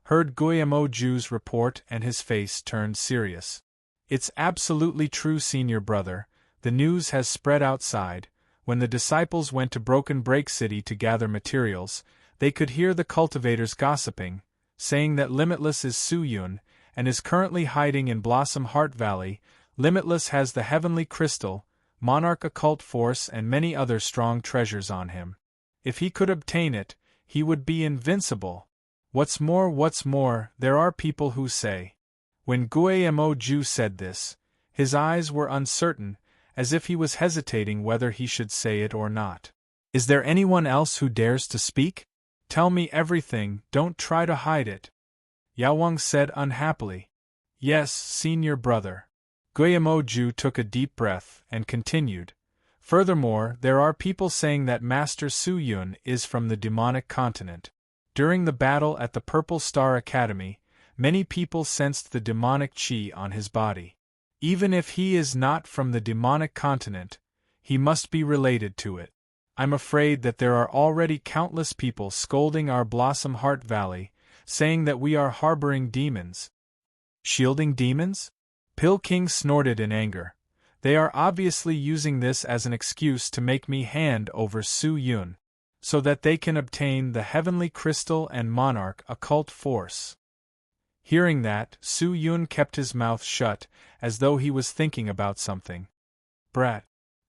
heard Guillermo Ju's report and his face turned serious. It's absolutely true, senior brother. The news has spread outside. When the disciples went to Broken Break City to gather materials, they could hear the cultivators gossiping, saying that Limitless is Su Yun, and is currently hiding in Blossom Heart Valley. Limitless has the heavenly crystal, monarch occult force and many other strong treasures on him. If he could obtain it, he would be invincible. What's more, there are people who say. When Guillermo Ju said this, his eyes were uncertain, as if he was hesitating whether he should say it or not. Is there anyone else who dares to speak? Tell me everything, don't try to hide it. Yao Wang said unhappily. Yes, senior brother. Guillermo Ju took a deep breath and continued. Furthermore, there are people saying that Master Su Yun is from the demonic continent. During the battle at the Purple Star Academy, many people sensed the demonic chi on his body. Even if he is not from the demonic continent, he must be related to it. I'm afraid that there are already countless people scolding our Blossom Heart Valley, saying that we are harboring demons. Shielding demons? Pill King snorted in anger. They are obviously using this as an excuse to make me hand over Su Yun, so that they can obtain the heavenly crystal and monarch occult force. Hearing that, Su Yun kept his mouth shut, as though he was thinking about something. Brat.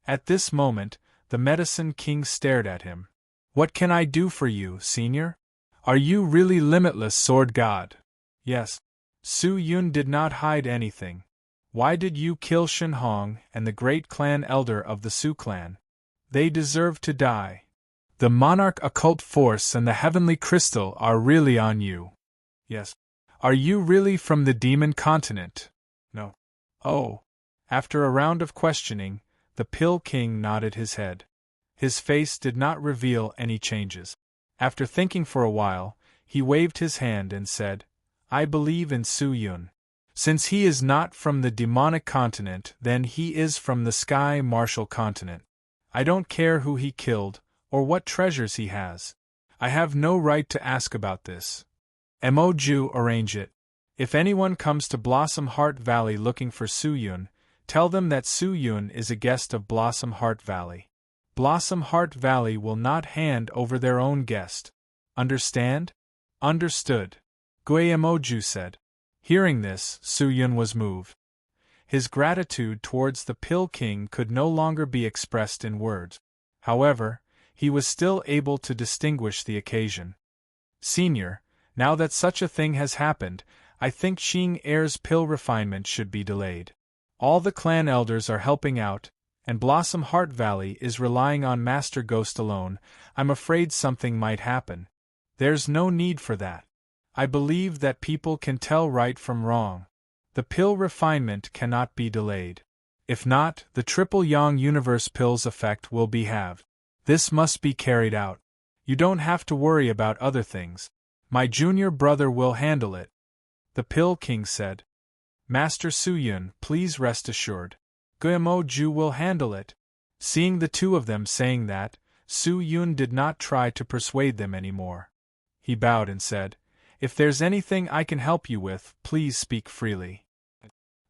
At this moment, the Medicine King stared at him. What can I do for you, senior? Are you really Limitless Sword God? Yes. Su Yun did not hide anything. Why did you kill Shen Hong and the great clan elder of the Su clan? They deserve to die. The monarch occult force and the heavenly crystal are really on you. Yes. Are you really from the demon continent? No. Oh. After a round of questioning, the Pill King nodded his head. His face did not reveal any changes. After thinking for a while, he waved his hand and said, I believe in Su Yun. Since he is not from the demonic continent, then he is from the sky martial continent. I don't care who he killed, or what treasures he has. I have no right to ask about this. Mo Ju, arrange it. If anyone comes to Blossom Heart Valley looking for Su Yun, Tell them that Su Yun is a guest of Blossom Heart Valley. Blossom Heart Valley will not hand over their own guest. Understand? Understood, Guayamoju said. Hearing this, Su Yun was moved. His gratitude towards the Pill King could no longer be expressed in words. However, he was still able to distinguish the occasion. Senior, now that such a thing has happened, I think Xing Heir's pill refinement should be delayed. All the clan elders are helping out, and Blossom Heart Valley is relying on Master Ghost alone. I'm afraid something might happen. There's no need for that. I believe that people can tell right from wrong. The pill refinement cannot be delayed. If not, the Triple Yang Universe pill's effect will be halved. This must be carried out. You don't have to worry about other things. My junior brother will handle it, the Pill King said. Master Su Yun, please rest assured. Guayamoju will handle it. Seeing the two of them saying that, Su Yun did not try to persuade them anymore. He bowed and said, If there's anything I can help you with, please speak freely.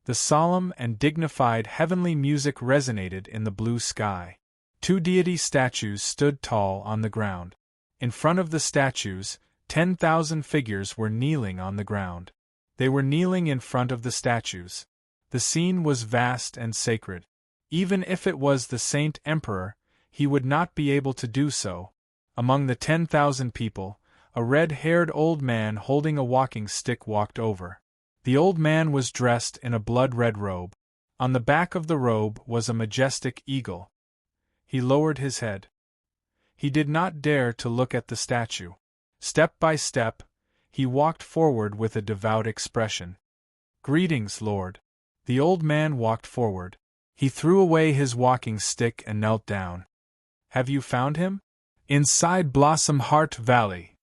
The solemn and dignified heavenly music resonated in the blue sky. Two deity statues stood tall on the ground. In front of the statues, 10,000 figures were kneeling on the ground. They were kneeling in front of the statues. The scene was vast and sacred. Even if it was the Saint Emperor, he would not be able to do so. Among the 10,000 people, a red-haired old man holding a walking stick walked over. The old man was dressed in a blood-red robe. On the back of the robe was a majestic eagle. He lowered his head. He did not dare to look at the statue. Step by step, he walked forward with a devout expression. Greetings, Lord. The old man walked forward. He threw away his walking stick and knelt down. Have you found him? Inside Blossom Heart Valley.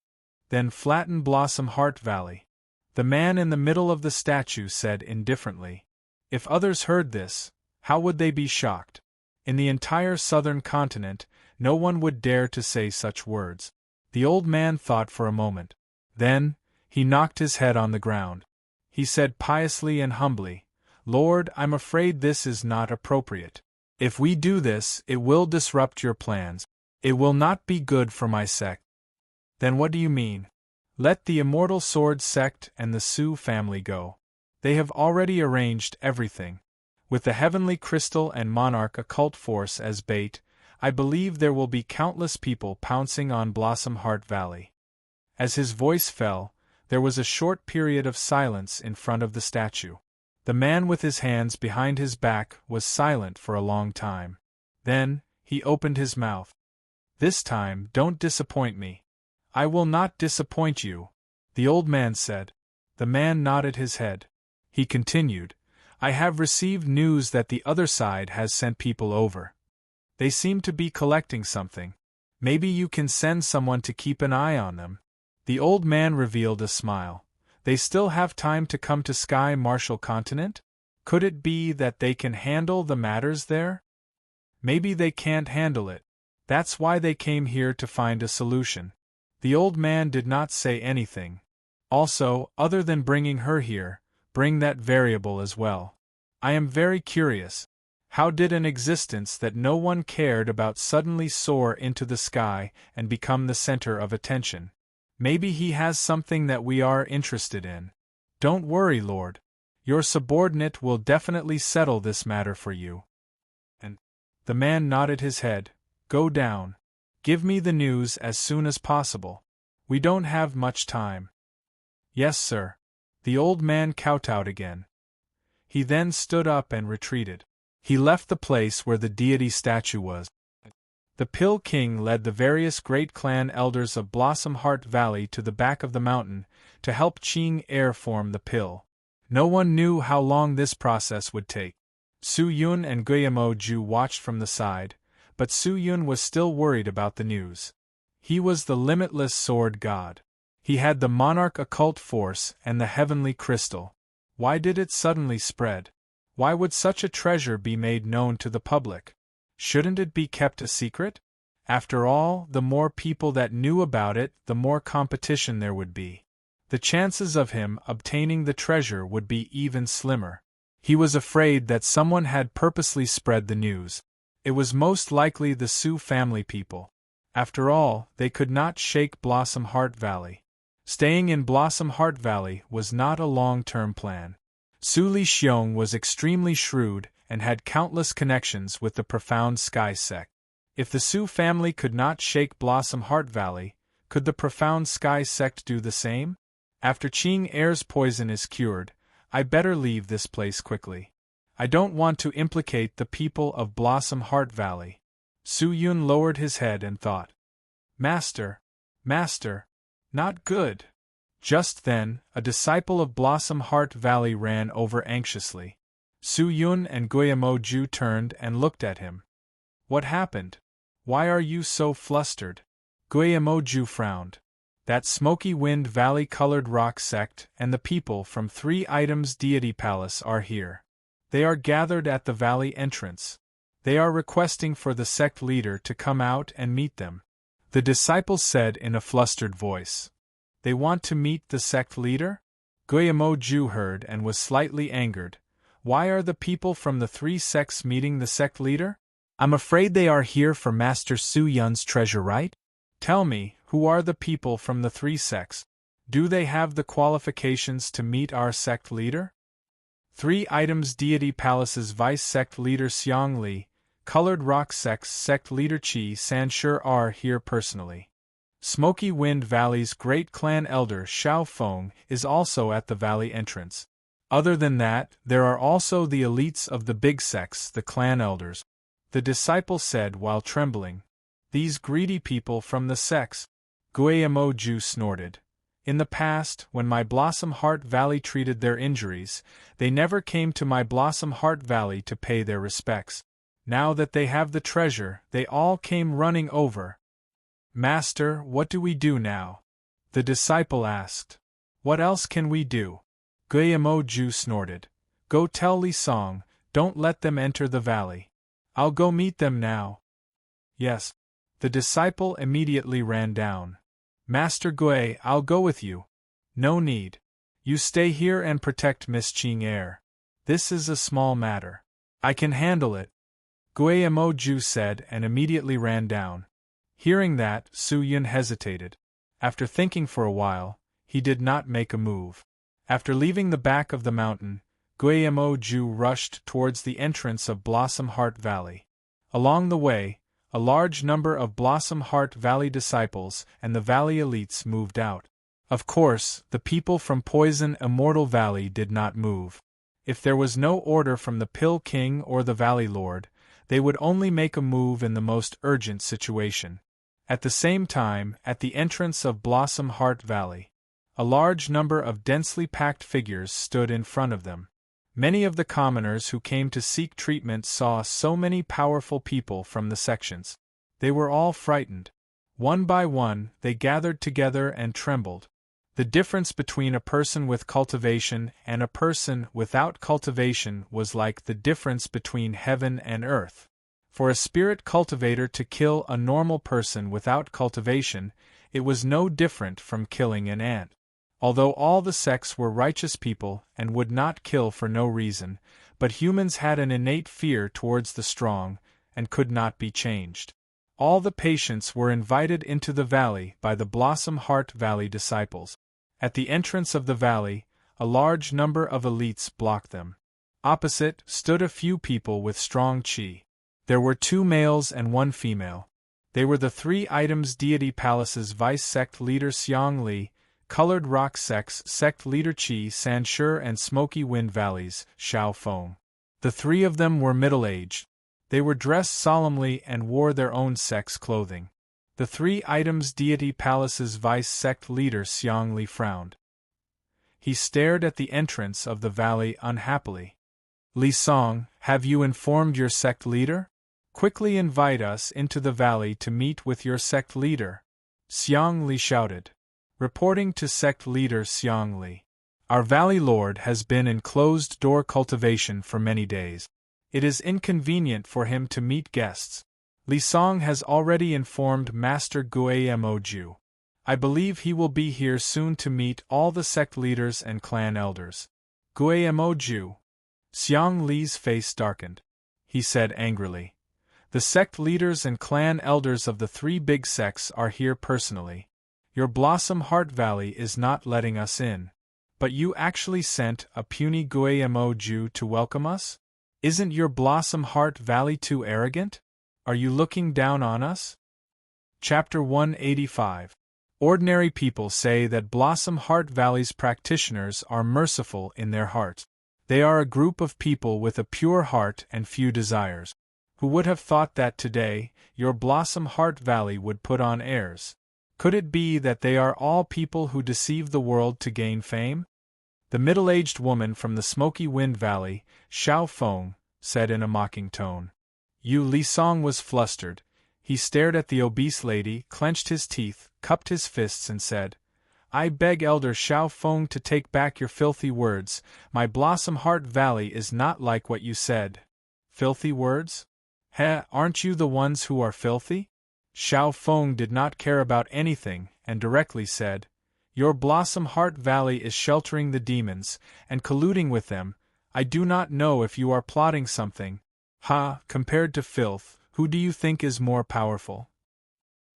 Then flatten Blossom Heart Valley. The man in the middle of the statue said indifferently. If others heard this, how would they be shocked? In the entire southern continent, no one would dare to say such words. The old man thought for a moment. Then, he knocked his head on the ground. He said piously and humbly, Lord, I'm afraid this is not appropriate. If we do this, it will disrupt your plans. It will not be good for my sect. Then what do you mean? Let the Immortal Sword sect and the Su family go. They have already arranged everything. With the Heavenly Crystal and Monarch occult force as bait, I believe there will be countless people pouncing on Blossom Heart Valley. As his voice fell, there was a short period of silence in front of the statue. The man with his hands behind his back was silent for a long time. Then, he opened his mouth. This time, don't disappoint me. I will not disappoint you, the old man said. The man nodded his head. He continued, I have received news that the other side has sent people over. They seem to be collecting something. Maybe you can send someone to keep an eye on them. The old man revealed a smile. They still have time to come to Sky Marshall Continent? Could it be that they can handle the matters there? Maybe they can't handle it. That's why they came here to find a solution. The old man did not say anything. Also, other than bringing her here, bring that variable as well. I am very curious. How did an existence that no one cared about suddenly soar into the sky and become the center of attention? Maybe he has something that we are interested in. Don't worry, Lord. Your subordinate will definitely settle this matter for you. And the man nodded his head. Go down. Give me the news as soon as possible. We don't have much time. Yes, sir. The old man kowtowed again. He then stood up and retreated. He left the place where the deity statue was. The Pill King led the various great clan elders of Blossom Heart Valley to the back of the mountain to help Xing Heir form the pill. No one knew how long this process would take. Su Yun and Guayamoju watched from the side, but Su Yun was still worried about the news. He was the Limitless Sword God. He had the Monarch occult force and the Heavenly Crystal. Why did it suddenly spread? Why would such a treasure be made known to the public? Shouldn't it be kept a secret? After all, the more people that knew about it, the more competition there would be. The chances of him obtaining the treasure would be even slimmer. He was afraid that someone had purposely spread the news. It was most likely the Sioux family people. After all, they could not shake Blossom Heart Valley. Staying in Blossom Heart Valley was not a long-term plan. Su Li Xiong was extremely shrewd and had countless connections with the Profound Sky sect. If the Sioux family could not shake Blossom Heart Valley, could the Profound Sky sect do the same? After Qing Air's poison is cured, I better leave this place quickly. I don't want to implicate the people of Blossom Heart Valley. Su Yun lowered his head and thought. Master, not good. Just then, a disciple of Blossom Heart Valley ran over anxiously. Su Yun and Guillemot Ju turned and looked at him. What happened? Why are you so flustered? Guillemot Ju frowned. That Smoky Wind Valley Colored Rock sect and the people from 3 Items Deity Palace are here. They are gathered at the valley entrance. They are requesting for the sect leader to come out and meet them. The disciple said in a flustered voice. They want to meet the sect leader? Guillemot Ju heard and was slightly angered. Why are the people from the 3 sects meeting the sect leader? I'm afraid they are here for Master Su Yun's treasure, right? Tell me, who are the people from the 3 sects? Do they have the qualifications to meet our sect leader? 3 Items Deity Palace's Vice Sect Leader Xiang Li, Colored Rock Sect's Sect Leader Qi Sanshur are here personally. Smoky Wind Valley's Great Clan Elder Xiao Feng is also at the valley entrance. Other than that, there are also the elites of the big sects, the clan elders. The disciple said while trembling. These greedy people from the sects. Guillemot Ju snorted. In the past, when my Blossom Heart Valley treated their injuries, they never came to my Blossom Heart Valley to pay their respects. Now that they have the treasure, they all came running over. Master, what do we do now? The disciple asked. What else can we do? Guillemot Ju snorted. Go tell Li Song, don't let them enter the valley. I'll go meet them now. Yes. The disciple immediately ran down. Master Gui, I'll go with you. No need. You stay here and protect Miss Qing Air. This is a small matter. I can handle it. Guillemot Ju said and immediately ran down. Hearing that, Su Yun hesitated. After thinking for a while, he did not make a move. After leaving the back of the mountain, Guillemot Ju rushed towards the entrance of Blossom Heart Valley. Along the way, a large number of Blossom Heart Valley disciples and the valley elites moved out. Of course, the people from Poison Immortal Valley did not move. If there was no order from the Pill King or the Valley Lord, they would only make a move in the most urgent situation. At the same time, at the entrance of Blossom Heart Valley, a large number of densely packed figures stood in front of them. Many of the commoners who came to seek treatment saw so many powerful people from the sections. They were all frightened. One by one, they gathered together and trembled. The difference between a person with cultivation and a person without cultivation was like the difference between heaven and earth. For a spirit cultivator to kill a normal person without cultivation, it was no different from killing an ant. Although all the sects were righteous people and would not kill for no reason, but humans had an innate fear towards the strong, and could not be changed. All the patients were invited into the valley by the Blossom Heart Valley disciples. At the entrance of the valley, a large number of elites blocked them. Opposite stood a few people with strong qi. There were 2 males and 1 female. They were the 3 Items Deity Palace's Vice Sect Leader Xiang Li, Colored Rock Sect's Sect Leader Qi Sanshur and Smoky Wind Valley's Xiao Feng. The 3 of them were middle-aged. They were dressed solemnly and wore their own sect's clothing. The 3 Items Deity Palace's Vice Sect Leader Xiang Li frowned. He stared at the entrance of the valley unhappily. Li Song, have you informed your sect leader? Quickly invite us into the valley to meet with your sect leader. Xiang Li shouted. Reporting to sect leader Xiang Li. Our valley lord has been in closed-door cultivation for many days. It is inconvenient for him to meet guests. Li Song has already informed Master Guillemot Ju. I believe he will be here soon to meet all the sect leaders and clan elders. Guillemot Ju. Xiang Li's face darkened. He said angrily, "The sect leaders and clan elders of the three big sects are here personally. Your Blossom Heart Valley is not letting us in. But you actually sent a puny Guillermo Jew to welcome us? Isn't your Blossom Heart Valley too arrogant? Are you looking down on us?" Chapter 185. Ordinary people say that Blossom Heart Valley's practitioners are merciful in their heart. They are a group of people with a pure heart and few desires. Who would have thought that today, your Blossom Heart Valley would put on airs? Could it be that they are all people who deceive the world to gain fame? The middle-aged woman from the Smoky Wind Valley, Xiao Feng, said in a mocking tone. Yu Lisong was flustered. He stared at the obese lady, clenched his teeth, cupped his fists and said, "I beg Elder Xiao Feng to take back your filthy words. My Blossom Heart Valley is not like what you said." Filthy words? Aren't you the ones who are filthy? Xiao Feng did not care about anything, and directly said, "Your Blossom Heart Valley is sheltering the demons, and colluding with them. I do not know if you are plotting something. Compared to filth, who do you think is more powerful?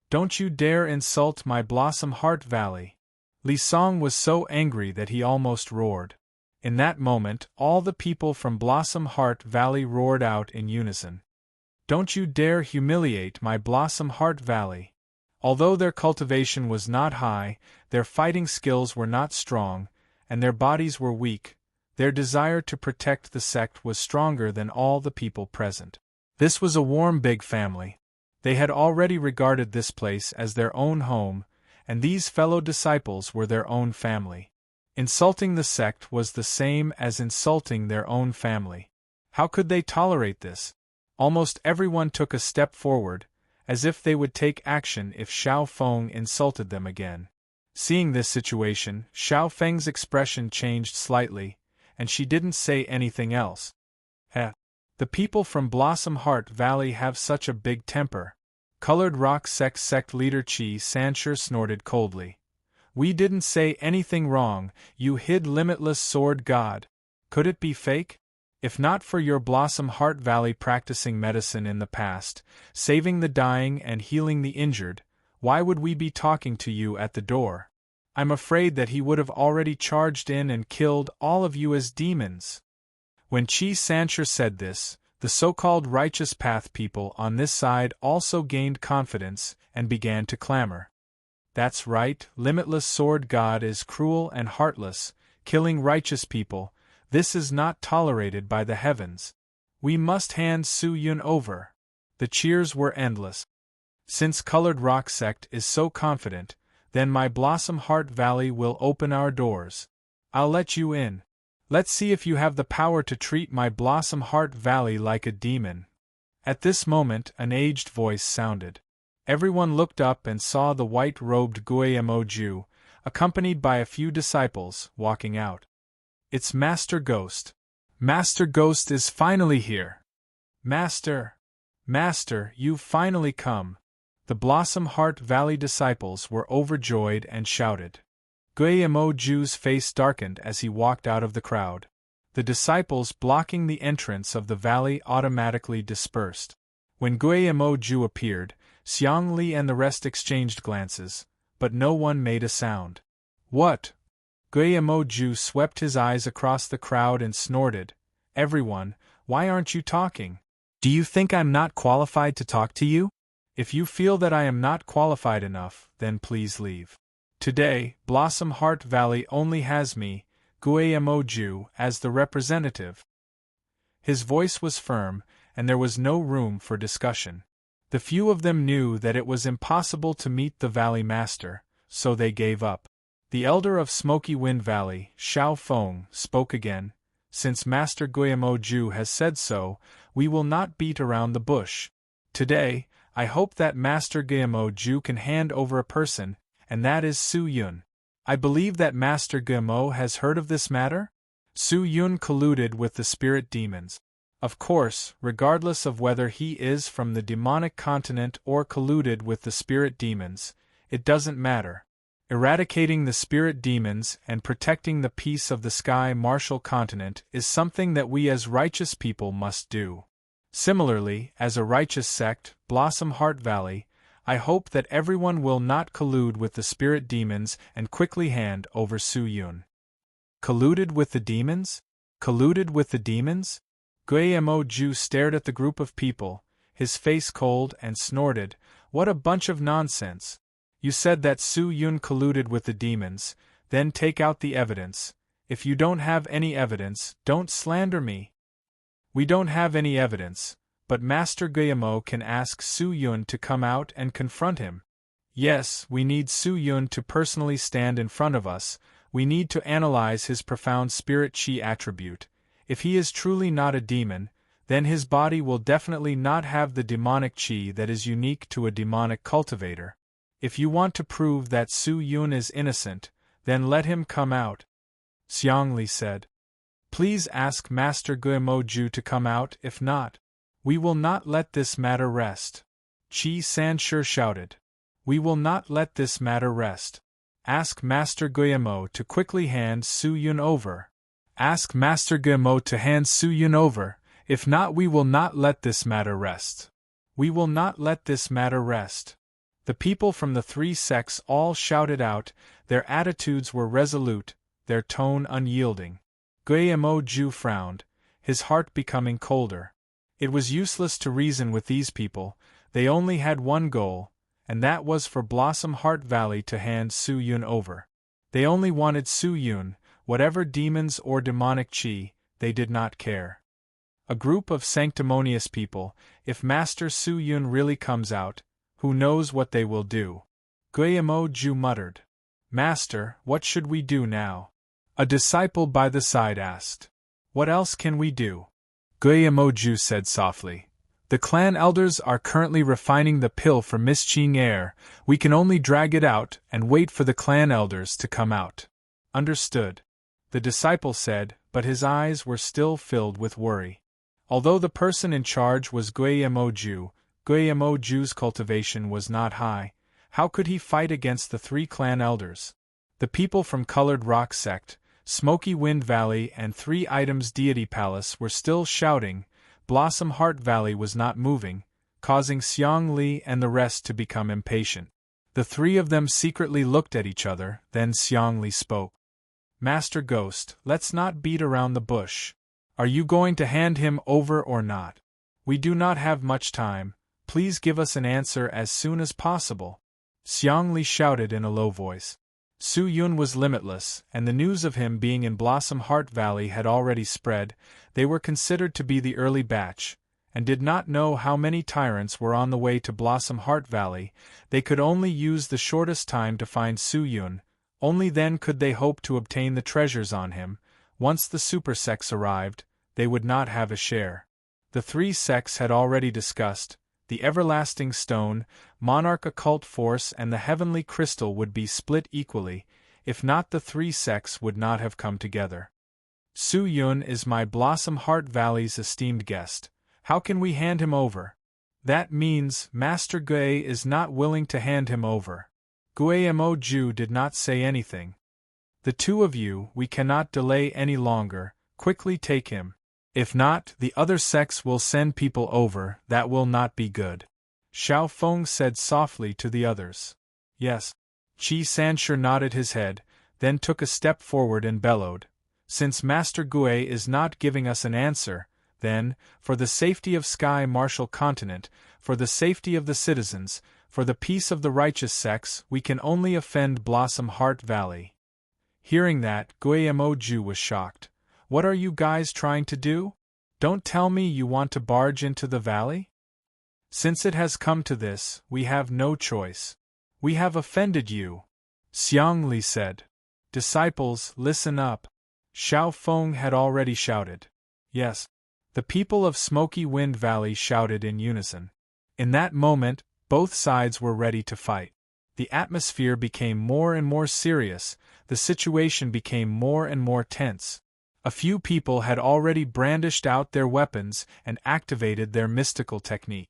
Don't you dare insult my Blossom Heart Valley." Li Song was so angry that he almost roared. In that moment, all the people from Blossom Heart Valley roared out in unison. "Don't you dare humiliate my Blossom Heart Valley." Although their cultivation was not high, their fighting skills were not strong, and their bodies were weak, their desire to protect the sect was stronger than all the people present. This was a warm big family. They had already regarded this place as their own home, and these fellow disciples were their own family. Insulting the sect was the same as insulting their own family. How could they tolerate this? Almost everyone took a step forward, as if they would take action if Xiao Feng insulted them again. Seeing this situation, Xiao Feng's expression changed slightly, and she didn't say anything else. The people from Blossom Heart Valley have such a big temper. Colored Rock sect leader Chi Sancher snorted coldly. "We didn't say anything wrong, you hid Limitless Sword God. Could it be fake? If not for your Blossom Heart Valley practicing medicine in the past, saving the dying and healing the injured, why would we be talking to you at the door? I'm afraid that he would have already charged in and killed all of you as demons." When Chi Sancher said this, the so-called righteous path people on this side also gained confidence and began to clamor. "That's right, Limitless Sword God is cruel and heartless, killing righteous people. This is not tolerated by the heavens. We must hand Su Yun over." The cheers were endless. "Since Colored Rock sect is so confident, then my Blossom Heart Valley will open our doors. I'll let you in. Let's see if you have the power to treat my Blossom Heart Valley like a demon." At this moment, an aged voice sounded. Everyone looked up and saw the white-robed Guillermo Jew, accompanied by a few disciples, walking out. "It's Master Ghost. Master Ghost is finally here. Master, you've finally come." The Blossom Heart Valley disciples were overjoyed and shouted. Guillermo Jew's face darkened as he walked out of the crowd. The disciples blocking the entrance of the valley automatically dispersed. When Guillermo Jew appeared, Xiang Li and the rest exchanged glances, but no one made a sound. "What?" Guillermo Jew swept his eyes across the crowd and snorted. "Everyone, why aren't you talking? Do you think I'm not qualified to talk to you? If you feel that I am not qualified enough, then please leave. Today, Blossom Heart Valley only has me, Guillermo Jew, as the representative." His voice was firm, and there was no room for discussion. The few of them knew that it was impossible to meet the Valley Master, so they gave up. The elder of Smoky Wind Valley, Xiao Feng, spoke again. "Since Master Guillermo Jew has said so, we will not beat around the bush. Today, I hope that Master Guillermo Jew can hand over a person, and that is Su Yun. I believe that Master Guillermo has heard of this matter? Su Yun colluded with the spirit demons. Of course, regardless of whether he is from the demonic continent or colluded with the spirit demons, it doesn't matter. Eradicating the spirit demons and protecting the peace of the sky martial continent is something that we as righteous people must do. Similarly, as a righteous sect, Blossom Heart Valley, I hope that everyone will not collude with the spirit demons and quickly hand over Su Yun. Colluded with the demons? Colluded with the demons? Guillermo Ju stared at the group of people, his face cold, and snorted, "What a bunch of nonsense! You said that Su Yun colluded with the demons, then take out the evidence. If you don't have any evidence, don't slander me." "We don't have any evidence, but Master Guillermo can ask Su Yun to come out and confront him." "Yes, we need Su Yun to personally stand in front of us. We need to analyze his profound spirit chi attribute. If he is truly not a demon, then his body will definitely not have the demonic chi that is unique to a demonic cultivator. If you want to prove that Su Yun is innocent, then let him come out," Xiangli said. "Please ask Master Guillermo Ju to come out, if not, we will not let this matter rest," Qi Sanshi shouted. "We will not let this matter rest. Ask Master Guillermo to quickly hand Su Yun over. Ask Master Guillermo to hand Su Yun over, if not we will not let this matter rest. We will not let this matter rest." The people from the three sects all shouted out, their attitudes were resolute, their tone unyielding. Guillermo Ju frowned, his heart becoming colder. It was useless to reason with these people, they only had one goal, and that was for Blossom Heart Valley to hand Su Yun over. They only wanted Su Yun, whatever demons or demonic chi, they did not care. A group of sanctimonious people, if Master Su Yun really comes out, who knows what they will do? Guillermo Ju muttered. "Master, what should we do now?" A disciple by the side asked. "What else can we do?" Guillermo Ju said softly. "The clan elders are currently refining the pill for Miss Qing Air. We can only drag it out and wait for the clan elders to come out." "Understood," the disciple said, but his eyes were still filled with worry. Although the person in charge was Guillermo Ju's cultivation was not high. How could he fight against the three clan elders? The people from Colored Rock Sect, Smoky Wind Valley and Three Items Deity Palace were still shouting. Blossom Heart Valley was not moving, causing Xiang Li and the rest to become impatient. The three of them secretly looked at each other, then Xiang Li spoke. "Master Ghost, let's not beat around the bush. Are you going to hand him over or not? We do not have much time. Please give us an answer as soon as possible," Xiang Li shouted in a low voice. Su Yun was limitless, and the news of him being in Blossom Heart Valley had already spread. They were considered to be the early batch, and did not know how many tyrants were on the way to Blossom Heart Valley. They could only use the shortest time to find Su Yun, only then could they hope to obtain the treasures on him. Once the super sects arrived, they would not have a share. The three sects had already discussed. The Everlasting Stone, Monarch Occult Force and the Heavenly Crystal would be split equally, if not the three sects would not have come together. "Su Yun is my Blossom Heart Valley's esteemed guest. How can we hand him over?" "That means Master Gui is not willing to hand him over." Guillermo Ju did not say anything. "The two of you, we cannot delay any longer, quickly take him. If not, the other sects will send people over, that will not be good." Xiao Feng said softly to the others. "Yes." Qi Sanshi nodded his head, then took a step forward and bellowed. "Since Master Gui is not giving us an answer, then, for the safety of Sky Martial Continent, for the safety of the citizens, for the peace of the righteous sects, we can only offend Blossom Heart Valley." Hearing that, Guillermo Ju was shocked. "What are you guys trying to do? Don't tell me you want to barge into the valley? Since it has come to this, we have no choice. We have offended you," Xiang Li said. "Disciples, listen up." Xiao Feng had already shouted. "Yes." The people of Smoky Wind Valley shouted in unison. In that moment, both sides were ready to fight. The atmosphere became more and more serious, the situation became more and more tense. A few people had already brandished out their weapons and activated their mystical technique.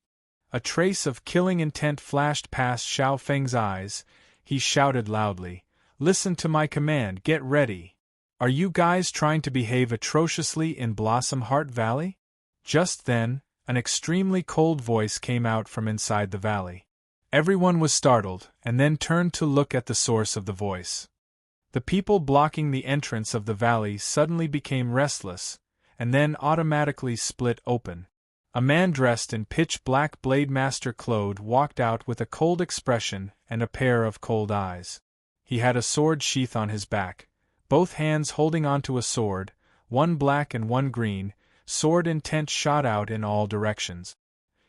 A trace of killing intent flashed past Xiao Feng's eyes. He shouted loudly, Listen to my command, get ready. Are you guys trying to behave atrociously in Blossom Heart Valley? Just then, an extremely cold voice came out from inside the valley. Everyone was startled, and then turned to look at the source of the voice. The people blocking the entrance of the valley suddenly became restless, and then automatically split open. A man dressed in pitch-black Blademaster clothes walked out with a cold expression and a pair of cold eyes. He had a sword sheath on his back, both hands holding onto a sword, one black and one green, sword intent shot out in all directions.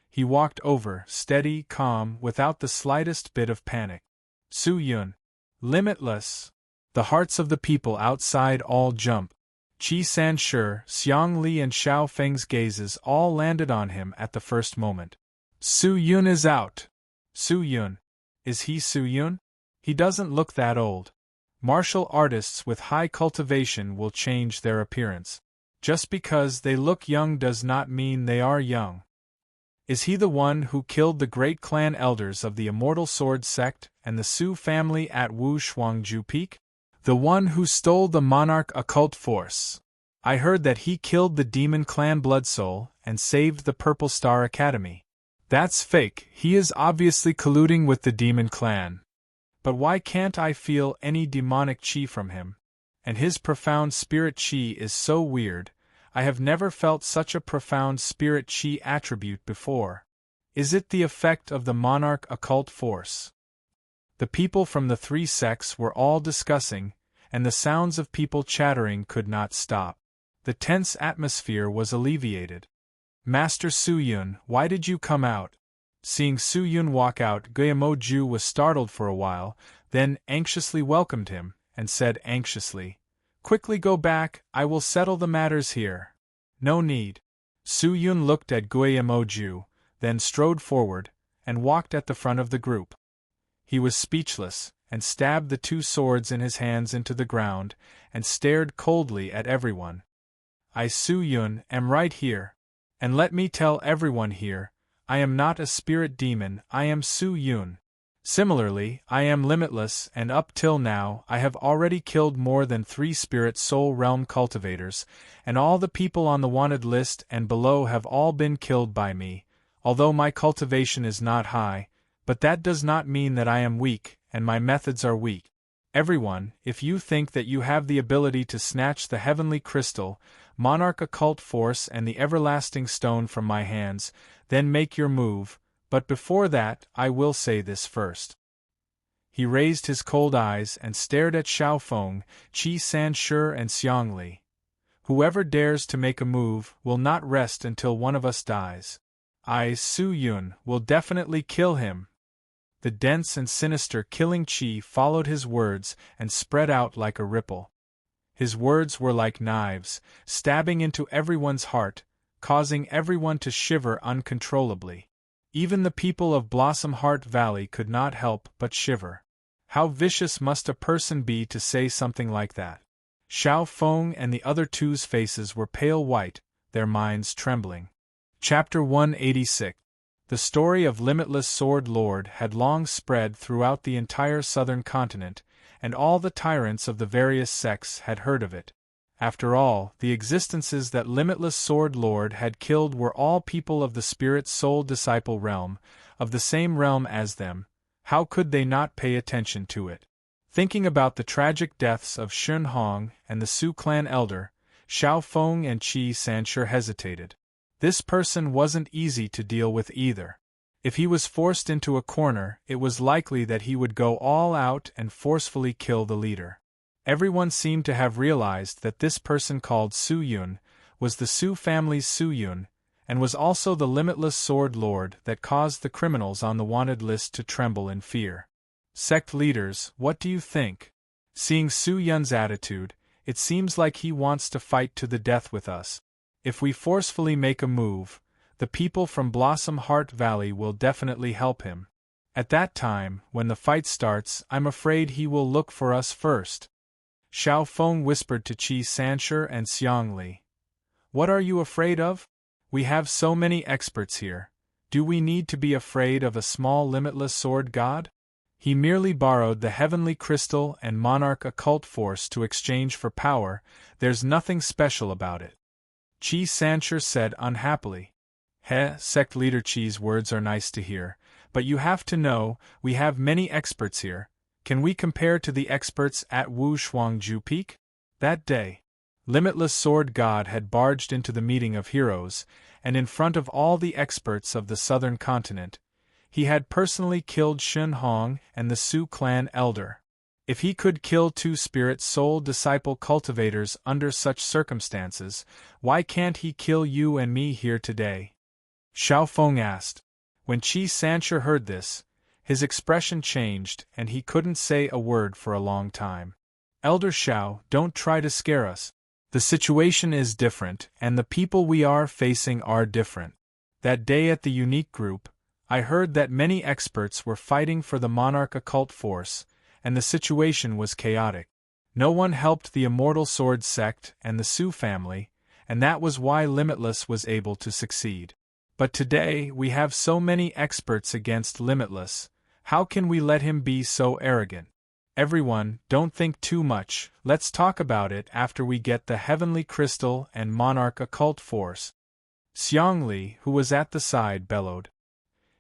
He walked over, steady, calm, without the slightest bit of panic. Su Yun. Limitless. The hearts of the people outside all jump. Qi Sanshi, Xiang Li and Xiao Feng's gazes all landed on him at the first moment. Su Yun is out. Su Yun. Is he Su Yun? He doesn't look that old. Martial artists with high cultivation will change their appearance. Just because they look young does not mean they are young. Is he the one who killed the great clan elders of the Immortal Sword Sect and the Su family at Wu Shuangju Peak? The one who stole the Monarch Occult Force. I heard that he killed the Demon Clan Bloodsoul and saved the Purple Star Academy. That's fake, he is obviously colluding with the Demon Clan. But why can't I feel any demonic chi from him? And his profound spirit chi is so weird. I have never felt such a profound spirit chi attribute before. Is it the effect of the Monarch Occult Force? The people from the three sects were all discussing, and the sounds of people chattering could not stop. The tense atmosphere was alleviated. Master Su Yun, why did you come out? Seeing Su Yun walk out, Guillemot Ju was startled for a while, then anxiously welcomed him, and said anxiously, "Quickly go back, I will settle the matters here." "No need." Su Yun looked at Guillemot Ju, then strode forward, and walked at the front of the group. He was speechless, and stabbed the two swords in his hands into the ground, and stared coldly at everyone. "I, Su Yun, am right here. And let me tell everyone here, I am not a spirit demon, I am Su Yun. Similarly, I am limitless, and up till now I have already killed more than 3 spirit soul realm cultivators, and all the people on the wanted list and below have all been killed by me, although my cultivation is not high, but that does not mean that I am weak, and my methods are weak. Everyone, if you think that you have the ability to snatch the heavenly crystal, Monarch Occult Force and the everlasting stone from my hands, then make your move, but before that I will say this first." He raised his cold eyes and stared at Xiao Feng, Qi Sanshi and Xiang Li. "Whoever dares to make a move will not rest until one of us dies. I, Su Yun, will definitely kill him." The dense and sinister killing chi followed his words and spread out like a ripple. His words were like knives, stabbing into everyone's heart, causing everyone to shiver uncontrollably. Even the people of Blossom Heart Valley could not help but shiver. How vicious must a person be to say something like that? Xiao Feng and the other two's faces were pale white, their minds trembling. Chapter 186. The story of Limitless Sword Lord had long spread throughout the entire southern continent, and all the tyrants of the various sects had heard of it. After all, the existences that Limitless Sword Lord had killed were all people of the Spirit Soul Disciple realm, of the same realm as them. How could they not pay attention to it? Thinking about the tragic deaths of Shun Hong and the Su clan elder, Xiao Feng and Qi Sanshi hesitated. This person wasn't easy to deal with either. If he was forced into a corner, it was likely that he would go all out and forcefully kill the leader. Everyone seemed to have realized that this person called Su Yun was the Su family's Su Yun, and was also the Limitless Sword Lord that caused the criminals on the wanted list to tremble in fear. Sect leaders, what do you think? Seeing Su Yun's attitude, it seems like he wants to fight to the death with us. If we forcefully make a move, the people from Blossom Heart Valley will definitely help him. At that time, when the fight starts, I'm afraid he will look for us first. Xiao Feng whispered to Qi Sanshi and Xiang Li. What are you afraid of? We have so many experts here. Do we need to be afraid of a small limitless sword god? He merely borrowed the heavenly crystal and monarch occult force to exchange for power. There's nothing special about it. Chi Sancher said unhappily. Sect leader Chi's words are nice to hear, but you have to know, we have many experts here. Can we compare to the experts at Wu Shuangju Peak? That day, Limitless Sword God had barged into the meeting of heroes, and in front of all the experts of the southern continent, he had personally killed Shun Hong and the Su clan elder. If he could kill two spirit soul disciple cultivators under such circumstances, why can't he kill you and me here today? Xiaofeng asked. When Chi Sancher heard this, his expression changed and he couldn't say a word for a long time. Elder Xiao, don't try to scare us. The situation is different, and the people we are facing are different. That day at the unique group, I heard that many experts were fighting for the monarch occult force, and the situation was chaotic. No one helped the Immortal Sword sect and the Su family, and that was why Limitless was able to succeed. But today we have so many experts against Limitless. How can we let him be so arrogant? Everyone, don't think too much, let's talk about it after we get the heavenly crystal and monarch occult force. Xiang Li, who was at the side, bellowed.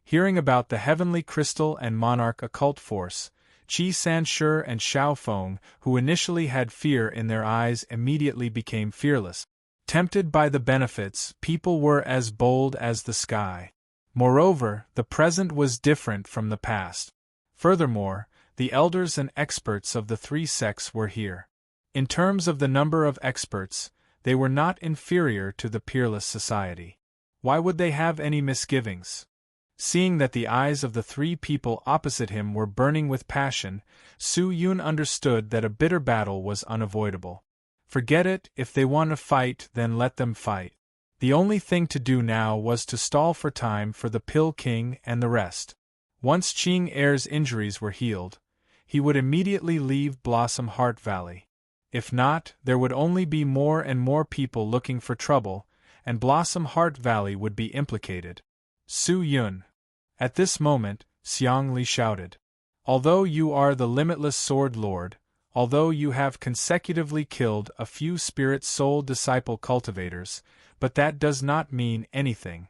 Hearing about the heavenly crystal and monarch occult force, Chi Sancher and Xiaofeng, who initially had fear in their eyes, immediately became fearless. Tempted by the benefits, people were as bold as the sky. Moreover, the present was different from the past. Furthermore, the elders and experts of the three sects were here. In terms of the number of experts, they were not inferior to the peerless society. Why would they have any misgivings? Seeing that the eyes of the three people opposite him were burning with passion, Su Yun understood that a bitter battle was unavoidable. Forget it, if they want to fight, then let them fight. The only thing to do now was to stall for time for the Pill King and the rest. Once Qing Heir's injuries were healed, he would immediately leave Blossom Heart Valley. If not, there would only be more and more people looking for trouble, and Blossom Heart Valley would be implicated. Su Yun. At this moment, Xiang Li shouted. Although you are the Limitless Sword Lord, although you have consecutively killed a few spirit soul disciple cultivators, but that does not mean anything.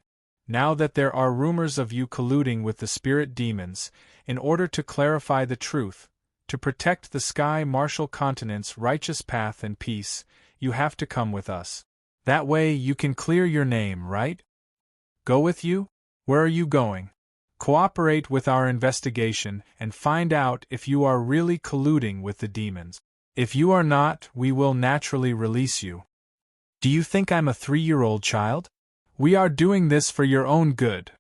Now that there are rumors of you colluding with the spirit demons, in order to clarify the truth, to protect the Sky Martial Continent's righteous path and peace, you have to come with us. That way you can clear your name, right? Go with you? Where are you going? Cooperate with our investigation and find out if you are really colluding with the demons. If you are not, we will naturally release you. Do you think I'm a 3-year-old child? We are doing this for your own good.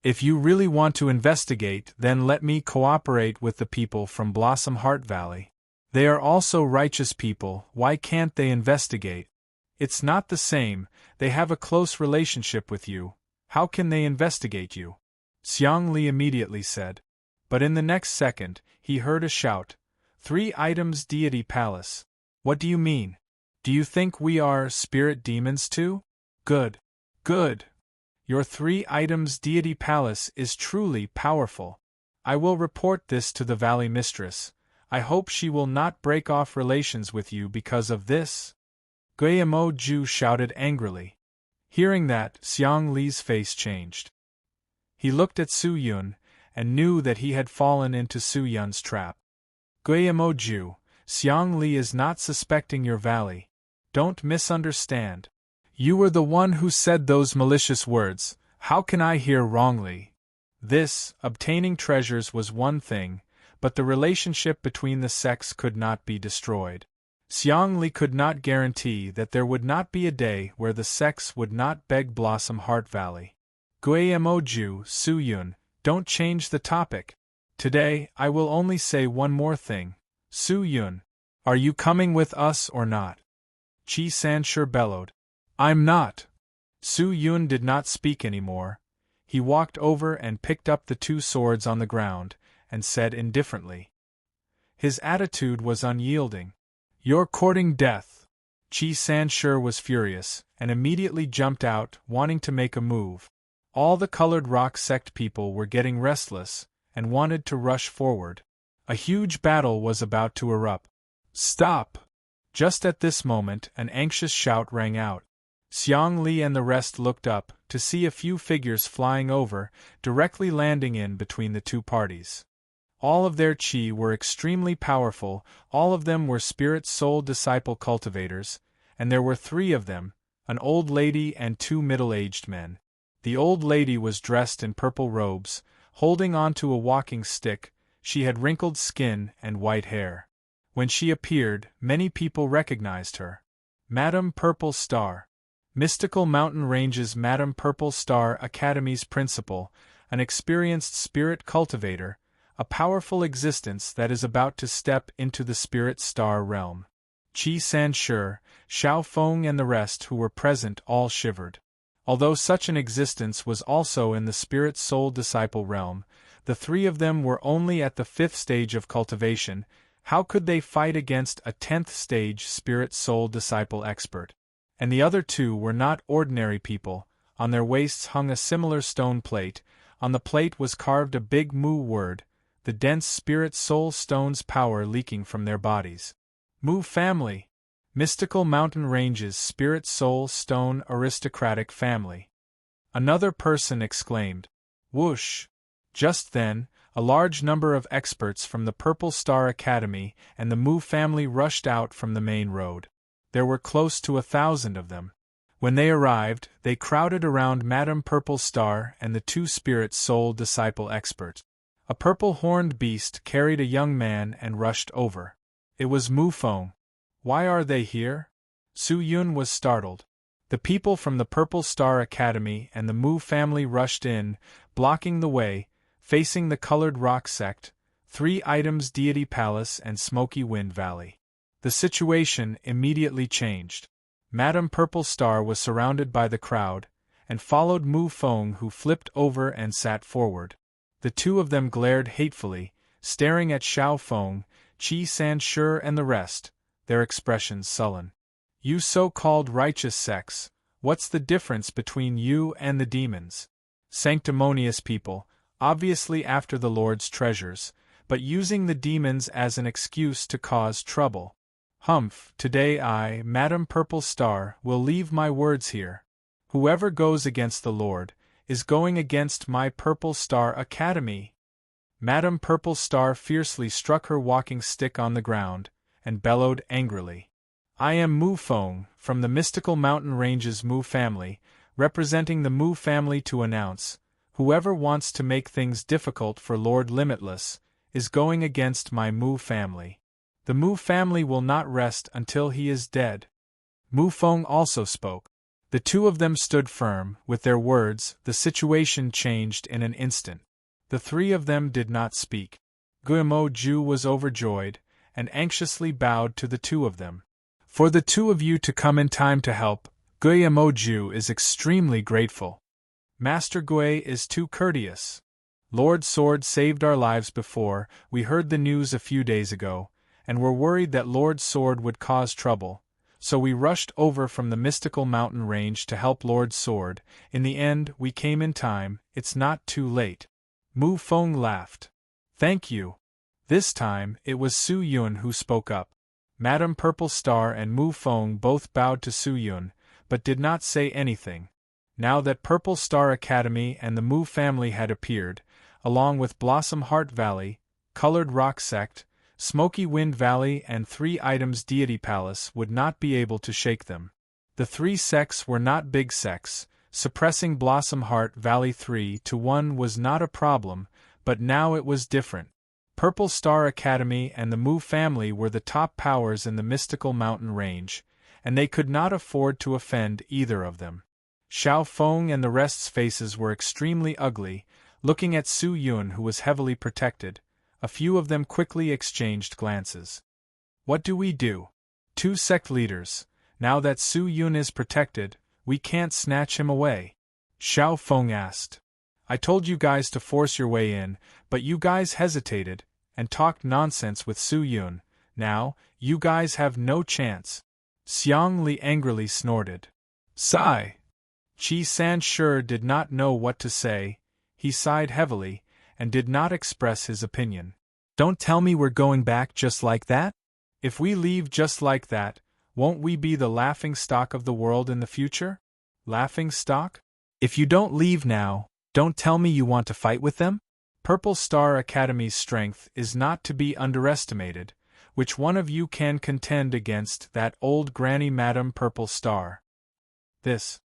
If you really want to investigate, then let me cooperate with the people from Blossom Heart Valley. They are also righteous people, why can't they investigate? It's not the same, they have a close relationship with you. How can they investigate you? Xiang Li immediately said. But in the next second, he heard a shout. 3 items Deity Palace. What do you mean? Do you think we are spirit demons too? Good. Good. Your 3 items Deity Palace is truly powerful. I will report this to the Valley Mistress. I hope she will not break off relations with you because of this. Guillemot Ju shouted angrily. Hearing that, Xiang Li's face changed. He looked at Su Yun, and knew that he had fallen into Su Yun's trap. Guillemot Ju, Xiang Li is not suspecting your valley. Don't misunderstand. You were the one who said those malicious words, how can I hear wrongly? This, obtaining treasures was one thing, but the relationship between the sects could not be destroyed. Xiang Li could not guarantee that there would not be a day where the sects would not beg Blossom Heart Valley. Guillemot Ju, Su Yun, don't change the topic. Today, I will only say one more thing. Su Yun, are you coming with us or not? Chi Sancher bellowed. I'm not. Su Yun did not speak anymore. He walked over and picked up the 2 swords on the ground, and said indifferently. His attitude was unyielding. You're courting death. Chi Sancher was furious, and immediately jumped out, wanting to make a move. All the Colored Rock sect people were getting restless, and wanted to rush forward. A huge battle was about to erupt. Stop! Just at this moment, an anxious shout rang out. Xiang Li and the rest looked up, to see a few figures flying over, directly landing in between the two parties. All of their qi were extremely powerful, all of them were spirit soul disciple cultivators, and there were 3 of them, an old lady and 2 middle-aged men. The old lady was dressed in purple robes, holding onto a walking stick. She had wrinkled skin and white hair. When she appeared, many people recognized her. Madame Purple Star. Mystical Mountain Ranges Madame Purple Star Academy's principal, an experienced spirit cultivator, a powerful existence that is about to step into the spirit star realm. Qi Sanshi, Xiao Feng and the rest who were present all shivered. Although such an existence was also in the spirit soul disciple realm, the 3 of them were only at the 5th stage of cultivation. How could they fight against a 10th stage spirit soul disciple expert? And the other 2 were not ordinary people. On their waists hung a similar stone plate. On the plate was carved a big Mu word, the dense spirit soul stone's power leaking from their bodies. Mu family. Mystical Mountain Ranges Spirit Soul Stone Aristocratic Family. Another person exclaimed. Whoosh! Just then, a large number of experts from the Purple Star Academy and the Mu family rushed out from the main road. There were close to 1,000 of them. When they arrived, they crowded around Madame Purple Star and the 2 spirit soul disciple experts. A purple-horned beast carried a young man and rushed over. It was Mu Feng. Why are they here? Su Yun was startled. The people from the Purple Star Academy and the Mu family rushed in, blocking the way, facing the Colored Rock Sect, 3 items Deity Palace and Smoky Wind Valley. The situation immediately changed. Madame Purple Star was surrounded by the crowd, and followed Mu Feng, who flipped over and sat forward. The 2 of them glared hatefully, staring at Xiao Feng, Qi Sanshi and the rest, their expressions sullen. You so-called righteous sects, what's the difference between you and the demons? Sanctimonious people, obviously after the Lord's treasures, but using the demons as an excuse to cause trouble. Humph, today I, Madame Purple Star, will leave my words here. Whoever goes against the Lord, is going against my Purple Star Academy. Madame Purple Star fiercely struck her walking stick on the ground, and bellowed angrily. I am Mu Feng, from the Mystical Mountain Ranges Mu family, representing the Mu family to announce, whoever wants to make things difficult for Lord Limitless, is going against my Mu family. The Mu family will not rest until he is dead. Mu Feng also spoke. The 2 of them stood firm. With their words, the situation changed in an instant. The 3 of them did not speak. Guillemot Ju was overjoyed, and anxiously bowed to the 2 of them. For the 2 of you to come in time to help, Guillemot Ju is extremely grateful. Master Gui is too courteous. Lord Sword saved our lives before. We heard the news a few days ago, and were worried that Lord Sword would cause trouble, so we rushed over from the Mystical Mountain Range to help Lord Sword. In the end, we came in time. It's not too late. Mu Feng laughed. Thank you. This time, it was Su Yun who spoke up. Madame Purple Star and Mu Feng both bowed to Su Yun, but did not say anything. Now that Purple Star Academy and the Mu family had appeared, along with Blossom Heart Valley, Colored Rock Sect, Smoky Wind Valley and 3 items Deity Palace would not be able to shake them. The 3 sects were not big sects. Suppressing Blossom Heart Valley 3-1 was not a problem, but now it was different. Purple Star Academy and the Mu family were the top powers in the Mystical Mountain Range, and they could not afford to offend either of them. Xiao Feng and the rest's faces were extremely ugly, looking at Su Yun, who was heavily protected. A few of them quickly exchanged glances. What do we do? 2 sect leaders. Now that Su Yun is protected, we can't snatch him away. Xiao Feng asked. I told you guys to force your way in, but you guys hesitated, and talked nonsense with Su Yun. Now, you guys have no chance. Xiang Li angrily snorted. Sigh. Qi Sanshi did not know what to say. He sighed heavily, and did not express his opinion. Don't tell me we're going back just like that? If we leave just like that, won't we be the laughing stock of the world in the future? Laughing stock? If you don't leave now, don't tell me you want to fight with them? Purple Star Academy's strength is not to be underestimated. Which one of you can contend against that old granny Madam Purple Star? This.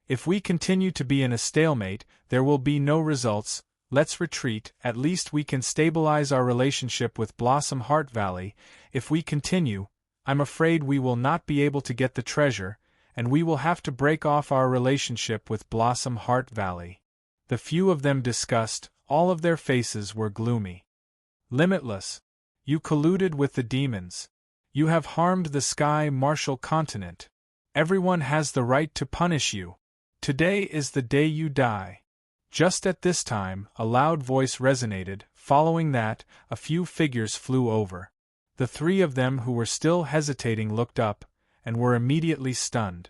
If we continue to be in a stalemate, there will be no results. Let's retreat. At least we can stabilize our relationship with Blossom Heart Valley. If we continue, I'm afraid we will not be able to get the treasure, and we will have to break off our relationship with Blossom Heart Valley. The few of them discussed, all of their faces were gloomy. Limitless. You colluded with the demons. You have harmed the Sky Martial Continent. Everyone has the right to punish you. Today is the day you die. Just at this time, a loud voice resonated. Following that, a few figures flew over. The three of them who were still hesitating looked up, and were immediately stunned.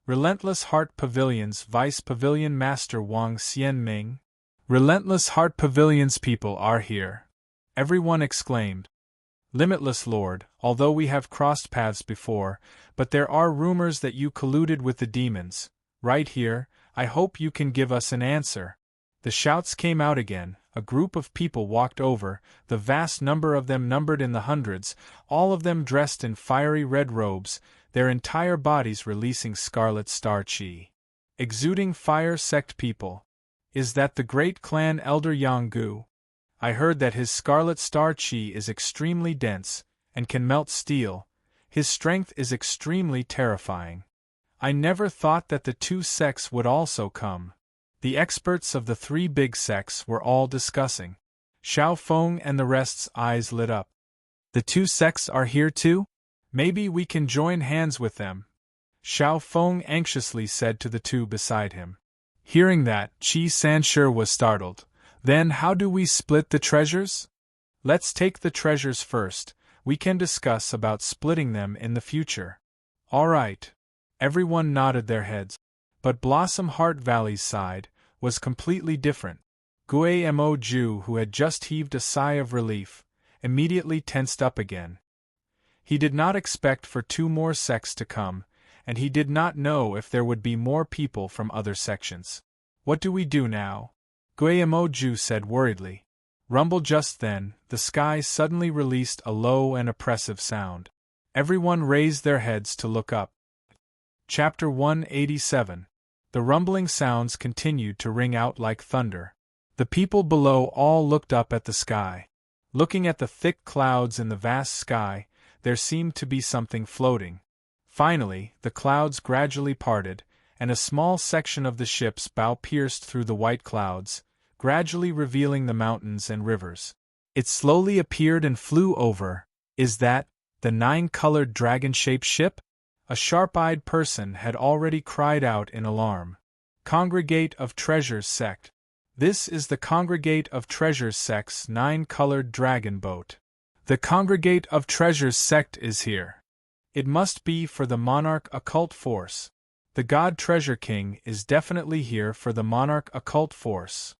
Relentless Heart Pavilion's Vice Pavilion Master Wang Xianming. Relentless Heart Pavilion's people are here. Everyone exclaimed. Limitless Lord, although we have crossed paths before, but there are rumors that you colluded with the demons. Right here, I hope you can give us an answer. The shouts came out again. A group of people walked over, the vast number of them numbered in the hundreds, all of them dressed in fiery red robes, their entire bodies releasing scarlet star chi. Exuding fire sect people. Is that the great clan elder Yanggu? I heard that his scarlet star chi is extremely dense, and can melt steel. His strength is extremely terrifying. I never thought that the two sects would also come. The experts of the three big sects were all discussing. Xiao Feng and the rest's eyes lit up. The two sects are here too? Maybe we can join hands with them. Xiao Feng anxiously said to the two beside him. Hearing that, Qi Sanshi was startled. Then how do we split the treasures? Let's take the treasures first. We can discuss about splitting them in the future. All right. Everyone nodded their heads. But Blossom Heart Valley's side was completely different. Gui Mo Ju, who had just heaved a sigh of relief, immediately tensed up again. He did not expect for two more sects to come, and he did not know if there would be more people from other sections. What do we do now? Gui Mo Ju said worriedly. Rumble just then, the sky suddenly released a low and oppressive sound. Everyone raised their heads to look up. Chapter 187. The rumbling sounds continued to ring out like thunder. The people below all looked up at the sky. Looking at the thick clouds in the vast sky, there seemed to be something floating. Finally, the clouds gradually parted, and a small section of the ship's bow pierced through the white clouds, gradually revealing the mountains and rivers. It slowly appeared and flew over. Is that the 9-colored dragon-shaped ship? A sharp-eyed person had already cried out in alarm. Congregate of Treasures Sect. This is the Congregate of Treasures Sect's 9-colored dragon boat. The Congregate of Treasures Sect is here. It must be for the Monarch Occult Force. The God Treasure King is definitely here for the Monarch Occult Force.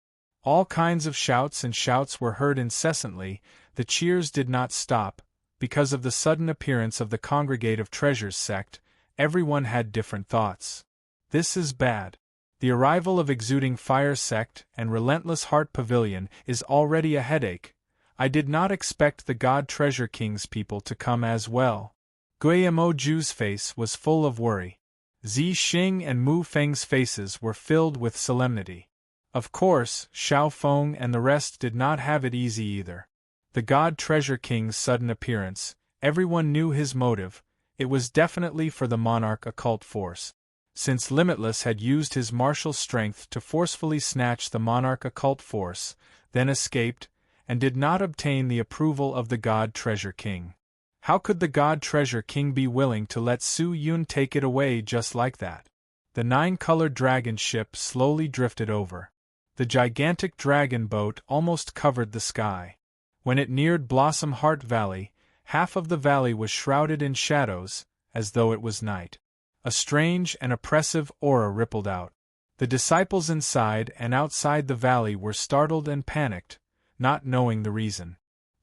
All kinds of shouts and shouts were heard incessantly. The cheers did not stop. Because of the sudden appearance of the Congregate of Treasures sect, everyone had different thoughts. This is bad. The arrival of Exuding Fire sect and Relentless Heart Pavilion is already a headache. I did not expect the God Treasure King's people to come as well. Gui Mo Ju's face was full of worry. Zi Xing and Mu Feng's faces were filled with solemnity. Of course, Xiao Feng and the rest did not have it easy either. The God Treasure King's sudden appearance, everyone knew his motive. It was definitely for the Monarch Occult Force. Since Limitless had used his martial strength to forcefully snatch the Monarch Occult Force, then escaped, and did not obtain the approval of the God Treasure King. How could the God Treasure King be willing to let Su Yun take it away just like that? The 9-colored dragon ship slowly drifted over. The gigantic dragon boat almost covered the sky. When it neared Blossom Heart Valley, half of the valley was shrouded in shadows, as though it was night. A strange and oppressive aura rippled out. The disciples inside and outside the valley were startled and panicked, not knowing the reason.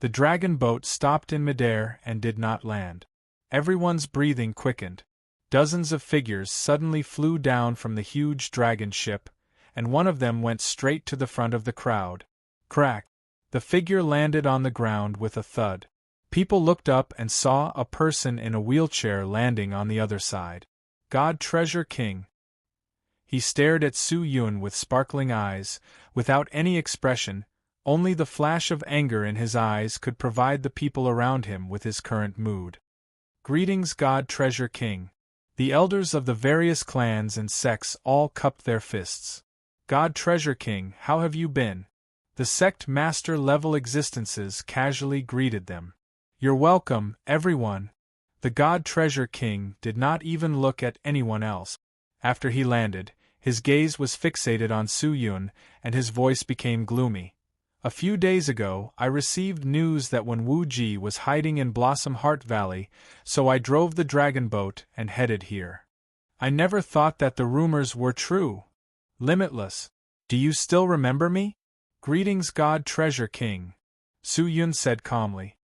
The dragon boat stopped in midair and did not land. Everyone's breathing quickened. Dozens of figures suddenly flew down from the huge dragon ship, and one of them went straight to the front of the crowd. Crack! The figure landed on the ground with a thud. People looked up and saw a person in a wheelchair landing on the other side. God Treasure King. He stared at Su Yun with sparkling eyes, without any expression. Only the flash of anger in his eyes could provide the people around him with his current mood. Greetings, God Treasure King. The elders of the various clans and sects all cupped their fists. God Treasure King, how have you been? The sect master level existences casually greeted them. You're welcome, everyone. The God Treasure King did not even look at anyone else. After he landed, his gaze was fixated on Su Yun, and his voice became gloomy. A few days ago, I received news that Wen Wuji was hiding in Blossom Heart Valley, so I drove the dragon boat and headed here. I never thought that the rumors were true. Limitless. Do you still remember me? Greetings, God Treasure King. Su Yun said calmly.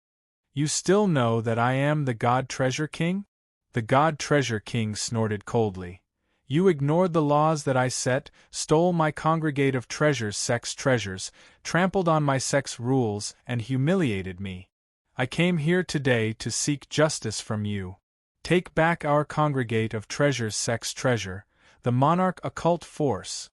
You still know that I am the God Treasure King? The God Treasure King snorted coldly. You ignored the laws that I set, stole my congregate of treasures, sex treasures, trampled on my sex rules, and humiliated me. I came here today to seek justice from you. Take back our congregate of treasures, sex treasure, the monarch occult force.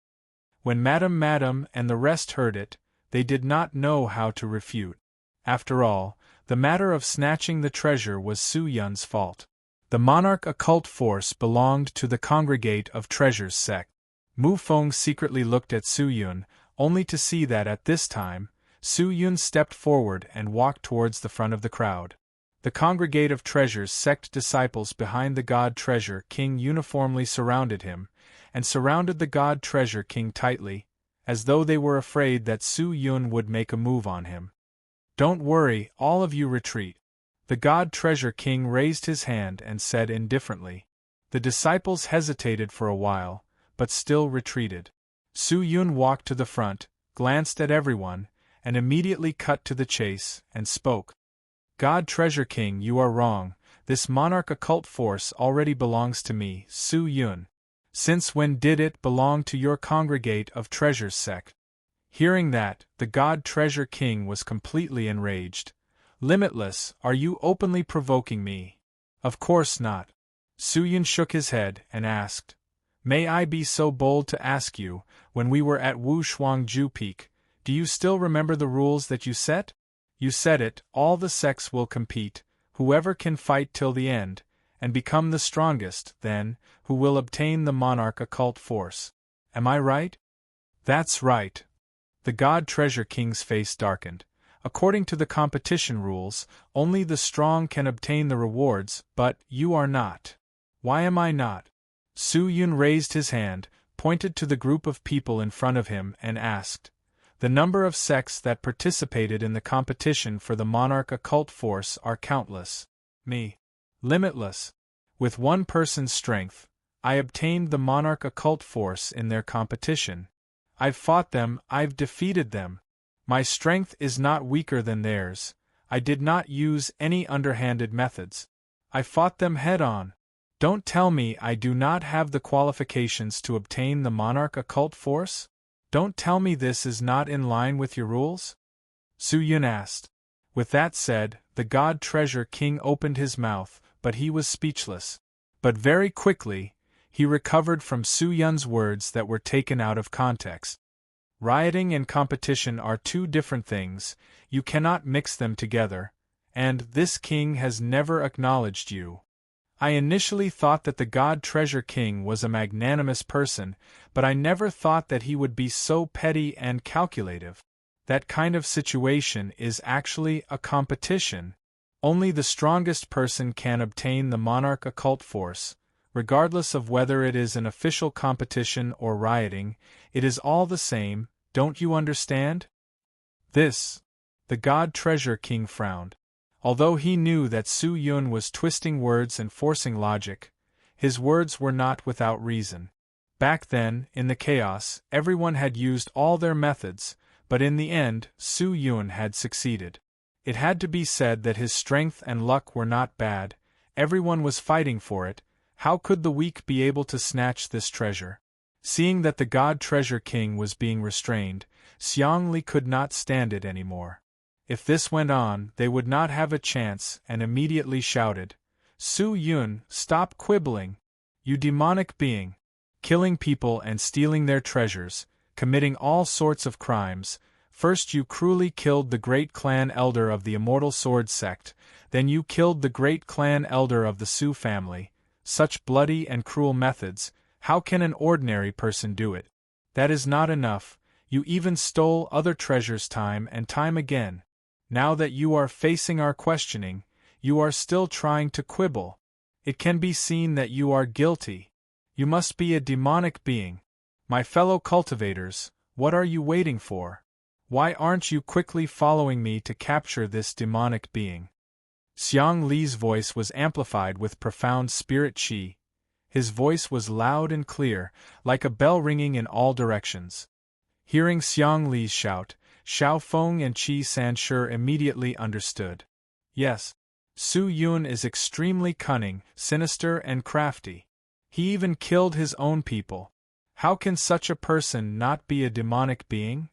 When Madam and the rest heard it, they did not know how to refute. After all, the matter of snatching the treasure was Su Yun's fault. The monarch occult force belonged to the congregate of treasures sect. Mu Feng secretly looked at Su Yun, only to see that at this time, Su Yun stepped forward and walked towards the front of the crowd. The congregate of treasures sect disciples behind the God Treasure King uniformly surrounded him, and surrounded the God Treasure King tightly, as though they were afraid that Su Yun would make a move on him. Don't worry, all of you retreat. The God Treasure King raised his hand and said indifferently. The disciples hesitated for a while, but still retreated. Su Yun walked to the front, glanced at everyone, and immediately cut to the chase, and spoke. God Treasure King, you are wrong. This monarch occult force already belongs to me, Su Yun. Since when did it belong to your congregate of treasures sect? Hearing that, the God Treasure King was completely enraged. Limitless, are you openly provoking me? Of course not. Su Yun shook his head and asked, May I be so bold to ask you, when we were at Wu Shuangju Peak, do you still remember the rules that you set? You said it, all the sects will compete, whoever can fight till the end, and become the strongest, then, who will obtain the monarch occult force. Am I right? That's right. The God Treasure King's face darkened. According to the competition rules, only the strong can obtain the rewards, but you are not. Why am I not? Su Yun raised his hand, pointed to the group of people in front of him, and asked. The number of sects that participated in the competition for the monarch occult force are countless. Me. Limitless. With one person's strength, I obtained the monarch occult force in their competition. I've fought them, I've defeated them. My strength is not weaker than theirs. I did not use any underhanded methods. I fought them head-on. Don't tell me I do not have the qualifications to obtain the monarch occult force? Don't tell me this is not in line with your rules? Su Yun asked. With that said, the God Treasure King opened his mouth, but he was speechless. But very quickly, he recovered from Su Yun's words that were taken out of context. Rioting and competition are two different things, you cannot mix them together, and this king has never acknowledged you. I initially thought that the God Treasure King was a magnanimous person, but I never thought that he would be so petty and calculative. That kind of situation is actually a competition. Only the strongest person can obtain the monarch occult force. Regardless of whether it is an official competition or rioting, it is all the same, don't you understand? This. The God Treasure King frowned. Although he knew that Su Yun was twisting words and forcing logic, his words were not without reason. Back then, in the chaos, everyone had used all their methods, but in the end, Su Yun had succeeded. It had to be said that his strength and luck were not bad, everyone was fighting for it. How could the weak be able to snatch this treasure? Seeing that the God Treasure King was being restrained, Xiang Li could not stand it anymore. If this went on, they would not have a chance, and immediately shouted, "Su Yun, stop quibbling! You demonic being! Killing people and stealing their treasures, committing all sorts of crimes. First you cruelly killed the great clan elder of the Immortal Sword sect, then you killed the great clan elder of the Su family. Such bloody and cruel methods, how can an ordinary person do it? That is not enough, you even stole other treasures time and time again. Now that you are facing our questioning, you are still trying to quibble. It can be seen that you are guilty. You must be a demonic being. My fellow cultivators, what are you waiting for? Why aren't you quickly following me to capture this demonic being?" Xiang Li's voice was amplified with profound spirit qi. His voice was loud and clear, like a bell ringing in all directions. Hearing Xiang Li's shout, Xiao Feng and Qi Sanshi immediately understood. Yes, Su Yun is extremely cunning, sinister and crafty. He even killed his own people. How can such a person not be a demonic being?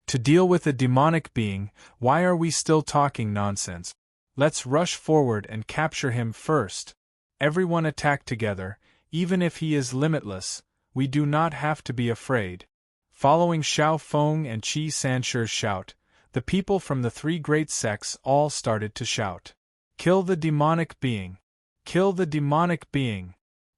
To deal with a demonic being, why are we still talking nonsense? Let's rush forward and capture him first. Everyone attack together, even if he is limitless, we do not have to be afraid. Following Xiao Feng and Qi Sanshi's shout, the people from the three great sects all started to shout. Kill the demonic being! Kill the demonic being!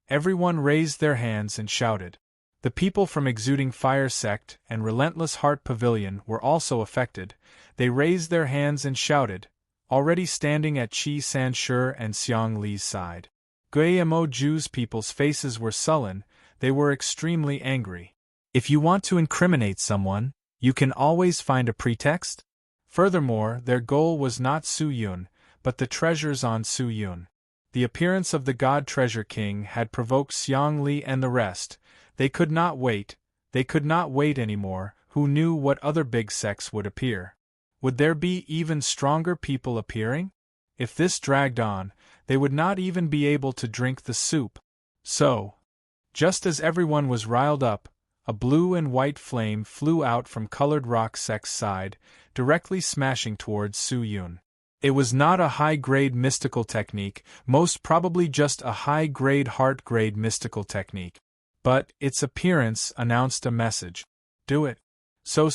Everyone raised their hands and shouted. The people from Exuding Fire sect and Relentless Heart Pavilion were also affected. They raised their hands and shouted, already standing at Qi Sanshi and Xiang Li's side. Guillermo Ju's people's faces were sullen, they were extremely angry. If you want to incriminate someone, you can always find a pretext. Furthermore, their goal was not Su Yun, but the treasures on Su Yun. The appearance of the God Treasure King had provoked Xiang Li and the rest. They could not wait anymore. Who knew what other big sects would appear? Would there be even stronger people appearing? If this dragged on, they would not even be able to drink the soup. So, just as everyone was riled up, a blue and white flame flew out from Colored Rock sect's side, directly smashing towards Su Yun. It was not a high-grade mystical technique, most probably just a high-grade heart-grade mystical technique. But its appearance announced a message. Do it. So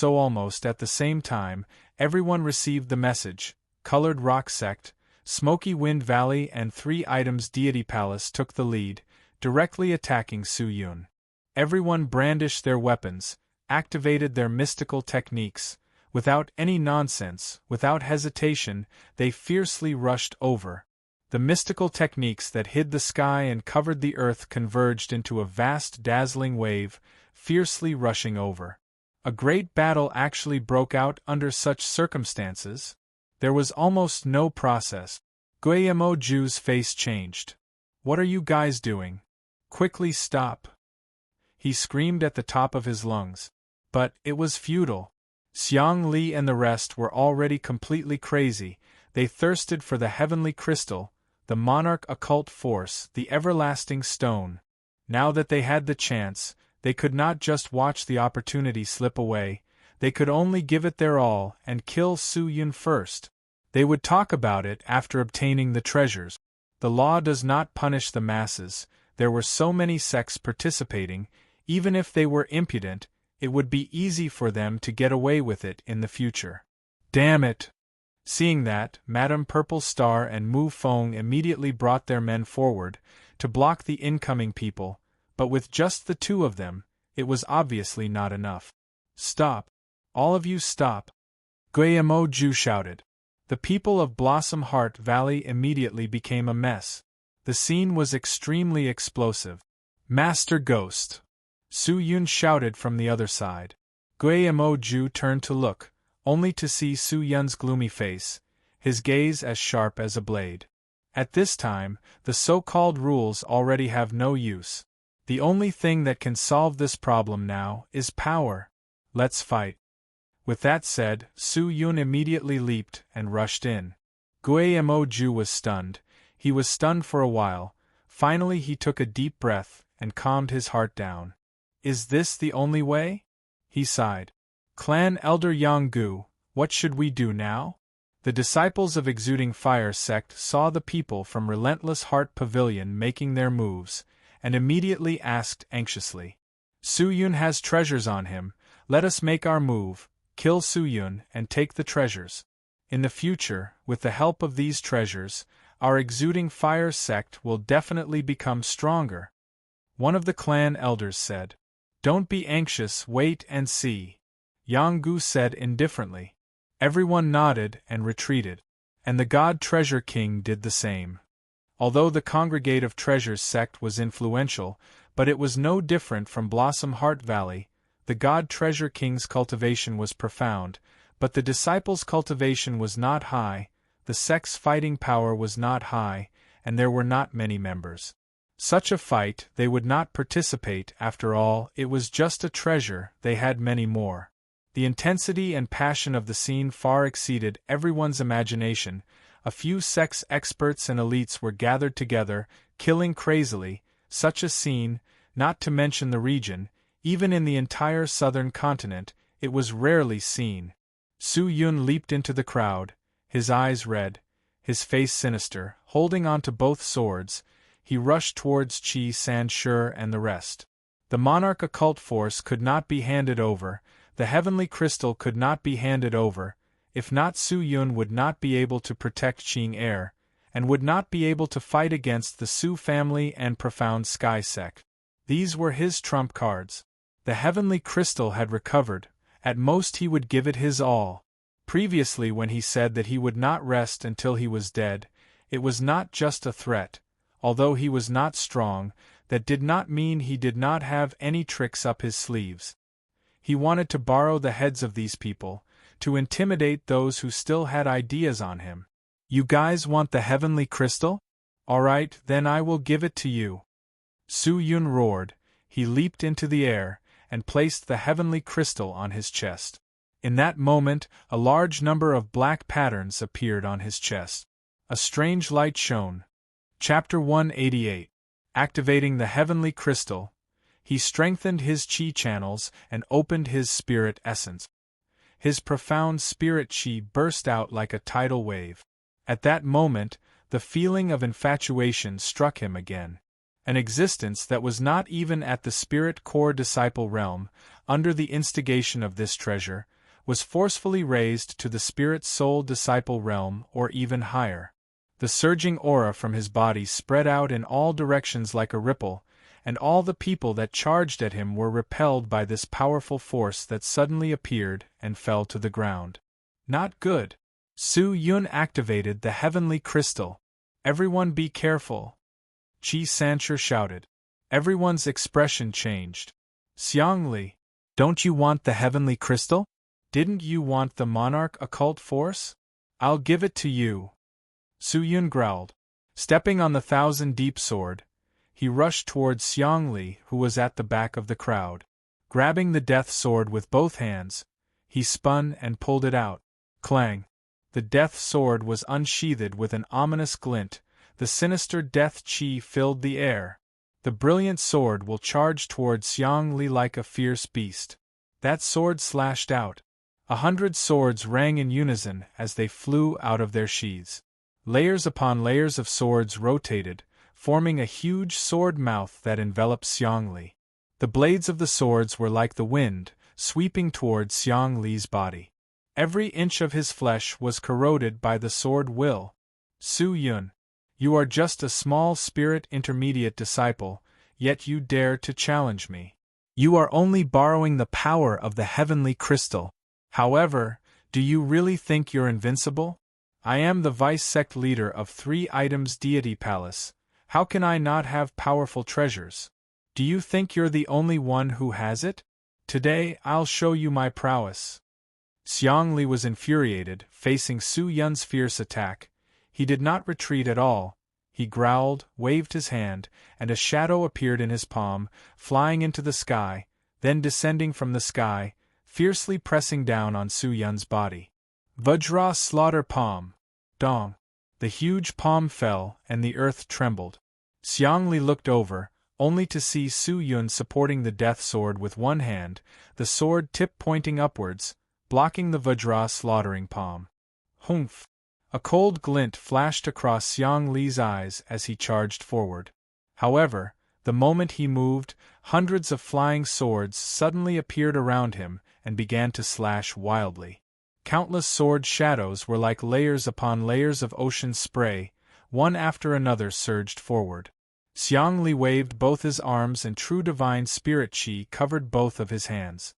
almost at the same time, everyone received the message. Colored Rock Sect, Smoky Wind Valley and 3 items Deity Palace took the lead, directly attacking Su Yun. Everyone brandished their weapons, activated their mystical techniques. Without any nonsense, without hesitation, they fiercely rushed over. The mystical techniques that hid the sky and covered the earth converged into a vast dazzling wave, fiercely rushing over. A great battle actually broke out under such circumstances. There was almost no process. Guillermo Ju's face changed. What are you guys doing? Quickly stop! He screamed at the top of his lungs. But it was futile. Xiang Li and the rest were already completely crazy. They thirsted for the heavenly crystal, the monarch occult force, the everlasting stone. Now that they had the chance, they could not just watch the opportunity slip away, they could only give it their all and kill Su Yun first. They would talk about it after obtaining the treasures. The law does not punish the masses, there were so many sects participating, even if they were impudent, it would be easy for them to get away with it in the future. Damn it! Seeing that, Madame Purple Star and Mu Feng immediately brought their men forward, to block the incoming people, but with just the 2 of them, it was obviously not enough. Stop! All of you stop! Guillermo Ju shouted. The people of Blossom Heart Valley immediately became a mess. The scene was extremely explosive. Master Ghost! Su Yun shouted from the other side. Guillermo Ju turned to look, only to see Su Yun's gloomy face, his gaze as sharp as a blade. At this time, the so-called rules already have no use. The only thing that can solve this problem now is power. Let's fight. With that said, Su Yun immediately leaped and rushed in. Guamo Ju was stunned. He was stunned for a while. Finally he took a deep breath and calmed his heart down. Is this the only way? He sighed. Clan Elder Yang Gu, what should we do now? The disciples of Exuding Fire sect saw the people from Relentless Heart Pavilion making their moves, and immediately asked anxiously. Su Yun has treasures on him, let us make our move, kill Su Yun and take the treasures. In the future, with the help of these treasures, our Exuding Fire sect will definitely become stronger. One of the clan elders said. Don't be anxious, wait and see. Yang Gu said indifferently. Everyone nodded and retreated, and the God Treasure King did the same. Although the Congregative Treasures sect was influential, but it was no different from Blossom Heart Valley. The God Treasure King's cultivation was profound, but the disciples' cultivation was not high, the sect's fighting power was not high, and there were not many members. Such a fight they would not participate. After all, it was just a treasure, they had many more. The intensity and passion of the scene far exceeded everyone's imagination. A few sex experts and elites were gathered together, killing crazily. Such a scene, not to mention the region, even in the entire southern continent, it was rarely seen. Su Yun leaped into the crowd, his eyes red, his face sinister, holding on to both swords. He rushed towards Qi Sanshur and the rest. The monarch occult force could not be handed over, the heavenly crystal could not be handed over. If not, Su Yun would not be able to protect Qing Air, and would not be able to fight against the Su family and Profound Sky sect. These were his trump cards. The heavenly crystal had recovered, at most he would give it his all. Previously, when he said that he would not rest until he was dead, it was not just a threat. Although he was not strong, that did not mean he did not have any tricks up his sleeves. He wanted to borrow the heads of these people, to intimidate those who still had ideas on him. You guys want the heavenly crystal? All right, then I will give it to you. Su Yun roared. He leaped into the air, and placed the heavenly crystal on his chest. In that moment, a large number of black patterns appeared on his chest. A strange light shone. Chapter 188. Activating the heavenly crystal. He strengthened his chi channels and opened his spirit essence. His profound spirit chi burst out like a tidal wave. At that moment, the feeling of infatuation struck him again. An existence that was not even at the spirit core disciple realm, under the instigation of this treasure, was forcefully raised to the spirit soul disciple realm or even higher. The surging aura from his body spread out in all directions like a ripple, and all the people that charged at him were repelled by this powerful force that suddenly appeared and fell to the ground. Not good. Su Yun activated the heavenly crystal. Everyone be careful. Qi Sanshur shouted. Everyone's expression changed. Xiangli, don't you want the heavenly crystal? Didn't you want the monarch occult force? I'll give it to you. Su Yun growled. Stepping on the thousand-deep sword, he rushed towards Xiangli, who was at the back of the crowd. Grabbing the death sword with both hands, he spun and pulled it out. Clang! The death sword was unsheathed with an ominous glint. The sinister death chi filled the air. The brilliant sword will charge towards Xiangli like a fierce beast. That sword slashed out. 100 swords rang in unison as they flew out of their sheaths. Layers upon layers of swords rotated, forming a huge sword mouth that enveloped Xiangli. The blades of the swords were like the wind, sweeping towards Xiangli's body. Every inch of his flesh was corroded by the sword will. Su Yun, you are just a small spirit intermediate disciple, yet you dare to challenge me. You are only borrowing the power of the heavenly crystal. However, do you really think you're invincible? I am the vice sect leader of 3 items deity palace. How can I not have powerful treasures? Do you think you're the only one who has it? Today I'll show you my prowess. Xiangli was infuriated, facing Su Yun's fierce attack. He did not retreat at all. He growled, waved his hand, and a shadow appeared in his palm, flying into the sky, then descending from the sky, fiercely pressing down on Su Yun's body. Vajra slaughter palm. Dong. The huge palm fell, and the earth trembled. Xiang Li looked over, only to see Su Yun supporting the death sword with one hand, the sword tip pointing upwards, blocking the Vajra slaughtering palm. Humph! A cold glint flashed across Xiang Li's eyes as he charged forward. However, the moment he moved, hundreds of flying swords suddenly appeared around him and began to slash wildly. Countless sword shadows were like layers upon layers of ocean spray, one after another surged forward. Xiang Li waved both his arms and true divine spirit qi covered both of his hands.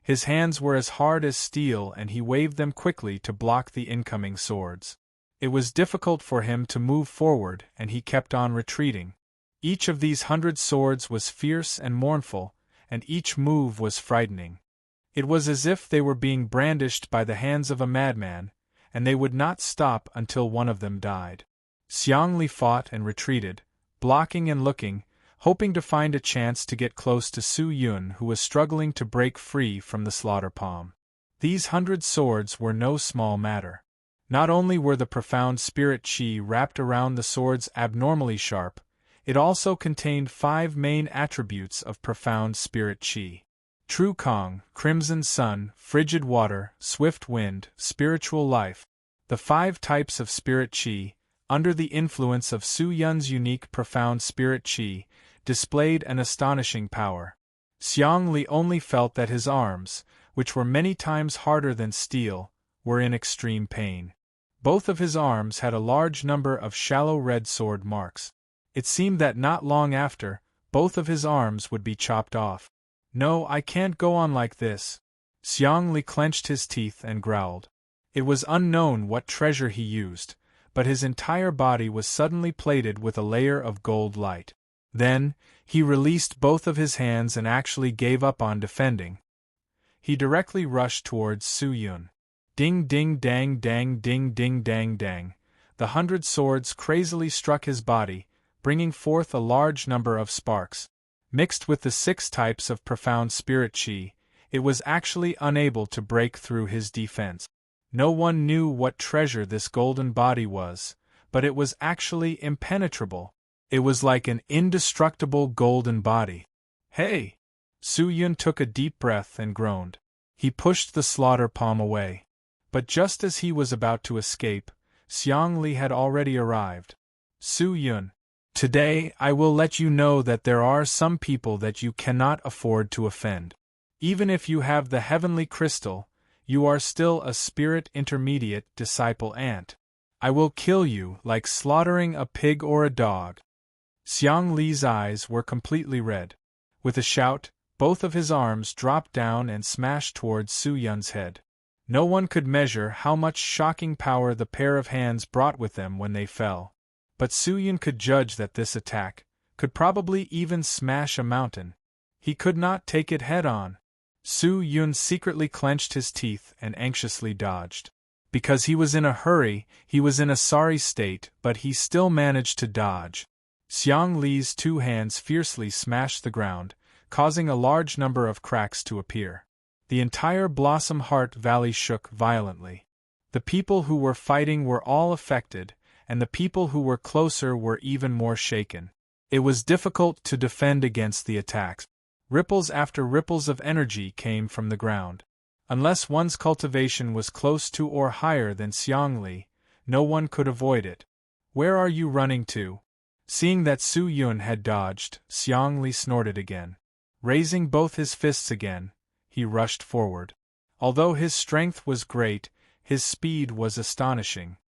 His hands were as hard as steel and he waved them quickly to block the incoming swords. It was difficult for him to move forward and he kept on retreating. Each of these 100 swords was fierce and mournful, and each move was frightening. It was as if they were being brandished by the hands of a madman, and they would not stop until one of them died. Xiang Li fought and retreated, blocking and looking, hoping to find a chance to get close to Su Yun, who was struggling to break free from the slaughter palm. These 100 swords were no small matter. Not only were the profound spirit qi wrapped around the swords abnormally sharp, it also contained 5 main attributes of profound spirit qi. True Kong, crimson sun, frigid water, swift wind, spiritual life. The 5 types of spirit qi, under the influence of Su Yun's unique profound spirit qi, displayed an astonishing power. Xiang Li only felt that his arms, which were many times harder than steel, were in extreme pain. Both of his arms had a large number of shallow red sword marks. It seemed that not long after, both of his arms would be chopped off. No, I can't go on like this. Xiang Li clenched his teeth and growled. It was unknown what treasure he used, but his entire body was suddenly plated with a layer of gold light. Then, he released both of his hands and actually gave up on defending. He directly rushed towards Su Yun. Ding ding dang dang ding ding dang dang. The 100 swords crazily struck his body, bringing forth a large number of sparks. Mixed with the 6 types of profound spirit qi, it was actually unable to break through his defense. No one knew what treasure this golden body was, but it was actually impenetrable. It was like an indestructible golden body. Hey! Su Yun took a deep breath and groaned. He pushed the slaughter palm away. But just as he was about to escape, Xiang Li had already arrived. Su Yun. Today I will let you know that there are some people that you cannot afford to offend. Even if you have the heavenly crystal, you are still a spirit intermediate disciple ant. I will kill you like slaughtering a pig or a dog. Xiang Li's eyes were completely red. With a shout, both of his arms dropped down and smashed towards Su Yun's head. No one could measure how much shocking power the pair of hands brought with them when they fell. But Su Yun could judge that this attack could probably even smash a mountain. He could not take it head-on. Su Yun secretly clenched his teeth and anxiously dodged. Because he was in a hurry, he was in a sorry state, but he still managed to dodge. Xiang Li's 2 hands fiercely smashed the ground, causing a large number of cracks to appear. The entire Blossom Heart Valley shook violently. The people who were fighting were all affected, and the people who were closer were even more shaken. It was difficult to defend against the attacks. Ripples after ripples of energy came from the ground. Unless one's cultivation was close to or higher than Xiang Li, no one could avoid it. Where are you running to? Seeing that Su Yun had dodged, Xiang Li snorted again. Raising both his fists again, he rushed forward. Although his strength was great, his speed was astonishing.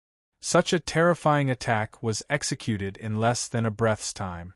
Such a terrifying attack was executed in less than a breath's time.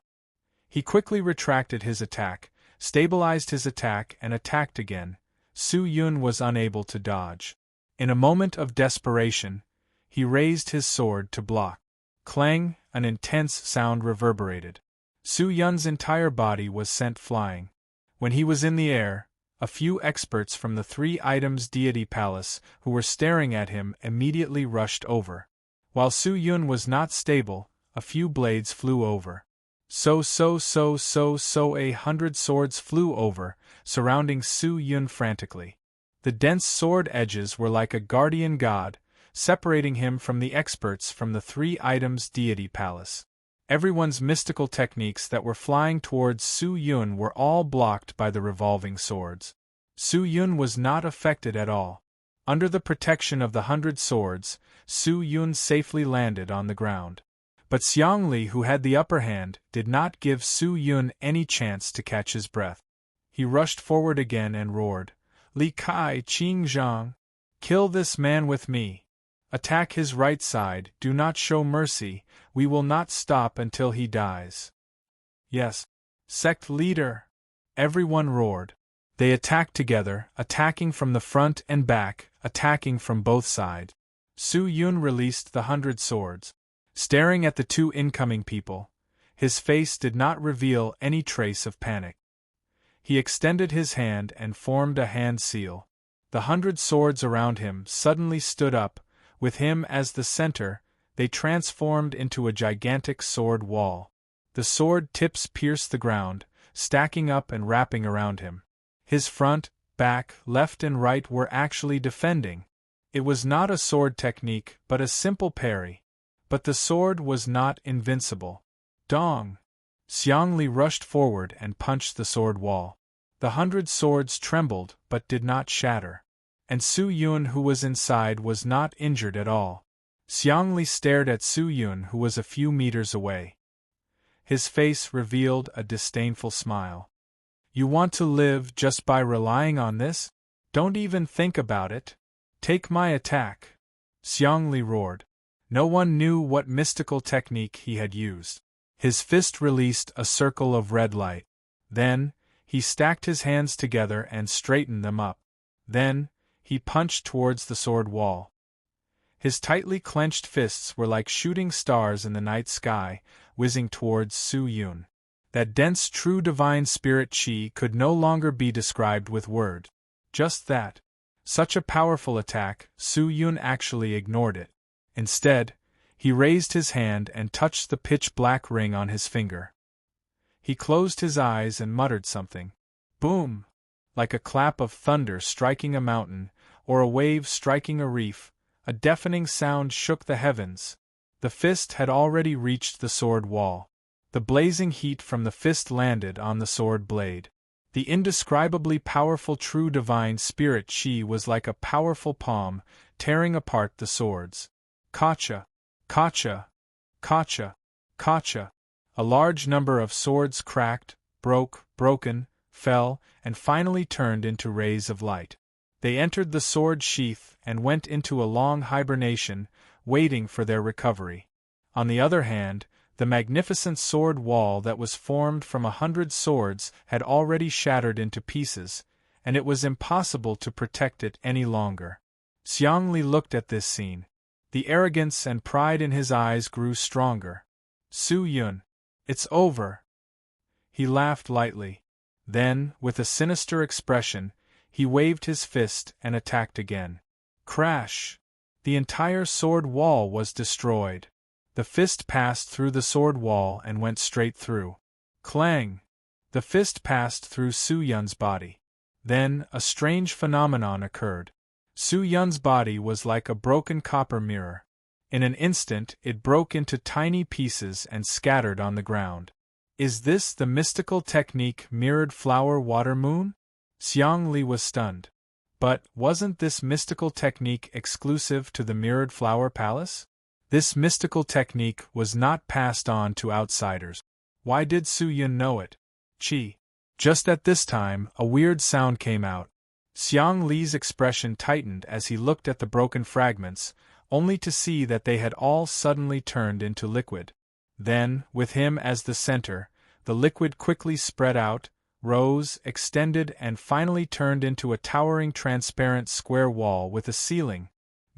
He quickly retracted his attack, stabilized his attack and attacked again. Su Yun was unable to dodge. In a moment of desperation, he raised his sword to block. Clang, an intense sound reverberated. Su Yun's entire body was sent flying. When he was in the air, a few experts from the 3 items deity palace who were staring at him immediately rushed over. While Su Yun was not stable, a few blades flew over. So 100 swords flew over, surrounding Su Yun frantically. The dense sword edges were like a guardian god, separating him from the experts from the three items deity palace. Everyone's mystical techniques that were flying towards Su Yun were all blocked by the revolving swords. Su Yun was not affected at all. Under the protection of the 100 swords, Su Yun safely landed on the ground. But Xiang Li, who had the upper hand, did not give Su Yun any chance to catch his breath. He rushed forward again and roared, "Li Kai Qing Zhang! Kill this man with me! Attack his right side, do not show mercy, we will not stop until he dies." "Yes, sect leader!" everyone roared. They attacked together, attacking from the front and back, attacking from both sides. Su Yun released the 100 swords. Staring at the two incoming people, his face did not reveal any trace of panic. He extended his hand and formed a hand seal. The 100 swords around him suddenly stood up, with him as the center. They transformed into a gigantic sword wall. The sword tips pierced the ground, stacking up and wrapping around him. His front, back, left and right were actually defending. It was not a sword technique but a simple parry. But the sword was not invincible. Dong! Xiang Li rushed forward and punched the sword wall. The 100 swords trembled but did not shatter. And Su Yun, who was inside, was not injured at all. Xiang Li stared at Su Yun, who was a few meters away. His face revealed a disdainful smile. "You want to live just by relying on this? Don't even think about it. Take my attack!" Xiang Li roared. No one knew what mystical technique he had used. His fist released a circle of red light. Then, he stacked his hands together and straightened them up. Then, he punched towards the sword wall. His tightly clenched fists were like shooting stars in the night sky, whizzing towards Su Yun. That dense true divine spirit chi could no longer be described with words. Just that. Such a powerful attack, Su Yun actually ignored it. Instead, he raised his hand and touched the pitch-black ring on his finger. He closed his eyes and muttered something. Boom! Like a clap of thunder striking a mountain, or a wave striking a reef, a deafening sound shook the heavens. The fist had already reached the sword wall. The blazing heat from the fist landed on the sword blade. The indescribably powerful true divine spirit chi was like a powerful palm, tearing apart the swords. Kacha! Kacha! Kacha! Kacha! A large number of swords cracked, broken, fell, and finally turned into rays of light. They entered the sword sheath and went into a long hibernation, waiting for their recovery. On the other hand, the magnificent sword wall that was formed from 100 swords had already shattered into pieces, and it was impossible to protect it any longer. Xiang Li looked at this scene. The arrogance and pride in his eyes grew stronger. Su Yun, it's over. He laughed lightly. Then, with a sinister expression, he waved his fist and attacked again. Crash! The entire sword wall was destroyed. The fist passed through the sword wall and went straight through. Clang! The fist passed through Su Yun's body. Then, a strange phenomenon occurred. Su Yun's body was like a broken copper mirror. In an instant, it broke into tiny pieces and scattered on the ground. Is this the mystical technique mirrored flower water moon? Xiang Li was stunned. But wasn't this mystical technique exclusive to the mirrored flower palace? This mystical technique was not passed on to outsiders. Why did Su Yun know it? Chi. Just at this time, a weird sound came out. Xiang Li's expression tightened as he looked at the broken fragments, only to see that they had all suddenly turned into liquid. Then, with him as the center, the liquid quickly spread out, rose, extended, and finally turned into a towering transparent square wall with a ceiling.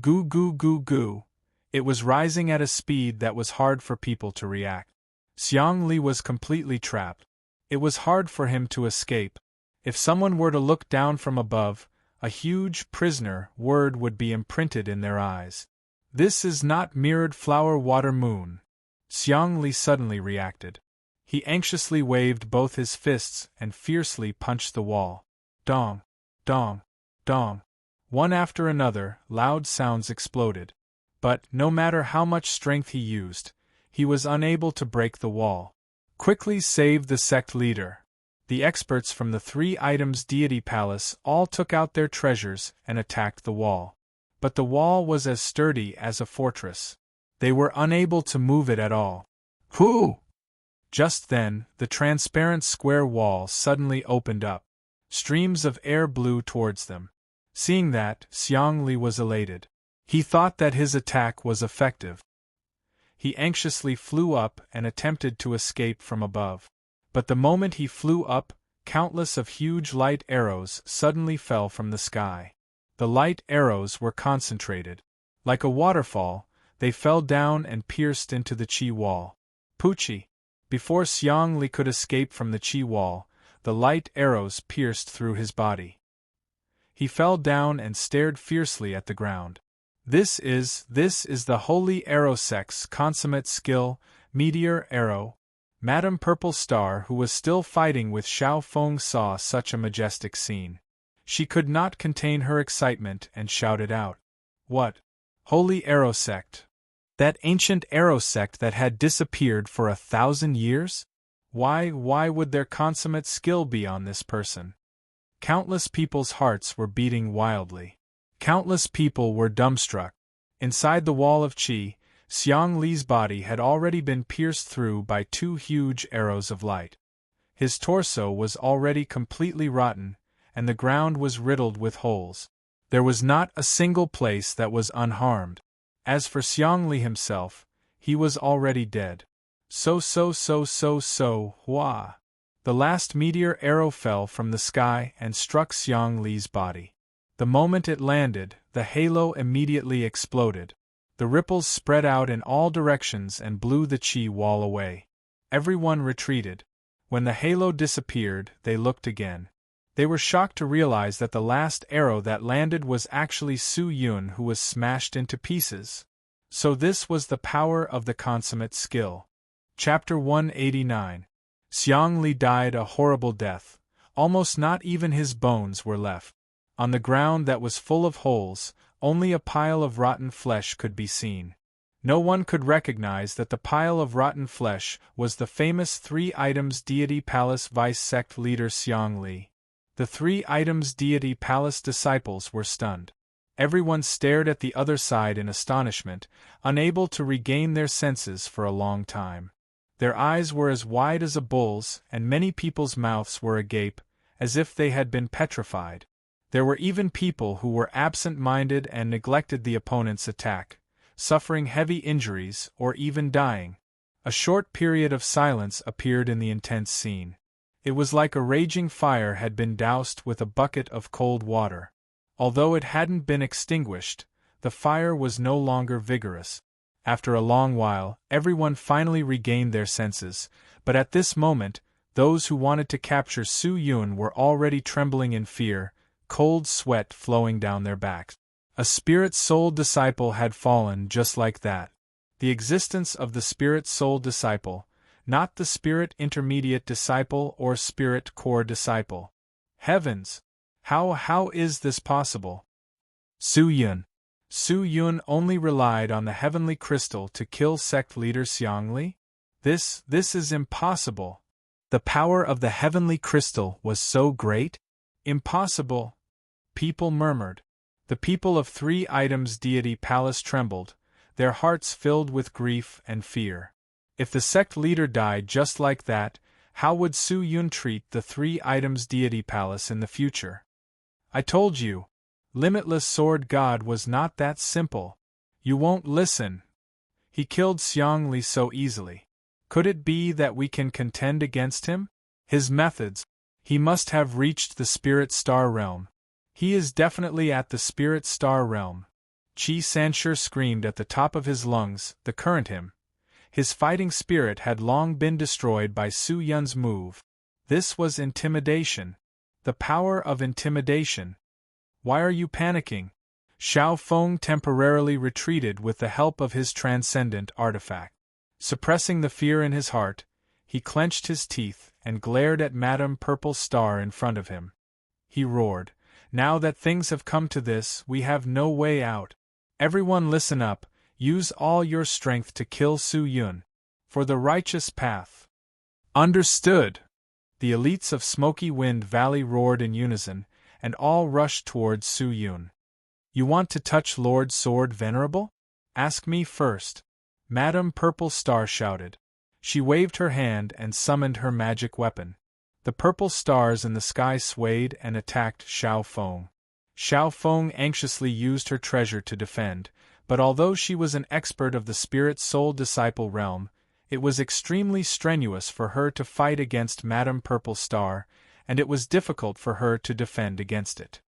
Goo goo goo goo. It was rising at a speed that was hard for people to react. Xiang Li was completely trapped. It was hard for him to escape. If someone were to look down from above, a huge prisoner word would be imprinted in their eyes. This is not mirrored flower water moon. Xiang Li suddenly reacted. He anxiously waved both his fists and fiercely punched the wall. Dong! Dong! Dong! One after another, loud sounds exploded. But, no matter how much strength he used, he was unable to break the wall. Quickly save the sect leader. The experts from the 3 items deity palace all took out their treasures and attacked the wall. But the wall was as sturdy as a fortress. They were unable to move it at all. Whoo! Just then, the transparent square wall suddenly opened up. Streams of air blew towards them. Seeing that, Xiang Li was elated. He thought that his attack was effective. He anxiously flew up and attempted to escape from above. But the moment he flew up, countless of huge light arrows suddenly fell from the sky. The light arrows were concentrated. Like a waterfall, they fell down and pierced into the Qi wall. Pucci! Before Xiang Li could escape from the Qi wall, the light arrows pierced through his body. He fell down and stared fiercely at the ground. This is the Holy Arrow Sect's consummate skill, Meteor Arrow. Madame Purple Star, who was still fighting with Xiao Feng, saw such a majestic scene. She could not contain her excitement and shouted out. What? Holy Arrow Sect? That ancient arrow sect that had disappeared for 1,000 years? Why would their consummate skill be on this person? Countless people's hearts were beating wildly. Countless people were dumbstruck. Inside the wall of Qi, Xiang Li's body had already been pierced through by 2 huge arrows of light. His torso was already completely rotten, and the ground was riddled with holes. There was not a single place that was unharmed. As for Xiang Li himself, he was already dead. Hua! The last meteor arrow fell from the sky and struck Xiang Li's body. The moment it landed, the halo immediately exploded. The ripples spread out in all directions and blew the Qi wall away. Everyone retreated. When the halo disappeared, they looked again. They were shocked to realize that the last arrow that landed was actually Su Yun, who was smashed into pieces. So this was the power of the consummate skill. Chapter 189. Xiang Li died a horrible death. Almost not even his bones were left. On the ground that was full of holes, only a pile of rotten flesh could be seen. No one could recognize that the pile of rotten flesh was the famous 3 items deity palace vice sect leader Xiang Li. The 3 items deity palace disciples were stunned. Everyone stared at the other side in astonishment, unable to regain their senses for a long time. Their eyes were as wide as a bull's, and many people's mouths were agape, as if they had been petrified. There were even people who were absent-minded and neglected the opponent's attack, suffering heavy injuries or even dying. A short period of silence appeared in the intense scene. It was like a raging fire had been doused with a bucket of cold water. Although it hadn't been extinguished, the fire was no longer vigorous. After a long while, everyone finally regained their senses, but at this moment, those who wanted to capture Su Yun were already trembling in fear, cold sweat flowing down their backs. A spirit-soul disciple had fallen just like that. The existence of the spirit-soul disciple, not the spirit intermediate disciple or spirit core disciple. Heavens! How is this possible? Su Yun. Su Yun only relied on the heavenly crystal to kill sect leader Xiang Li? This is impossible. The power of the heavenly crystal was so great? Impossible! People murmured. The people of 3 items deity palace trembled, their hearts filled with grief and fear. If the sect leader died just like that, how would Su Yun treat the 3 items deity palace in the future? I told you, Limitless Sword God was not that simple. You won't listen. He killed Xiang Li so easily. Could it be that we can contend against him? His methods. He must have reached the Spirit Star Realm. He is definitely at the Spirit Star Realm. Qi Sanshur screamed at the top of his lungs, the current him. His fighting spirit had long been destroyed by Su Yun's move. This was intimidation. The power of intimidation. Why are you panicking? Xiao Feng temporarily retreated with the help of his transcendent artifact. Suppressing the fear in his heart, he clenched his teeth and glared at Madame Purple Star in front of him. He roared, Now that things have come to this, we have no way out. Everyone listen up, use all your strength to kill Su Yun. For the righteous path. Understood! The elites of Smoky Wind Valley roared in unison, and all rushed towards Su Yun. You want to touch Lord Sword Venerable? Ask me first. Madame Purple Star shouted. She waved her hand and summoned her magic weapon. The purple stars in the sky swayed and attacked Xiao Feng. Xiao Feng anxiously used her treasure to defend, but although she was an expert of the Spirit Soul Disciple realm, it was extremely strenuous for her to fight against Madame Purple Star, and it was difficult for her to defend against it.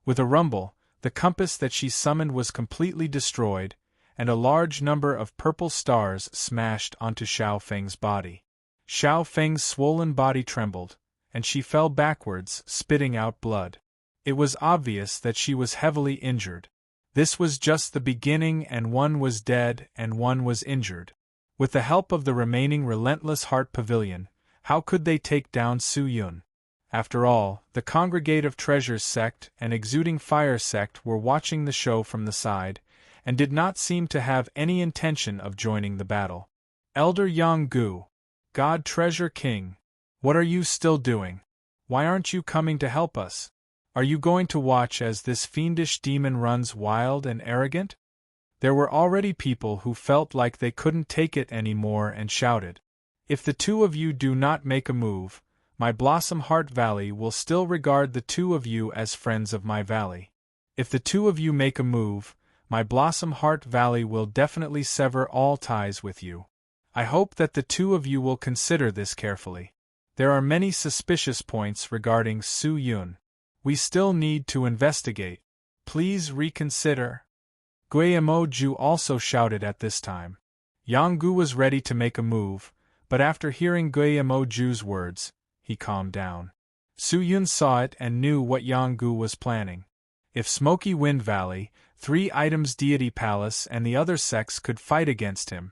With a rumble, the compass that she summoned was completely destroyed, and a large number of purple stars smashed onto Xiao Feng's body. Xiao Feng's swollen body trembled, and she fell backwards, spitting out blood. It was obvious that she was heavily injured. This was just the beginning, and one was dead and one was injured. With the help of the remaining Relentless Heart Pavilion, how could they take down Su Yun? After all, the Congregate of Treasures sect and Exuding Fire sect were watching the show from the side, and did not seem to have any intention of joining the battle. Elder Yang Gu, God Treasure King, what are you still doing? Why aren't you coming to help us? Are you going to watch as this fiendish demon runs wild and arrogant? There were already people who felt like they couldn't take it anymore and shouted, if the two of you do not make a move, my Blossom Heart Valley will still regard the two of you as friends of my valley. If the two of you make a move, my Blossom Heart Valley will definitely sever all ties with you. I hope that the two of you will consider this carefully. There are many suspicious points regarding Su Yun. We still need to investigate. Please reconsider. Guillemot Ju also shouted at this time. Yang Gu was ready to make a move, but after hearing Guillemot Ju's words, he calmed down. Su Yun saw it and knew what Yang Gu was planning. If Smoky Wind Valley, 3 Items Deity Palace and the other sects could fight against him,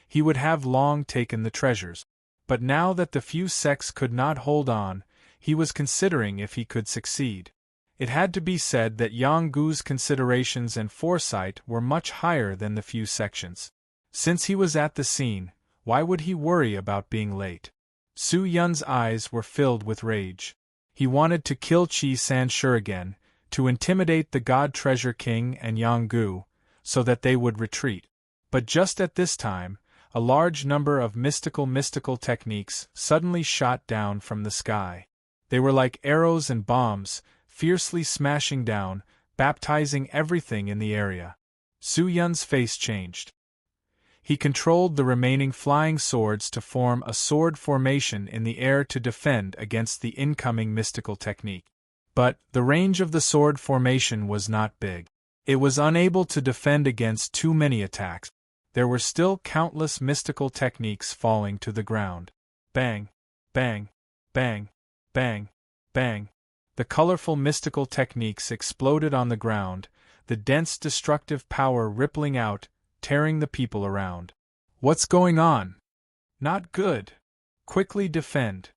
he would have long taken the treasures. But now that the few sects could not hold on, he was considering if he could succeed. It had to be said that Yang Gu's considerations and foresight were much higher than the few sections. Since he was at the scene, why would he worry about being late? Su Yun's eyes were filled with rage. He wanted to kill Qi Sanshur again, to intimidate the God Treasure King and Yang Gu, so that they would retreat. But just at this time, a large number of mystical techniques suddenly shot down from the sky. They were like arrows and bombs, fiercely smashing down, baptizing everything in the area. Su Yun's face changed. He controlled the remaining flying swords to form a sword formation in the air to defend against the incoming mystical technique. But the range of the sword formation was not big. It was unable to defend against too many attacks. There were still countless mystical techniques falling to the ground. Bang, bang, bang, bang, bang. The colorful mystical techniques exploded on the ground, the dense destructive power rippling out, tearing the people around. What's going on? Not good. Quickly defend.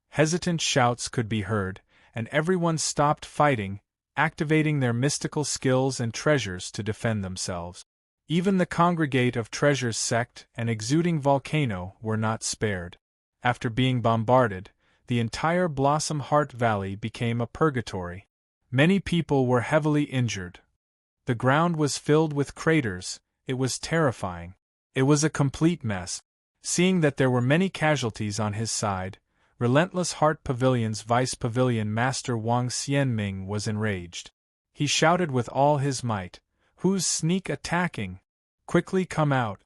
Hesitant shouts could be heard, and everyone stopped fighting, activating their mystical skills and treasures to defend themselves. Even the Congregate of Treasures sect and Exuding Volcano were not spared. After being bombarded, the entire Blossom Heart Valley became a purgatory. Many people were heavily injured. The ground was filled with craters. It was terrifying. It was a complete mess. Seeing that there were many casualties on his side, Relentless Heart Pavilion's Vice Pavilion Master Wang Xianming was enraged. He shouted with all his might, "Who's sneak attacking? Quickly come out!"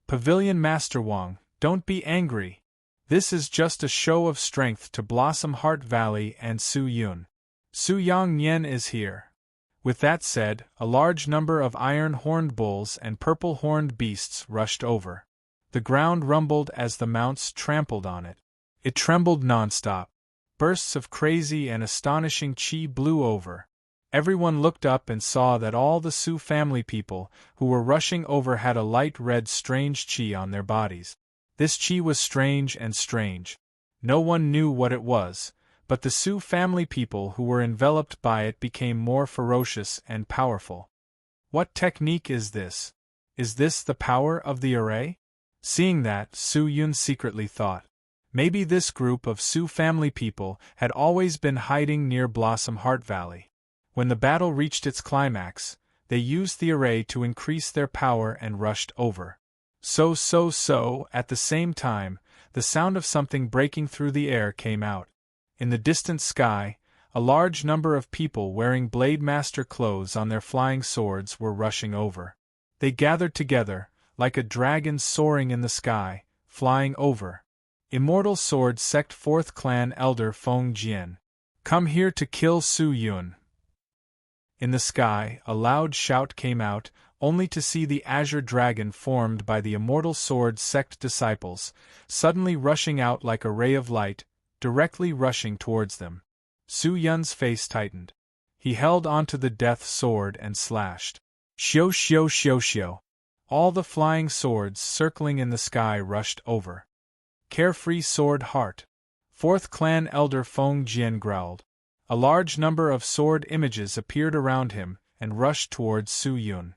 Pavilion Master Wang, don't be angry. This is just a show of strength to Blossom Heart Valley and Su Yun. Su Yang Nian is here. With that said, a large number of iron-horned bulls and purple-horned beasts rushed over. The ground rumbled as the mounts trampled on it. It trembled non-stop. Bursts of crazy and astonishing qi blew over. Everyone looked up and saw that all the Su family people who were rushing over had a light red strange qi on their bodies. This qi was strange and strange. No one knew what it was, but the Su family people who were enveloped by it became more ferocious and powerful. What technique is this? Is this the power of the array? Seeing that, Su Yun secretly thought. Maybe this group of Su family people had always been hiding near Blossom Heart Valley. When the battle reached its climax, they used the array to increase their power and rushed over. At the same time, the sound of something breaking through the air came out. In the distant sky, a large number of people wearing Blade Master clothes on their flying swords were rushing over. They gathered together, like a dragon soaring in the sky, flying over. Immortal Sword Sect 4th Clan Elder Feng Jian. Come here to kill Su Yun. In the sky, a loud shout came out, only to see the azure dragon formed by the Immortal Sword Sect disciples, suddenly rushing out like a ray of light, directly rushing towards them. Su Yun's face tightened. He held onto the death sword and slashed. Xiao xiao xiao xiao. All the flying swords circling in the sky rushed over. Carefree Sword Heart. 4th Clan Elder Feng Jian growled. A large number of sword images appeared around him and rushed towards Su Yun.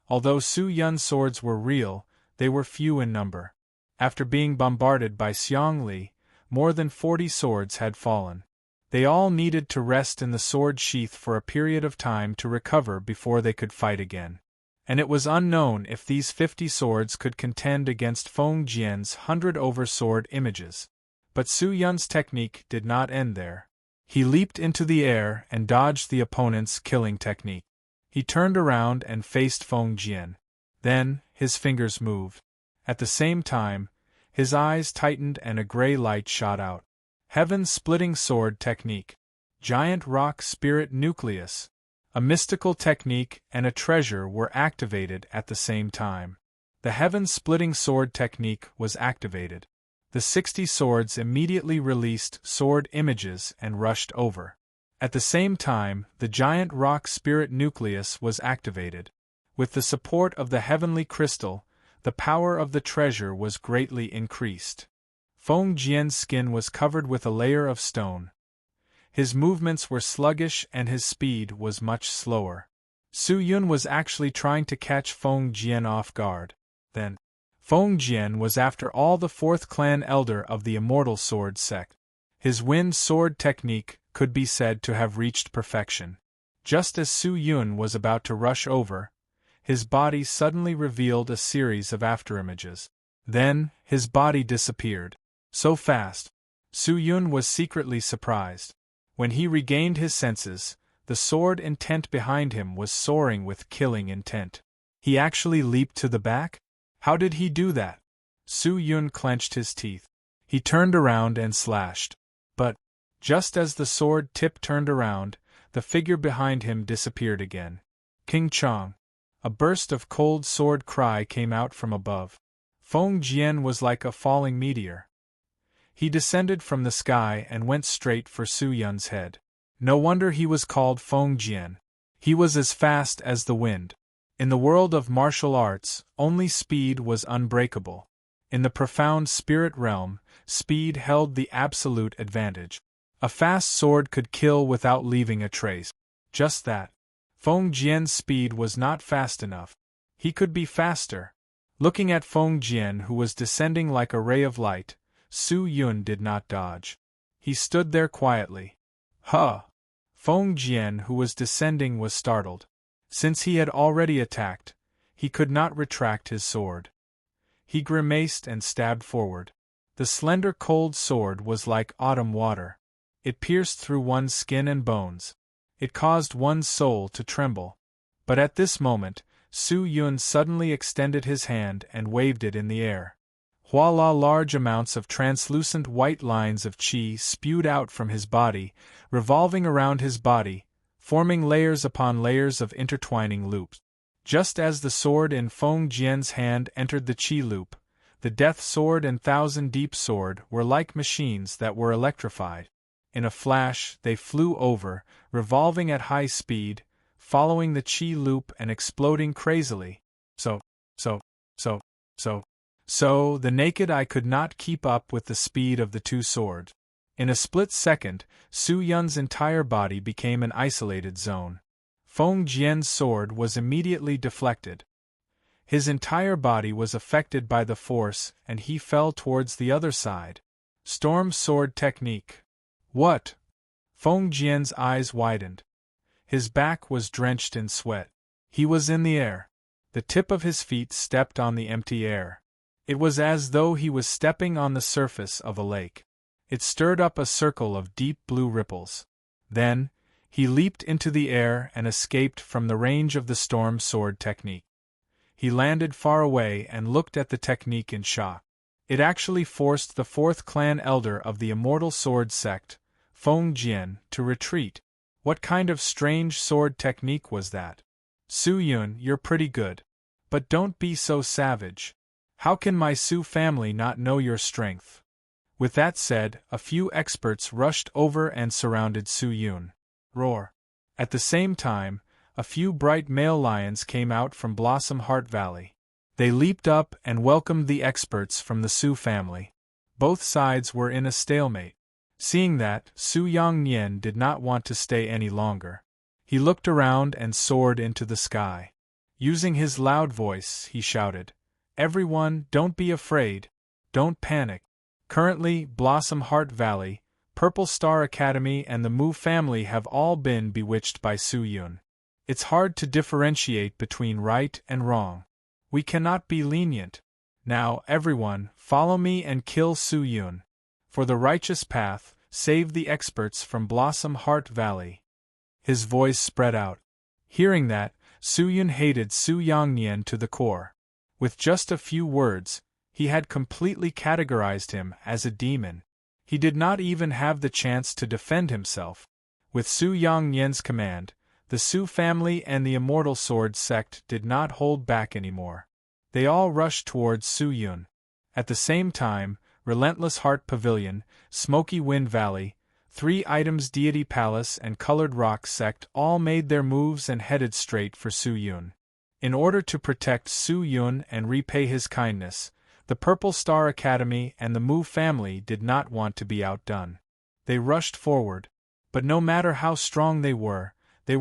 Although Su Yun's swords were real, they were few in number. After being bombarded by Xiang Li, more than 40 swords had fallen. They all needed to rest in the sword sheath for a period of time to recover before they could fight again. And it was unknown if these 50 swords could contend against Feng Jian's 100 over-sword images. But Su Yun's technique did not end there. He leaped into the air and dodged the opponent's killing technique. He turned around and faced Feng Jian. Then, his fingers moved. At the same time, his eyes tightened and a gray light shot out. Heaven-splitting sword technique. Giant rock spirit nucleus. A mystical technique and a treasure were activated at the same time. The heaven-splitting sword technique was activated. The 60 swords immediately released sword images and rushed over. At the same time, the giant rock spirit nucleus was activated. With the support of the heavenly crystal, the power of the treasure was greatly increased. Feng Jian's skin was covered with a layer of stone. His movements were sluggish and his speed was much slower. Su Yun was actually trying to catch Feng Jian off guard. Then, Feng Jian was after all the 4th Clan Elder of the Immortal Sword Sect. His wind sword technique could be said to have reached perfection. Just as Su Yun was about to rush over, his body suddenly revealed a series of afterimages. Then, his body disappeared. So fast. Su Yun was secretly surprised. When he regained his senses, the sword intent behind him was soaring with killing intent. He actually leaped to the back? How did he do that? Su Yun clenched his teeth. He turned around and slashed. But, just as the sword tip turned around, the figure behind him disappeared again. King Chong. A burst of cold sword cry came out from above. Feng Jian was like a falling meteor. He descended from the sky and went straight for Su Yun's head. No wonder he was called Feng Jian. He was as fast as the wind. In the world of martial arts, only speed was unbreakable. In the profound spirit realm, speed held the absolute advantage. A fast sword could kill without leaving a trace. Just that. Feng Jian's speed was not fast enough. He could be faster. Looking at Feng Jian, who was descending like a ray of light, Su Yun did not dodge. He stood there quietly. Huh! Feng Jian, who was descending, was startled. Since he had already attacked, he could not retract his sword. He grimaced and stabbed forward. The slender cold sword was like autumn water. It pierced through one's skin and bones. It caused one's soul to tremble. But at this moment, Su Yun suddenly extended his hand and waved it in the air. Voila! Large amounts of translucent white lines of qi spewed out from his body, revolving around his body, forming layers upon layers of intertwining loops. Just as the sword in Feng Jian's hand entered the qi loop, the death sword and thousand deep sword were like machines that were electrified. In a flash, they flew over, revolving at high speed, following the qi loop and exploding crazily. So, the naked eye could not keep up with the speed of the two swords. In a split second, Su Yun's entire body became an isolated zone. Feng Jian's sword was immediately deflected. His entire body was affected by the force and he fell towards the other side. Storm sword technique. What? Feng Jian's eyes widened. His back was drenched in sweat. He was in the air. The tip of his feet stepped on the empty air. It was as though he was stepping on the surface of a lake. It stirred up a circle of deep blue ripples. Then, he leaped into the air and escaped from the range of the storm sword technique. He landed far away and looked at the technique in shock. It actually forced the fourth clan elder of the immortal sword sect, Feng Jian, to retreat. What kind of strange sword technique was that? Su Yun, you're pretty good. But don't be so savage. How can my Su family not know your strength? With that said, a few experts rushed over and surrounded Su Yun. Roar. At the same time, a few bright male lions came out from Blossom Heart Valley. They leaped up and welcomed the experts from the Su family. Both sides were in a stalemate. Seeing that, Su Yongnian did not want to stay any longer. He looked around and soared into the sky. Using his loud voice, he shouted, "Everyone, don't be afraid. Don't panic. Currently, Blossom Heart Valley, Purple Star Academy and the Mu family have all been bewitched by Su Yun. It's hard to differentiate between right and wrong. We cannot be lenient. Now, everyone, follow me and kill Su Yun. For the righteous path, save the experts from Blossom Heart Valley." His voice spread out. Hearing that, Su Yun hated Su Yongnian to the core. With just a few words, he had completely categorized him as a demon. He did not even have the chance to defend himself. With Su Yongnian's command, the Su family and the Immortal Sword sect did not hold back anymore. They all rushed towards Su Yun. At the same time, Relentless Heart Pavilion, Smoky Wind Valley, 3 Items Deity Palace and Colored Rock sect all made their moves and headed straight for Su Yun. In order to protect Su Yun and repay his kindness, the Purple Star Academy and the Mu family did not want to be outdone. They rushed forward, but no matter how strong they were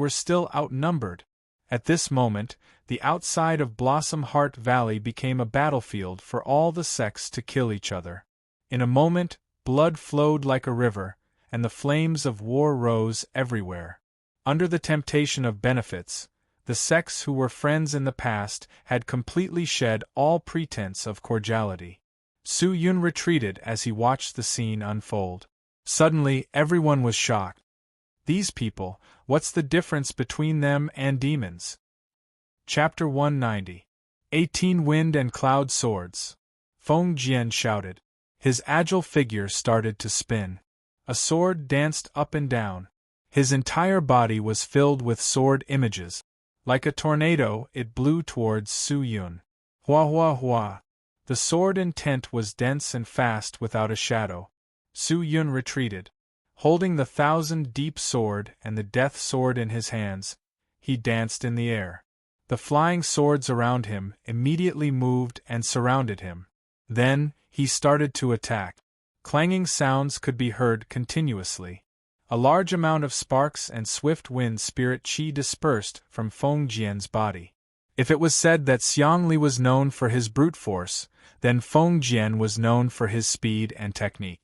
still outnumbered. At this moment, the outside of Blossom Heart Valley became a battlefield for all the sects to kill each other. In a moment, blood flowed like a river, and the flames of war rose everywhere. Under the temptation of benefits, the sects who were friends in the past had completely shed all pretense of cordiality. Su Yun retreated as he watched the scene unfold. Suddenly, everyone was shocked. These people, what's the difference between them and demons? Chapter 190. 18 Wind and Cloud Swords. Feng Jian shouted. His agile figure started to spin. A sword danced up and down. His entire body was filled with sword images. Like a tornado, it blew towards Su Yun. Hua hua hua. The sword intent was dense and fast without a shadow. Su Yun retreated. Holding the 1,000-deep sword and the death sword in his hands, he danced in the air. The flying swords around him immediately moved and surrounded him. Then, he started to attack. Clanging sounds could be heard continuously. A large amount of sparks and swift wind spirit chi dispersed from Feng Jian's body. If it was said that Xiangli was known for his brute force, then Feng Jian was known for his speed and technique.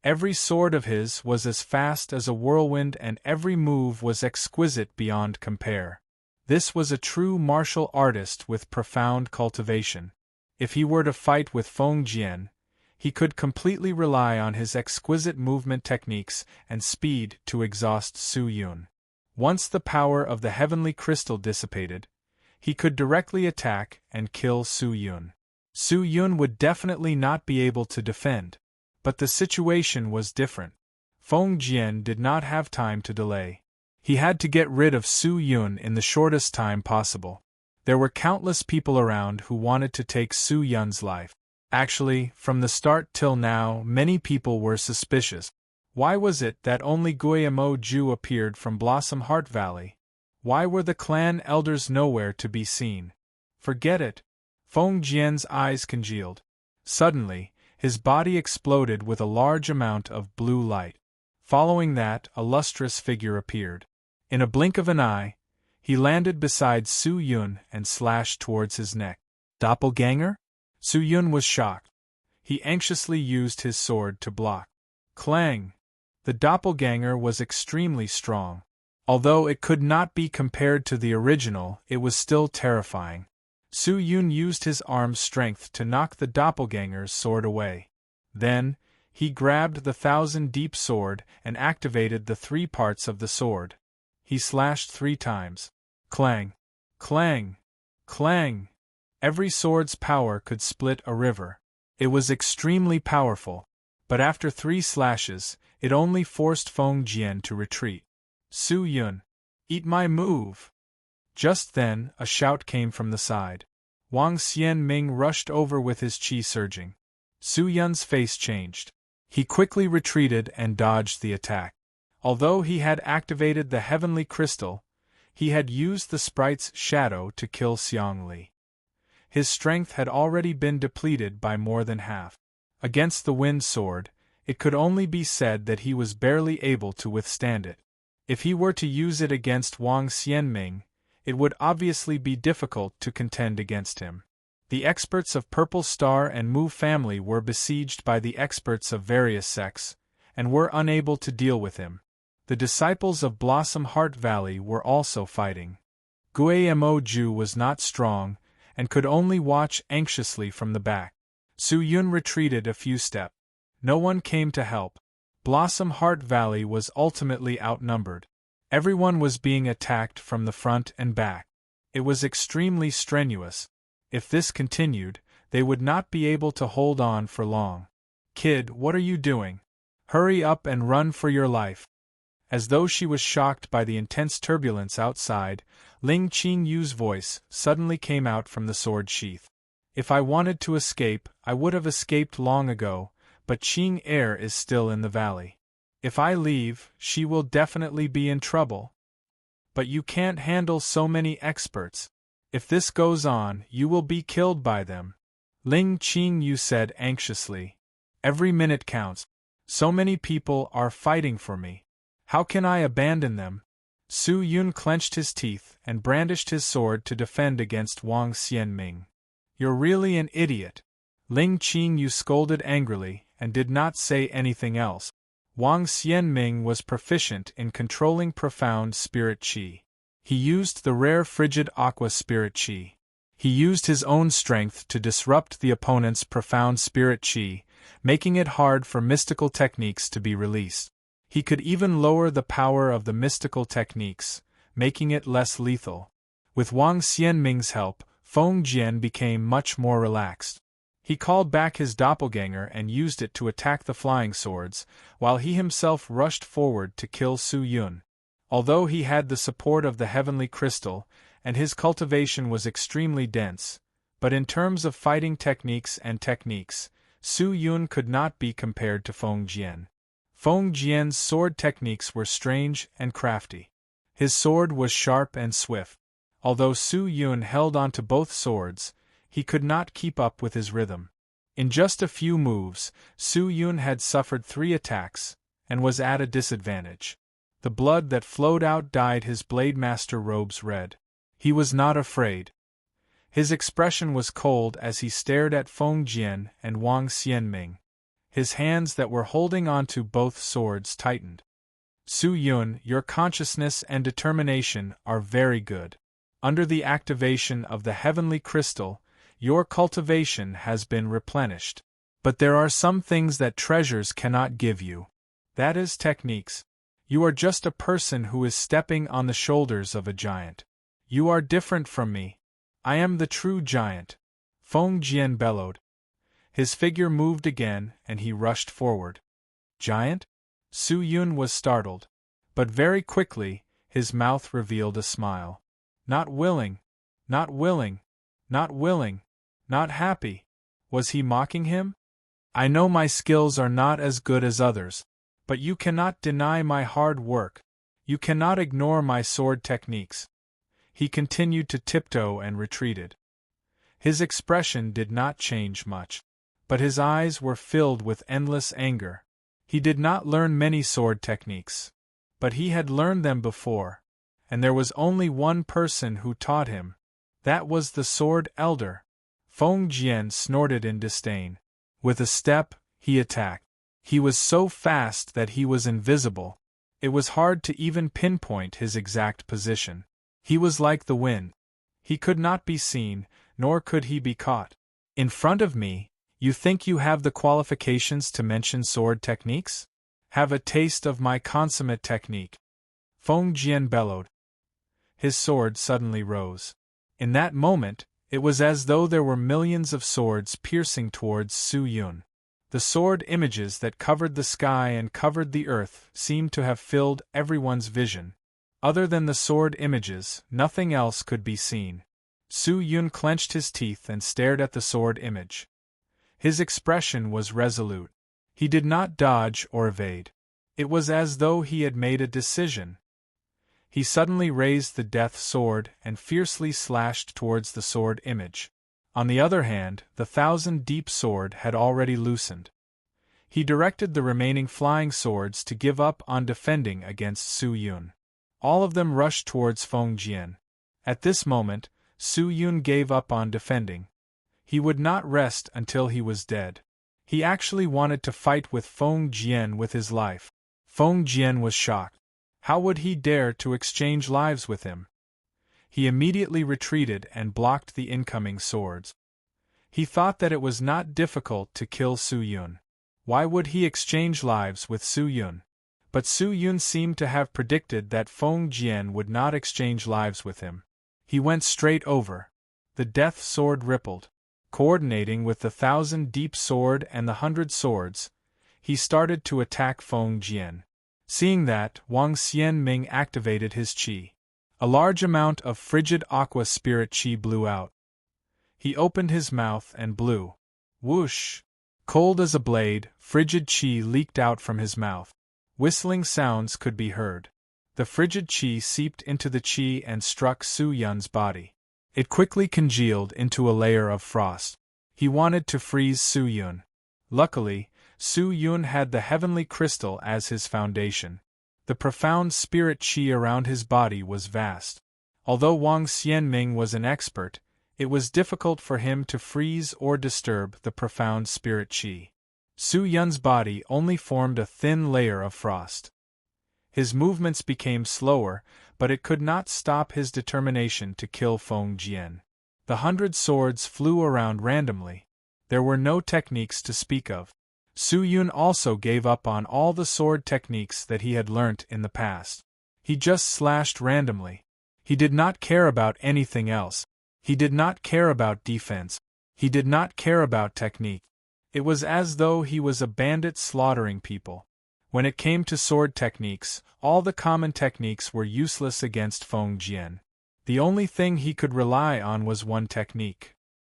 Every sword of his was as fast as a whirlwind and every move was exquisite beyond compare. This was a true martial artist with profound cultivation. If he were to fight with Feng Jian, he could completely rely on his exquisite movement techniques and speed to exhaust Su Yun. Once the power of the heavenly crystal dissipated, he could directly attack and kill Su Yun. Su Yun would definitely not be able to defend. But the situation was different. Feng Jian did not have time to delay. He had to get rid of Su Yun in the shortest time possible. There were countless people around who wanted to take Su Yun's life. Actually, from the start till now, many people were suspicious. Why was it that only Guillermo Ju appeared from Blossom Heart Valley? Why were the clan elders nowhere to be seen? Forget it. Feng Jian's eyes congealed. Suddenly, his body exploded with a large amount of blue light. Following that, a lustrous figure appeared. In a blink of an eye, he landed beside Su Yun and slashed towards his neck. Doppelganger? Su Yun was shocked. He anxiously used his sword to block. Clang! The doppelganger was extremely strong. Although it could not be compared to the original, it was still terrifying. Su Yun used his arm's strength to knock the doppelganger's sword away. Then, he grabbed the thousand-deep sword and activated the 3 parts of the sword. He slashed 3 times. Clang! Clang! Clang! Every sword's power could split a river. It was extremely powerful, but after 3 slashes, it only forced Feng Jian to retreat. Su Yun, eat my move! Just then, a shout came from the side. Wang Xianming rushed over with his qi surging. Su Yun's face changed. He quickly retreated and dodged the attack. Although he had activated the heavenly crystal, he had used the sprite's shadow to kill Xiangli. His strength had already been depleted by more than half. Against the wind sword, it could only be said that he was barely able to withstand it. If he were to use it against Wang Xianming, it would obviously be difficult to contend against him. The experts of Purple Star and Mu family were besieged by the experts of various sects, and were unable to deal with him. The disciples of Blossom Heart Valley were also fighting. Guamo Ju was not strong, and could only watch anxiously from the back. Su Yun retreated a few steps. No one came to help. Blossom Heart Valley was ultimately outnumbered. Everyone was being attacked from the front and back. It was extremely strenuous. If this continued, they would not be able to hold on for long. Kid, what are you doing? Hurry up and run for your life. As though she was shocked by the intense turbulence outside, Ling Qingyu's voice suddenly came out from the sword sheath. If I wanted to escape, I would have escaped long ago, but Qing Air is still in the valley. If I leave, she will definitely be in trouble. But you can't handle so many experts. If this goes on, you will be killed by them. Ling Qingyu said anxiously. Every minute counts. So many people are fighting for me. How can I abandon them? Su Yun clenched his teeth and brandished his sword to defend against Wang Xianming. You're really an idiot. Ling Qingyu scolded angrily and did not say anything else. Wang Xianming was proficient in controlling profound spirit qi. He used the rare frigid aqua spirit qi. He used his own strength to disrupt the opponent's profound spirit qi, making it hard for mystical techniques to be released. He could even lower the power of the mystical techniques, making it less lethal. With Wang Xianming's help, Feng Jian became much more relaxed. He called back his doppelganger and used it to attack the flying swords, while he himself rushed forward to kill Su Yun. Although he had the support of the heavenly crystal, and his cultivation was extremely dense, but in terms of fighting techniques, Su Yun could not be compared to Feng Jian. Feng Jian's sword techniques were strange and crafty. His sword was sharp and swift. Although Su Yun held onto both swords, he could not keep up with his rhythm. In just a few moves, Su Yun had suffered 3 attacks, and was at a disadvantage. The blood that flowed out dyed his Blademaster robes red. He was not afraid. His expression was cold as he stared at Feng Jian and Wang Xianming. His hands that were holding onto both swords tightened. Su Yun, your consciousness and determination are very good. Under the activation of the heavenly crystal, your cultivation has been replenished. But there are some things that treasures cannot give you. That is techniques. You are just a person who is stepping on the shoulders of a giant. You are different from me. I am the true giant. Feng Jian bellowed. His figure moved again and he rushed forward. Giant? Su Yun was startled. But very quickly, his mouth revealed a smile. Not willing. Not willing. Not willing. Not happy. Was he mocking him? I know my skills are not as good as others, but you cannot deny my hard work. You cannot ignore my sword techniques. He continued to tiptoe and retreated. His expression did not change much, but his eyes were filled with endless anger. He did not learn many sword techniques, but he had learned them before, and there was only one person who taught him. That was the sword elder. Feng Jian snorted in disdain. With a step, he attacked. He was so fast that he was invisible. It was hard to even pinpoint his exact position. He was like the wind. He could not be seen, nor could he be caught. In front of me, you think you have the qualifications to mention sword techniques? Have a taste of my consummate technique. Feng Jian bellowed. His sword suddenly rose. In that moment, it was as though there were millions of swords piercing towards Su Yun. The sword images that covered the sky and covered the earth seemed to have filled everyone's vision. Other than the sword images, nothing else could be seen. Su Yun clenched his teeth and stared at the sword image. His expression was resolute. He did not dodge or evade. It was as though he had made a decision. He suddenly raised the death sword and fiercely slashed towards the sword image. On the other hand, the thousand-deep sword had already loosened. He directed the remaining flying swords to give up on defending against Su Yun. All of them rushed towards Feng Jian. At this moment, Su Yun gave up on defending. He would not rest until he was dead. He actually wanted to fight with Feng Jian with his life. Feng Jian was shocked. How would he dare to exchange lives with him? He immediately retreated and blocked the incoming swords. He thought that it was not difficult to kill Su Yun. Why would he exchange lives with Su Yun? But Su Yun seemed to have predicted that Feng Jian would not exchange lives with him. He went straight over. The death sword rippled. Coordinating with the thousand-deep sword and the 100 swords, he started to attack Feng Jian. Seeing that, Wang Xianming activated his qi. A large amount of frigid aqua spirit qi blew out. He opened his mouth and blew. Whoosh! Cold as a blade, frigid qi leaked out from his mouth. Whistling sounds could be heard. The frigid qi seeped into the qi and struck Su Yun's body. It quickly congealed into a layer of frost. He wanted to freeze Su Yun. Luckily, Su Yun had the heavenly crystal as his foundation. The profound spirit qi around his body was vast. Although Wang Xianming was an expert, it was difficult for him to freeze or disturb the profound spirit qi. Su Yun's body only formed a thin layer of frost. His movements became slower, but it could not stop his determination to kill Feng Jian. The 100 swords flew around randomly. There were no techniques to speak of. Su Yun also gave up on all the sword techniques that he had learnt in the past. He just slashed randomly. He did not care about anything else. He did not care about defense. He did not care about technique. It was as though he was a bandit slaughtering people. When it came to sword techniques, all the common techniques were useless against Feng Jian. The only thing he could rely on was one technique.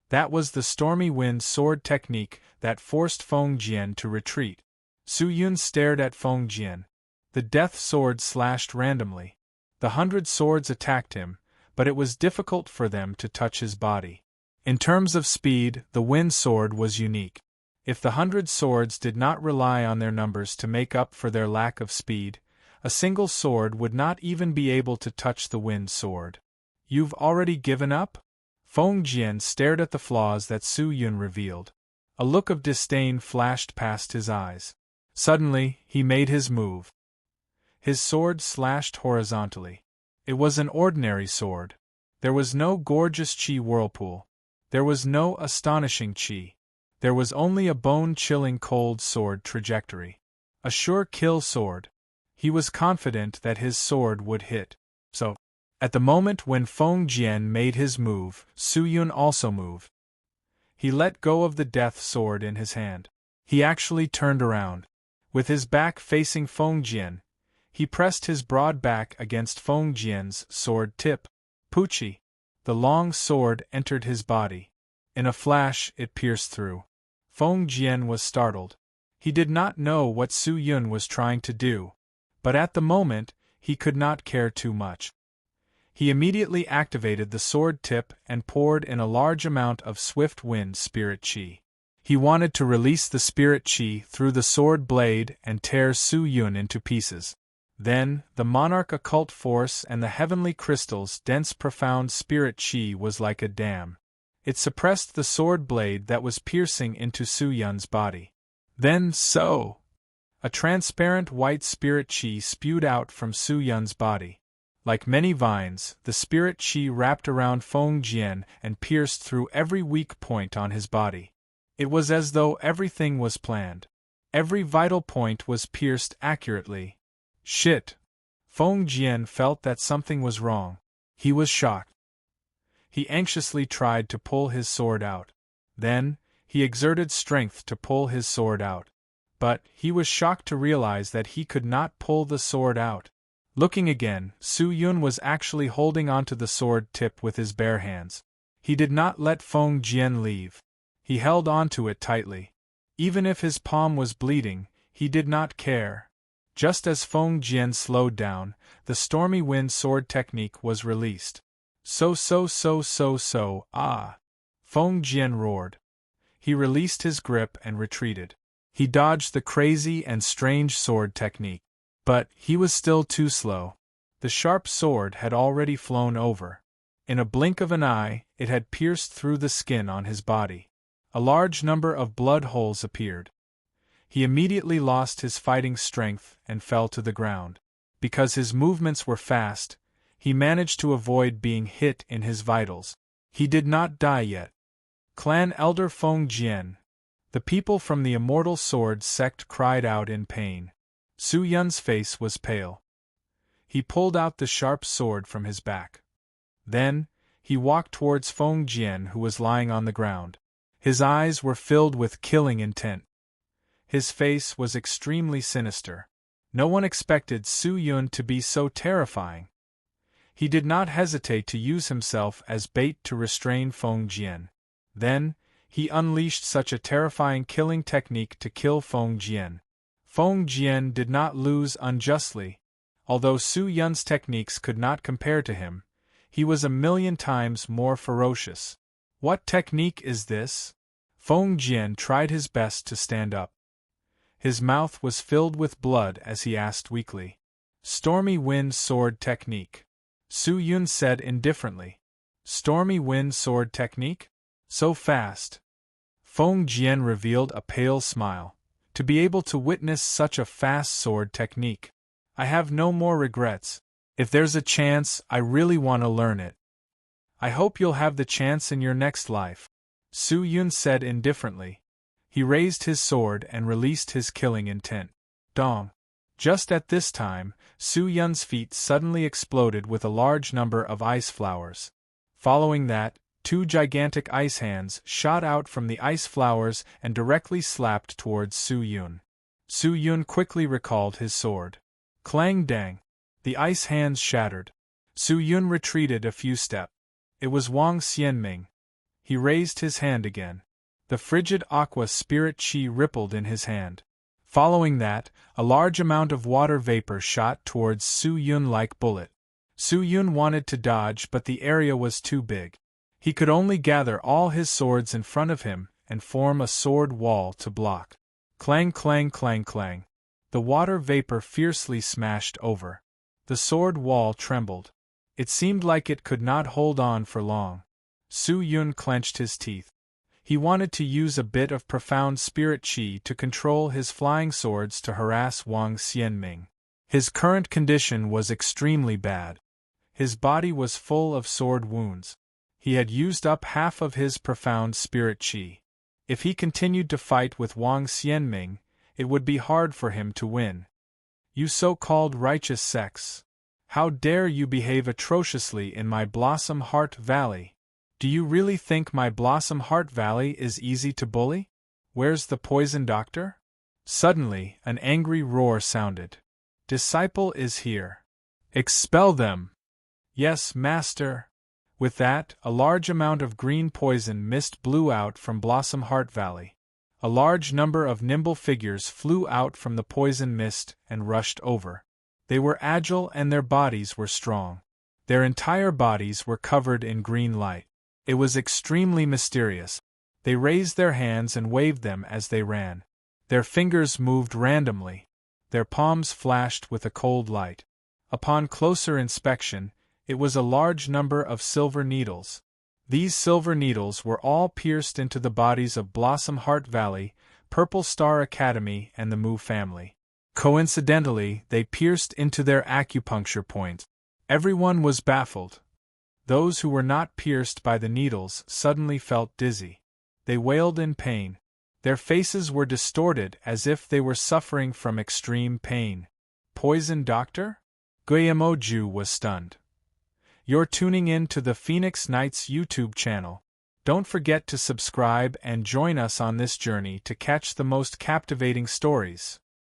That was the stormy wind sword technique that forced Feng Jian to retreat. Su Yun stared at Feng Jian. The death sword slashed randomly. The 100 swords attacked him, but it was difficult for them to touch his body. In terms of speed, the wind sword was unique. If the 100 swords did not rely on their numbers to make up for their lack of speed, a single sword would not even be able to touch the wind sword. You've already given up? Feng Jian stared at the flaws that Su Yun revealed. A look of disdain flashed past his eyes. Suddenly, he made his move. His sword slashed horizontally. It was an ordinary sword. There was no gorgeous qi whirlpool. There was no astonishing qi. There was only a bone-chilling cold sword trajectory. A sure kill sword. He was confident that his sword would hit. So, at the moment when Feng Jian made his move, Su Yun also moved. He let go of the death sword in his hand. He actually turned around. With his back facing Feng Jian, he pressed his broad back against Feng Jian's sword tip. Puchi! The long sword entered his body. In a flash, it pierced through. Feng Jian was startled. He did not know what Su Yun was trying to do, but at the moment, he could not care too much. He immediately activated the sword tip and poured in a large amount of swift wind spirit qi. He wanted to release the spirit chi through the sword blade and tear Su Yun into pieces. Then, the monarch occult force and the heavenly crystal's dense profound spirit chi was like a dam. It suppressed the sword blade that was piercing into Su Yun's body. Then, a transparent white spirit chi spewed out from Su Yun's body. Like many vines, the spirit chi wrapped around Feng Jian and pierced through every weak point on his body. It was as though everything was planned. Every vital point was pierced accurately. Shit! Feng Jian felt that something was wrong. He was shocked. He anxiously tried to pull his sword out. Then, he exerted strength to pull his sword out. But, he was shocked to realize that he could not pull the sword out. Looking again, Su Yun was actually holding onto the sword tip with his bare hands. He did not let Feng Jian leave. He held onto it tightly. Even if his palm was bleeding, he did not care. Just as Feng Jian slowed down, the stormy wind sword technique was released. Feng Jian roared. He released his grip and retreated. He dodged the crazy and strange sword technique. But, he was still too slow. The sharp sword had already flown over. In a blink of an eye, it had pierced through the skin on his body. A large number of blood holes appeared. He immediately lost his fighting strength and fell to the ground. Because his movements were fast, he managed to avoid being hit in his vitals. He did not die yet. Clan Elder Feng Jian. The people from the Immortal Sword sect cried out in pain. Su Yun's face was pale. He pulled out the sharp sword from his back. Then, he walked towards Feng Jian, who was lying on the ground. His eyes were filled with killing intent. His face was extremely sinister. No one expected Su Yun to be so terrifying. He did not hesitate to use himself as bait to restrain Feng Jian. Then, he unleashed such a terrifying killing technique to kill Feng Jian. Feng Jian did not lose unjustly. Although Su Yun's techniques could not compare to him, he was 1,000,000 times more ferocious. What technique is this? Feng Jian tried his best to stand up. His mouth was filled with blood as he asked weakly. Stormy Wind Sword Technique. Su Yun said indifferently. Stormy Wind Sword Technique? So fast. Feng Jian revealed a pale smile. To be able to witness such a fast sword technique. I have no more regrets. If there's a chance, I really want to learn it. I hope you'll have the chance in your next life. Su Yun said indifferently. He raised his sword and released his killing intent. Dong. Just at this time, Su Yun's feet suddenly exploded with a large number of ice flowers. Following that, 2 gigantic ice hands shot out from the ice flowers and directly slapped towards Su Yun. Su Yun quickly recalled his sword. Clang dang! The ice hands shattered. Su Yun retreated a few steps. It was Wang Xianming. He raised his hand again. The frigid aqua spirit chi rippled in his hand. Following that, a large amount of water vapor shot towards Su Yun like bullet. Su Yun wanted to dodge, but the area was too big. He could only gather all his swords in front of him and form a sword wall to block. Clang clang clang clang. The water vapor fiercely smashed over. The sword wall trembled. It seemed like it could not hold on for long. Su Yun clenched his teeth. He wanted to use a bit of profound spirit chi to control his flying swords to harass Wang Xianming. His current condition was extremely bad. His body was full of sword wounds. He had used up half of his profound spirit chi. If he continued to fight with Wang Xianming, it would be hard for him to win. You so-called righteous sects. How dare you behave atrociously in my Blossom Heart Valley? Do you really think my Blossom Heart Valley is easy to bully? Where's the poison doctor? Suddenly, an angry roar sounded. Disciple is here. Expel them! Yes, master. With that, a large amount of green poison mist blew out from Blossom Heart Valley. A large number of nimble figures flew out from the poison mist and rushed over. They were agile and their bodies were strong. Their entire bodies were covered in green light. It was extremely mysterious. They raised their hands and waved them as they ran. Their fingers moved randomly. Their palms flashed with a cold light. Upon closer inspection, it was a large number of silver needles. These silver needles were all pierced into the bodies of Blossom Heart Valley, Purple Star Academy, and the Moo family. Coincidentally, they pierced into their acupuncture points. Everyone was baffled. Those who were not pierced by the needles suddenly felt dizzy. They wailed in pain. Their faces were distorted as if they were suffering from extreme pain. Poison doctor? Guillermo Ju was stunned. You're tuning in to the Phoenix Knights YouTube channel. Don't forget to subscribe and join us on this journey to catch the most captivating stories.